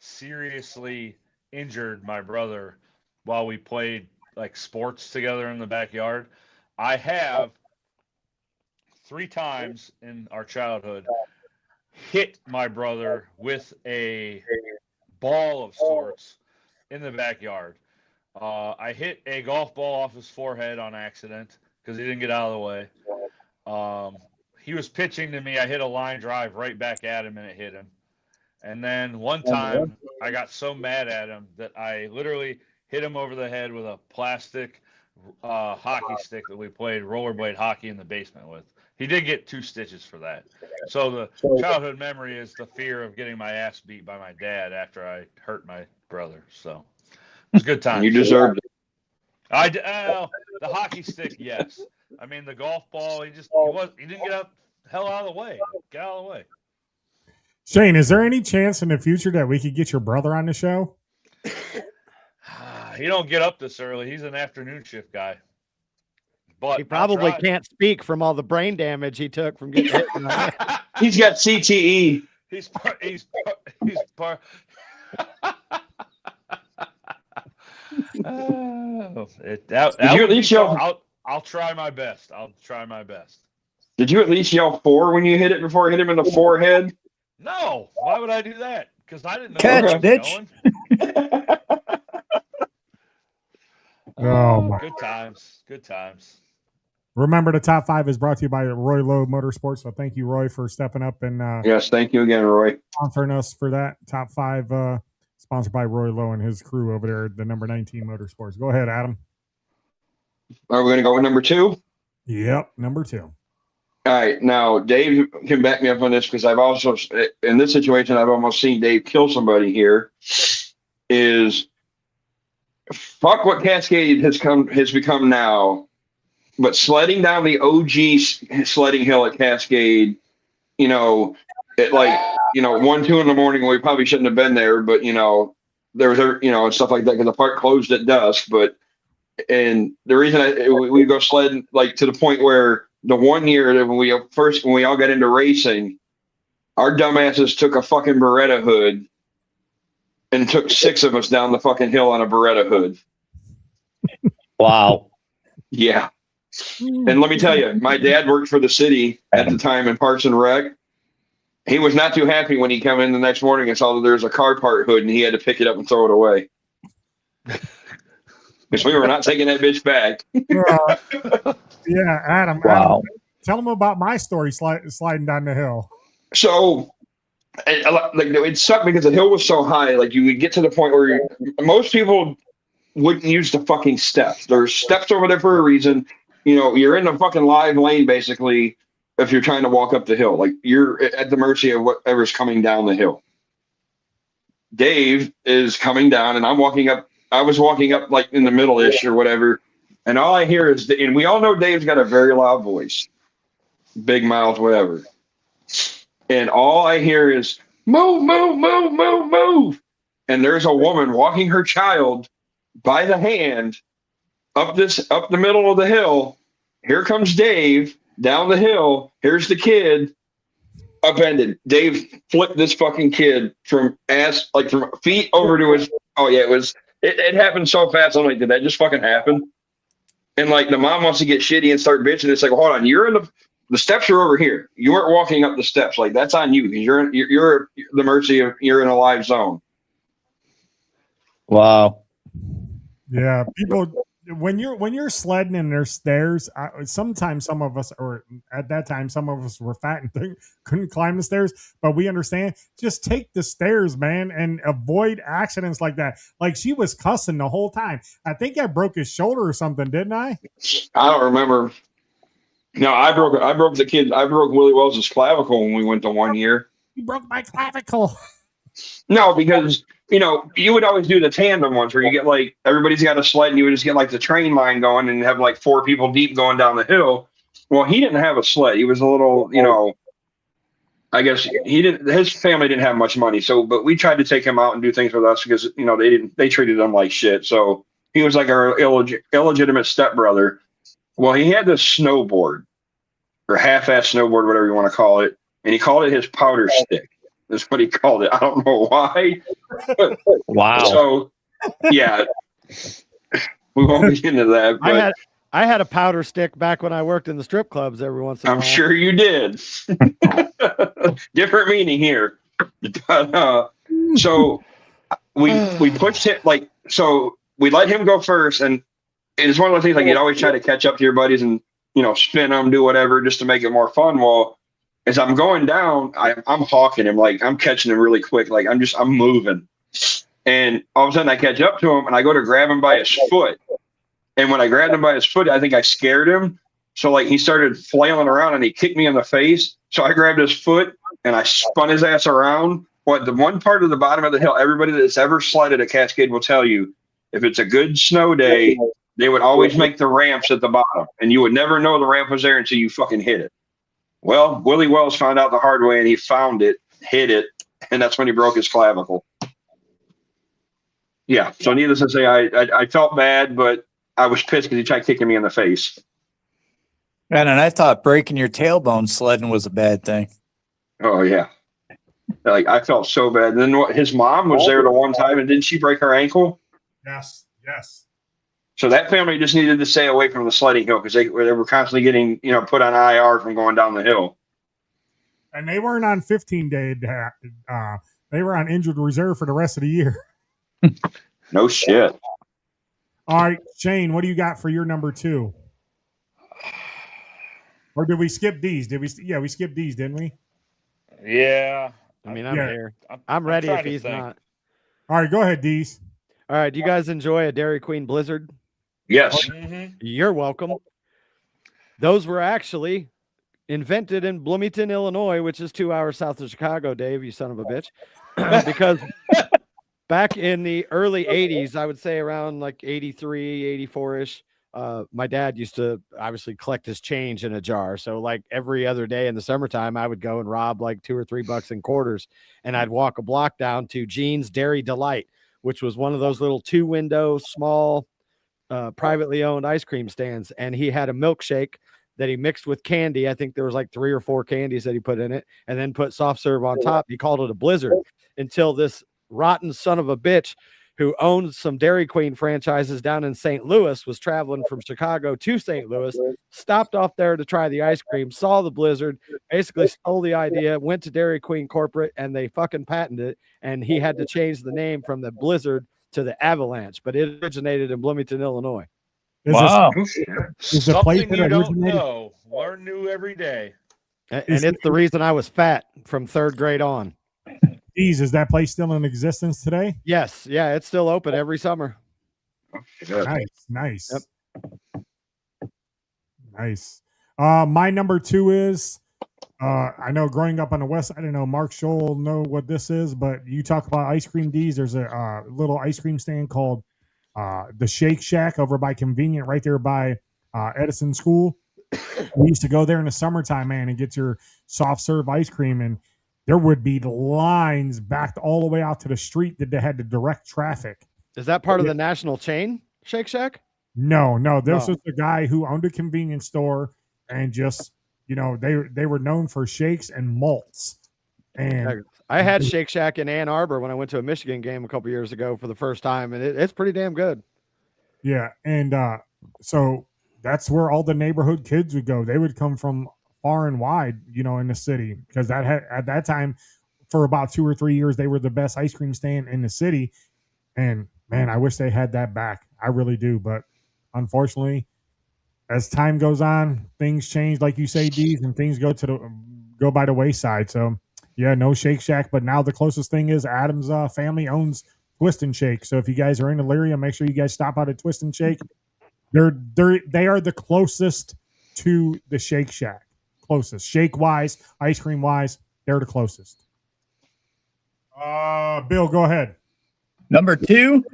seriously injured my brother while we played like sports together in the backyard. I have 3 times in our childhood hit my brother with a ball of sorts in the backyard. I hit a golf ball off his forehead on accident because he didn't get out of the way. He was pitching to me. I hit a line drive right back at him, and it hit him. And then one time, I got so mad at him that I literally hit him over the head with a plastic hockey stick that we played rollerblade hockey in the basement with. He did get 2 stitches for that. So the childhood memory is the fear of getting my ass beat by my dad after I hurt my brother. So it was a good time. You deserved it. The hockey stick, yes. I mean, the golf ball, he didn't get out hell out of the way. Get out of the way. Shane, is there any chance in the future that we could get your brother on the show? He don't get up this early. He's an afternoon shift guy. But He probably can't speak from all the brain damage he took from getting hit. He's got CTE. He's part. I'll try my best. Did you at least yell 4 when you hit it before it hit him in the forehead? No. Why would I do that? Because I didn't know Catch, where I was bitch. going. Oh, my. Good times. Remember, the top 5 is brought to you by Roy Lowe Motorsports. So thank you, Roy, for stepping up and Yes, thank you again, Roy. sponsoring us for that. Top 5 sponsored by Roy Lowe and his crew over there at the number 19 Motorsports. Go ahead, Adam. Are we going to go with number 2? Yep, number 2. All right. Now, Dave can back me up on this because I've also, in this situation, I've almost seen Dave kill somebody here. Is fuck what Cascade has become now, but sledding down the OG sledding hill at Cascade, at 1, 2 in the morning, we probably shouldn't have been there, but there was and stuff like that because the park closed at dusk. And the reason we go sledding to the point where the one year that when we all got into racing, our dumbasses took a fucking Beretta hood and took 6 of us down the fucking hill on a Beretta hood. Wow. Yeah. And let me tell you, my dad worked for the city at the time in Parks and Rec. He was not too happy when he came in the next morning and saw that there was a car part hood and he had to pick it up and throw it away. Because we were not taking that bitch back. Yeah, Adam. Wow. Adam, tell them about my story sliding down the hill. So like it sucked because the hill was so high. Like you would get to the point where most people wouldn't use the fucking steps. There's steps over there for a reason. You know, you're in a fucking live lane basically if you're trying to walk up the hill. Like you're at the mercy of whatever's coming down the hill. Dave is coming down, and I'm walking up. I was walking up like in the middle-ish or whatever, and all I hear is, and we all know Dave's got a very loud voice, big mouth, whatever. And all I hear is move, move, move, move, move. And there's a woman walking her child by the hand up the middle of the hill. Here comes Dave down the hill. Here's the kid upended. Dave flipped this fucking kid from feet over to his. Oh yeah, it happened so fast. I'm like, did that just fucking happen? And like the mom wants to get shitty and start bitching. It's like, hold on, you're in the steps are over here. You weren't walking up the steps. Like that's on you because you're the mercy of you're in a live zone. Wow. Yeah, people. When you're sledding and there's stairs, sometimes some of us, or at that time, some of us were fat and couldn't climb the stairs. But we understand. Just take the stairs, man, and avoid accidents like that. Like she was cussing the whole time. I think I broke his shoulder or something, didn't I? I don't remember. No, I broke Willie Wells' clavicle when we went to 1 year. You broke my clavicle. No, because you would always do the tandem ones where you get like everybody's got a sled and you would just get like the train line going and have like 4 people deep going down the hill. Well, he didn't have a sled. He was a little, I guess he didn't. His family didn't have much money, but we tried to take him out and do things with us because they treated him like shit. So he was like our illegitimate stepbrother. Well, he had this snowboard or half-ass snowboard, whatever you want to call it, and he called it his powder stick. That's what he called it. I don't know why. Wow. So, yeah, we won't get into that. But I had a powder stick back when I worked in the strip clubs every once in a while. I'm sure you did. Different meaning here. But, so we pushed it so we let him go first, and it's one of those things like you'd always try to catch up to your buddies and spin them, do whatever just to make it more fun. Well, as I'm going down, I'm hawking him, like I'm catching him really quick, like I'm moving, and all of a sudden I catch up to him and I go to grab him by his foot, and when I grabbed him by his foot, I think I scared him, so like he started flailing around and he kicked me in the face. So I grabbed his foot and I spun his ass around. But the one part of the bottom of the hill, everybody that's ever sledded a Cascade will tell you, if it's a good snow day, they would always make the ramps at the bottom, and you would never know the ramp was there until you fucking hit it. Well, Willie Wells found out the hard way, and he found it, hit it, and that's when he broke his clavicle. Yeah, so needless to say, I felt bad, but I was pissed because he tried kicking me in the face. Man, and I thought breaking your tailbone sledding was a bad thing. Oh, yeah. Like, I felt so bad. And then his mom was there the one time, and didn't she break her ankle? Yes. So that family just needed to stay away from the sledding hill because they were constantly getting, put on IR from going down the hill. And they weren't on 15-day. They were on injured reserve for the rest of the year. No shit. All right, Shane, what do you got for your number 2? Or did we skip these? Yeah, we skipped these, didn't we? Yeah. I mean, I'm here. I'm ready if he's not. All right, go ahead, Dees. All right, do you guys enjoy a Dairy Queen Blizzard? Yes. Mm-hmm. You're welcome. Those were actually invented in Bloomington, Illinois, which is 2 hours south of Chicago, Dave, you son of a bitch. Because back in the early 80s, I would say around like 83, 84-ish, my dad used to obviously collect his change in a jar. So like every other day in the summertime, I would go and rob like $2 or $3 in quarters, and I'd walk a block down to Gene's Dairy Delight, which was one of those little 2-window, small, privately owned ice cream stands. And he had a milkshake that he mixed with candy. I think there was like 3 or 4 candies that he put in it, and then put soft serve on top. He called it a Blizzard until this rotten son of a bitch who owned some Dairy Queen franchises down in St. Louis was traveling from Chicago to St. Louis, stopped off there to try the ice cream, saw the Blizzard, basically stole the idea, went to Dairy Queen corporate, and they fucking patented it. And he had to change the name from the Blizzard to the Avalanche, but it originated in Bloomington, Illinois. Wow. Is the place Something that you don't originated? know. Learn new every day. And it's the reason I was fat from 3rd grade on. Deez, is that place still in existence today? Yes, yeah, it's still open every summer. Yeah. Nice. Yep. Nice. My number 2 is I know growing up on the west, I don't know, Mark Scholl will know what this is, but you talk about ice cream D's. There's a little ice cream stand called the Shake Shack over by Convenient, right there by Edison School. We used to go there in the summertime, man, and get your soft serve ice cream, and there would be lines backed all the way out to the street that they had to direct traffic. Is that part of the national chain, Shake Shack? No, this No. was the guy who owned a convenience store and just, they were known for shakes and malts. And I had Shake Shack in Ann Arbor when I went to a Michigan game a couple years ago for the first time, and it's pretty damn good. yeah, and so that's where all the neighborhood kids would go. They would come from far and wide, in the city, because at that time, for about 2 or 3 years, they were the best ice cream stand in the city. And man, I wish they had that back. I really do, but unfortunately, as time goes on, things change, like you say, Deez, and things go by the wayside. So yeah, no Shake Shack, but now the closest thing is Adam's family owns Twist and Shake. So if you guys are in Elyria, make sure you guys stop out at Twist and Shake. They are the closest to the Shake Shack. Closest. Shake wise, ice cream wise, they're the closest. Bill, go ahead. Number 2,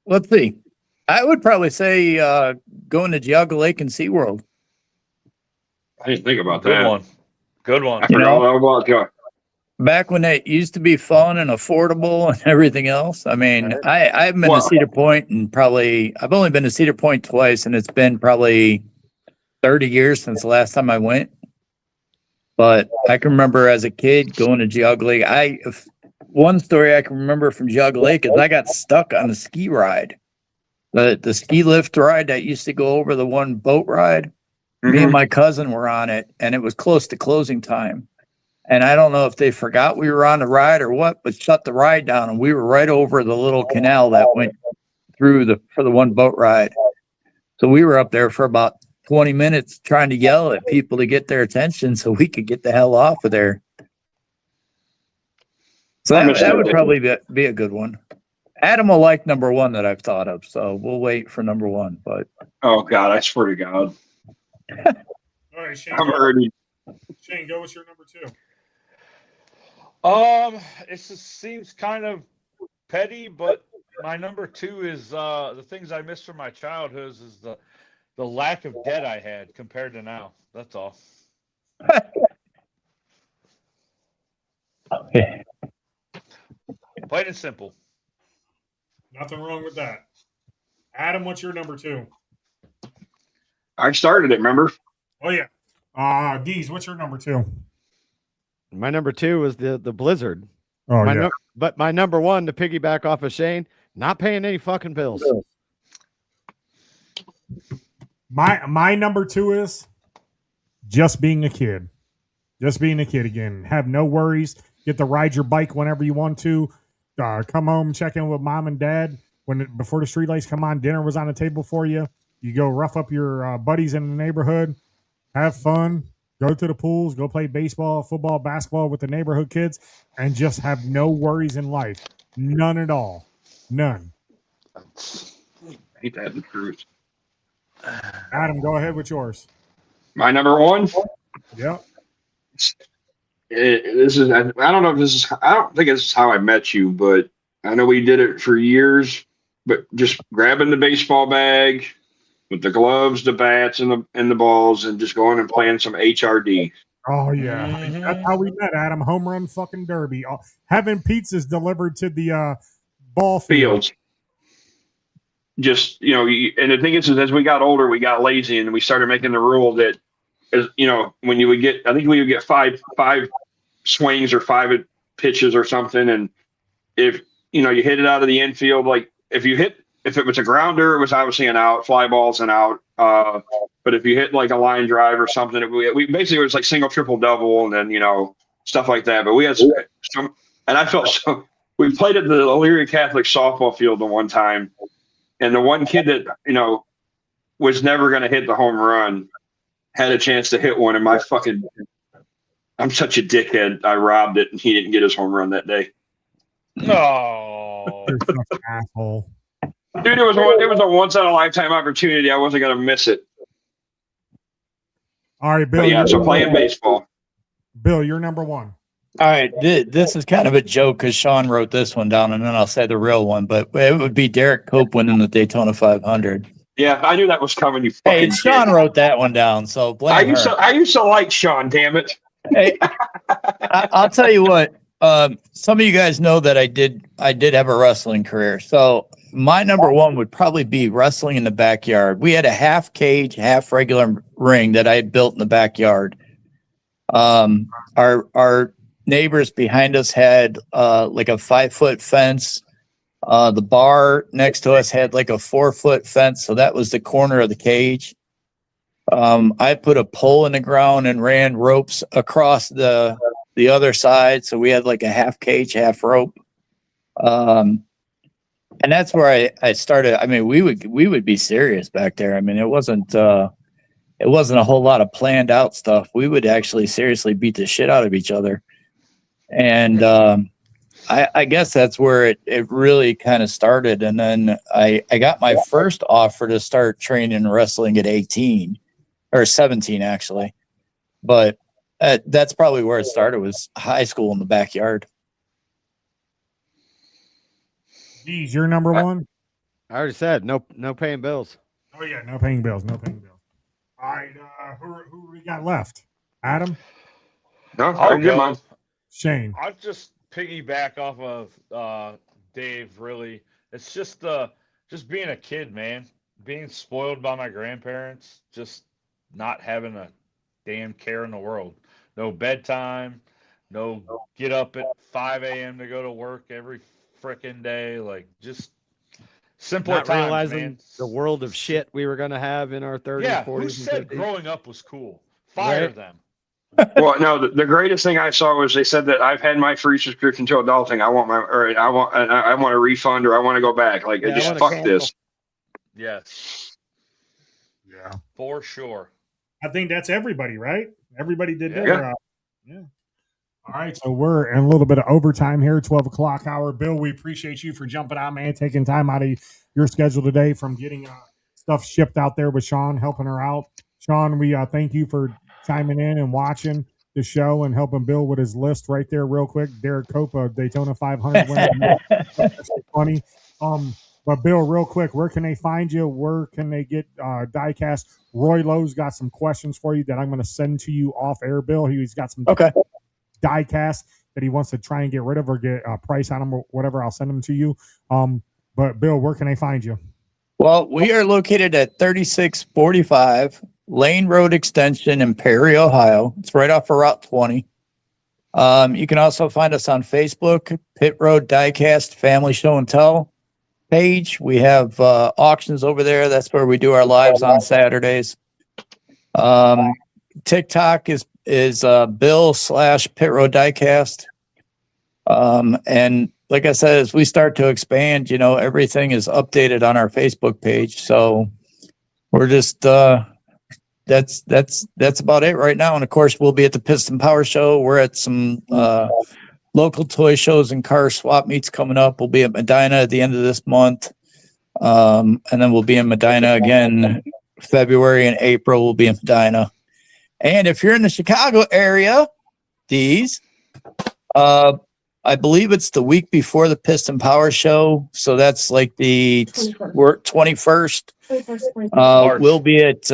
let's see. I would probably say going to Geauga Lake and SeaWorld. I didn't think about Good that. one. Good one. I forgot all about that. Back when it used to be fun and affordable and everything else. I mean, I've been to Cedar Point and I've only been to Cedar Point twice, and it's been probably 30 years since the last time I went. But I can remember as a kid going to Geauga Lake. One story I can remember from Geauga Lake is I got stuck on the ski ride. The ski lift ride that used to go over the one boat ride. Mm-hmm. Me and my cousin were on it, and it was close to closing time. And I don't know if they forgot we were on the ride or what, but shut the ride down, and we were right over the little canal that went through for the one boat ride. So we were up there for about 20 minutes trying to yell at people to get their attention so we could get the hell off of there. So that would probably be a good one. Adam will like number 1 that I've thought of, so we'll wait for number 1. But Oh God, I swear to God, All right, Shane. I'm already. Shane, go with your number 2. It just seems kind of petty, but my number 2 is the things I miss from my childhood is the lack of debt I had compared to now. That's all. okay. Plain and simple. Nothing wrong with that. Adam, what's your number 2? I started it. Remember? Oh yeah. Deez, what's your number 2? My number 2 was the Blizzard. Oh yeah. But my number 1, to piggyback off of Shane, not paying any fucking bills. My number 2 is just being a kid. Just being a kid again. Have no worries. Get to ride your bike whenever you want to. Come home, check in with mom and dad before the streetlights come on. Dinner was on the table for you. You go rough up your buddies in the neighborhood. Have fun. Go to the pools. Go play baseball, football, basketball with the neighborhood kids, and just have no worries in life. None at all. None. I hate that in the truth. Adam, go ahead with yours. My number 1. Yep. This is. I don't know if this is. I don't think this is how I met you, but I know we did it for years. But just grabbing the baseball bag with the gloves, the bats, and the balls, and just going and playing some HRD. Oh yeah, that's how we met, Adam. Home run fucking derby. Having pizzas delivered to the ball fields. Just and the thing is as we got older, we got lazy, and we started making the rule that, when you would get, I think we would get five swings or 5 pitches or something, and if you hit it out of the infield, like if it was a grounder, it was obviously an out. Fly ball's an out. But if you hit like a line drive or something, we basically, it was like single, triple, double, and then stuff like that. But we had some, and I felt so. We played at the Elyria Catholic softball field the one time, and the one kid that was never going to hit the home run had a chance to hit one, and my fucking I'm such a dickhead. I robbed it, and he didn't get his home run that day. No. You're such an asshole. Dude, it was a once in a lifetime opportunity. I wasn't gonna miss it. All right, Bill. But yeah, you're so number playing one. baseball. Bill, you're number one. All right, this is kind of a joke because Sean wrote this one down, and then I'll say the real one. But it would be Derek Cope winning the Daytona 500. Yeah, I knew that was coming. You Hey, fucking Sean dick. wrote that one down, so blame her. I used to like Sean. Damn it. Hey, I'll tell you what. Some of you guys know that I did have a wrestling career. So my number one would probably be wrestling in the backyard. We had a half cage, half regular ring that I had built in the backyard. Our neighbors behind us had like a 5-foot fence. The bar next to us had like a 4-foot fence, so that was the corner of the cage. I put a pole in the ground and ran ropes across the other side, so we had like a half cage, half rope. And that's where I started. I mean, we would be serious back there. I mean, it wasn't a whole lot of planned out stuff. We would actually seriously beat the shit out of each other. And I guess that's where it really kind of started. And then I got my first offer to start training wrestling at 18 or 17, actually. But that's probably where it started, was high school in the backyard. Geez, you're number one. I already said no paying bills. Oh yeah, no paying bills. No paying bills. All right, who we got left? Adam, No, I'll I'm good, go. man. Shane. I'll just piggyback off of Dave. Really, it's just being a kid, man. Being spoiled by my grandparents, just not having a damn care in the world. No bedtime, no get up at 5 a.m. to go to work every frickin' day. Like, just simpler Not times, realizing man. the world of shit we were going to have in our 30s, Yeah, 40s, who and said 50s. growing up was cool? Fire Right. them. Well, no, the greatest thing I saw was they said that I've had my free subscription to adulting. I want a refund, or I want to go back. Like, Yeah, I just wanna fuck cancel. this. Yes, Yeah, for sure. I think that's everybody, right? Everybody did Yeah. their. Yeah. All right, so we're in a little bit of overtime here, 12 o'clock hour. Bill, we appreciate you for jumping on, man, taking time out of your schedule today from getting stuff shipped out there with Sean, helping her out. Sean, we thank you for chiming in and watching the show and helping Bill with his list right there real quick. Derek Cope, Daytona 500 winner. That's funny. But Bill, real quick, where can they find you? Where can they get diecast? Roy Lowe's got some questions for you that I'm going to send to you off air, Bill. He's got some Okay. diecast that he wants to try and get rid of or get a price on them or whatever. I'll send them to you. But Bill, where can they find you? Well, we are located at 3645 Lane Road Extension in Perry, Ohio. It's right off of Route 20. You can also find us on Facebook, Pit Road Diecast Family Show and Tell page. We have auctions over there. That's where we do our lives on Saturdays. TikTok is Bill/Pit Road Diecast. And like I said, as we start to expand, everything is updated on our Facebook page. So we're just that's about it right now. And of course, we'll be at the Piston Power Show. We're at some local toy shows and car swap meets coming up. We'll be at Medina at the end of this month. And then we'll be in Medina again February and April. We'll be in Medina. And if you're in the Chicago area, I believe it's the week before the Piston Power Show. So that's like the 21st. We'll be at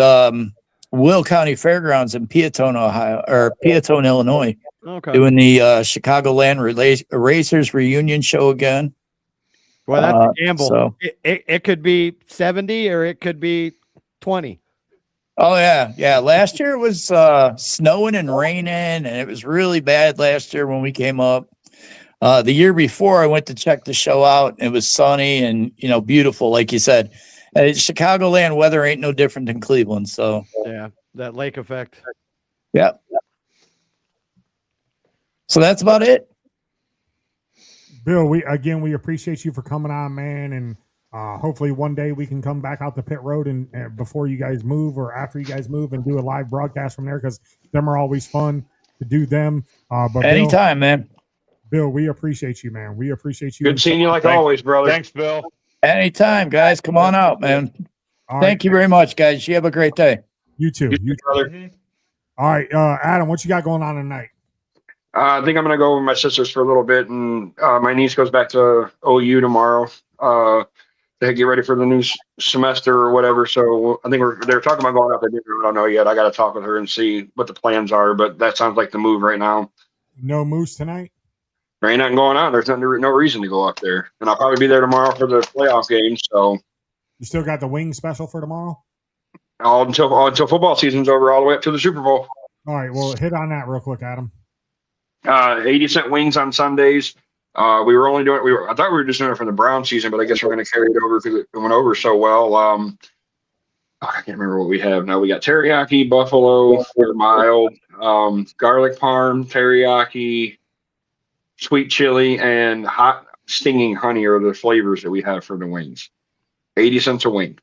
Will County Fairgrounds in Peatone, Ohio, or Peatone, Illinois, Okay. doing the Chicagoland Racers reunion show again. Well, that's a gamble. So- It could be 70 or it could be 20. Oh yeah. Last year it was snowing and raining, and it was really bad last year when we came up. The year before, I went to check the show out. It was sunny and beautiful, like you said. Chicagoland weather ain't no different than Cleveland. So Yeah, that lake effect. yeah. So that's about it. Bill, we appreciate you for coming on, man, and hopefully one day we can come back out the pit road and before you guys move or after you guys move and do a live broadcast from there, because them are always fun to to do them. But Anytime, man. Bill, we appreciate you, man. We appreciate you. Good seeing you like Thanks. always, brother. Thanks, Bill. Anytime, guys. Come on out, man. All Thank you very much, guys. You have a great day. You too. You You too, brother. Mhm. All right, Adam, what you got going on tonight? I think I'm gonna go with my sisters for a little bit, and my niece goes back to OU tomorrow. To get ready for the new semester or whatever. So I think they're talking about going out to dinner. I don't know yet. I got to talk with her and see what the plans are. But that sounds like the move right now. No moose tonight? There ain't nothing going on. There's no reason to go up there, and I'll probably be there tomorrow for the playoff game. So You still got the wing special for tomorrow? until football season's over, all the way up to the Super Bowl. All right, well, hit on that real quick, Adam. 80-cent wings on Sundays. We were only doing. I thought we were just doing it for the Brown season, but I guess we're going to carry it over because it went over so well. I can't remember what we have now. We got teriyaki, buffalo, for the mild, garlic parm, teriyaki, sweet chili, and hot stinging honey are the flavors that we have for the wings. 80 cents a wing.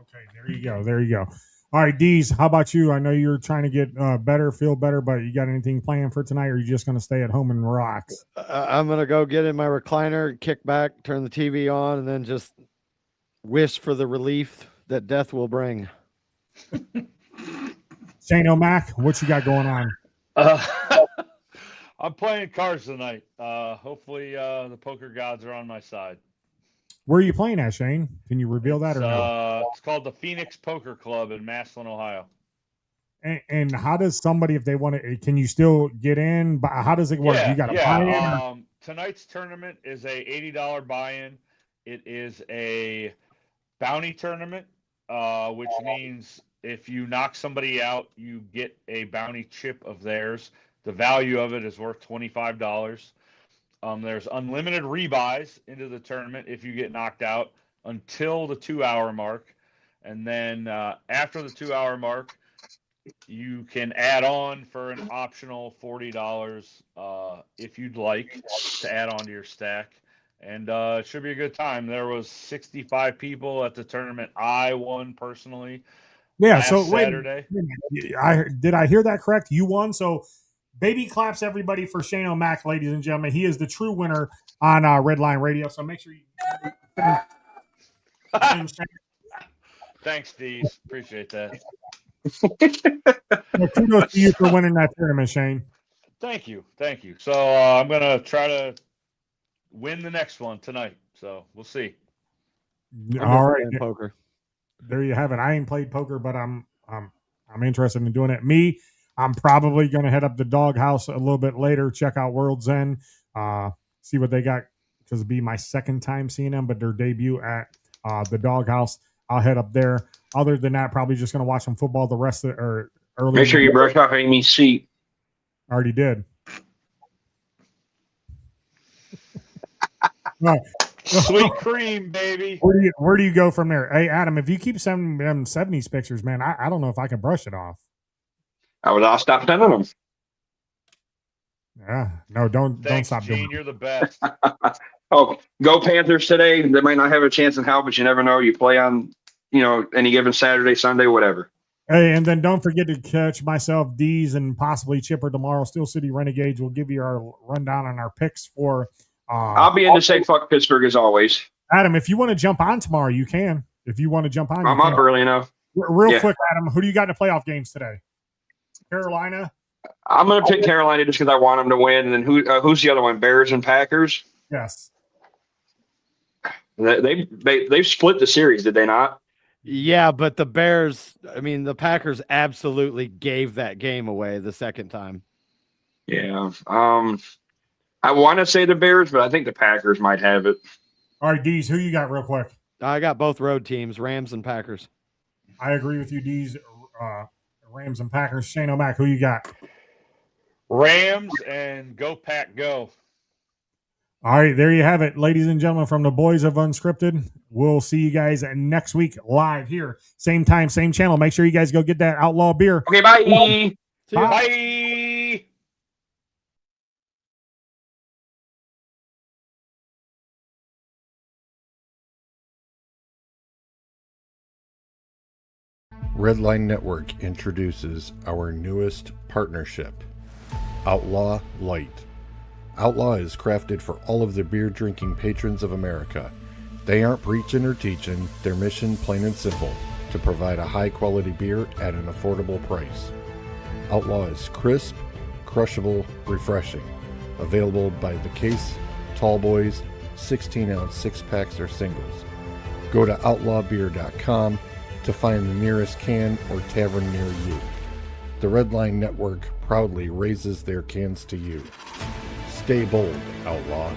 Okay, there you go. There you go. All right, Deez, how about you? I know you're trying to get better, feel better, but you got anything planned for tonight, or are you just going to stay at home and relax? I'm gonna go get in my recliner, kick back, turn the TV on, and then just wish for the relief that death will bring. Shane O'Mac, what you got going on? I'm playing cards tonight. Hopefully, the poker gods are on my side. Where are you playing at, Shane? Can you reveal that or no? It's called the Phoenix Poker Club in Massillon, Ohio. And how does somebody, if they want to, can you still get in? But how does it work? You got to buy in? Or? Tonight's tournament is a $80 buy-in. It is a bounty tournament, which means if you knock somebody out, you get a bounty chip of theirs. The value of it is worth $25. There's unlimited rebuys into the tournament if you get knocked out until the 2-hour mark. And then after the 2-hour mark, you can add on for an optional $40 if you'd like to add on to your stack. And it should be a good time. There was 65 people at the tournament. I won personally. Yeah, last so Saturday. Did I hear that correct? You won. So baby claps everybody for Shane O'Mac, ladies and gentlemen. He is the true winner on Red Line Radio. So make sure you. Thanks, Deez. Appreciate that. Well, kudos to you for winning that tournament, Shane. Thank you. So I'm gonna try to win the next one tonight. So we'll see. All right, poker. there you have it. I ain't played poker, but I'm interested in doing it. Me, I'm probably going to head up the doghouse a little bit later, check out World's End, see what they got, because it'll be my second time seeing them, but their debut at the doghouse. I'll head up there. Other than that, probably just going to watch some football the rest of or early. Make sure you brush off Amy's seat. Already did. Right. Sweet cream, baby. Where do you go from there? Hey, Adam, if you keep sending them 70s pictures, man, I don't know if I can brush it off. I'll stop sending them. Yeah, no, don't Thanks, stop Gene. doing it. You're the best. Oh, go Panthers today. They might not have a chance in hell, but you never know. You play on, any given Saturday, Sunday, whatever. Hey, and then don't forget to catch myself, Deez, and possibly Chipper tomorrow. Steel City Renegades will give you our rundown on our picks for. I'll be in to say fuck Pittsburgh as always. Adam, if you want to jump on tomorrow, you can. If you want to jump on, I'm up early enough. Real quick, Adam, who do you got in the playoff games today? Carolina. I'm going to pick Carolina just because I want them to win. And then who's the other one? Bears and Packers. Yes. They've split the series, did they not? Yeah, but the the Packers absolutely gave that game away the second time. Yeah. I want to say the Bears, but I think the Packers might have it. All right, Deez, who you got real quick? I got both road teams, Rams and Packers. I agree with you, Deez. Rams and Packers. Shane O'Mac, who you got? Rams and go Pack go. All right, there you have it, ladies and gentlemen, from the boys of Unscripted. We'll see you guys next week live here. Same time, same channel. Make sure you guys go get that Outlaw beer. Okay, bye. Bye. Redline Network introduces our newest partnership, Outlaw Light. Outlaw is crafted for all of the beer drinking patrons of America. They aren't preaching or teaching, their mission plain and simple, to provide a high quality beer at an affordable price. Outlaw is crisp, crushable, refreshing. Available by the case, tall boys, 16-ounce six-packs or singles. Go to outlawbeer.com to find the nearest can or tavern near you. The Red Line Network proudly raises their cans to you. Stay bold, Outlaw.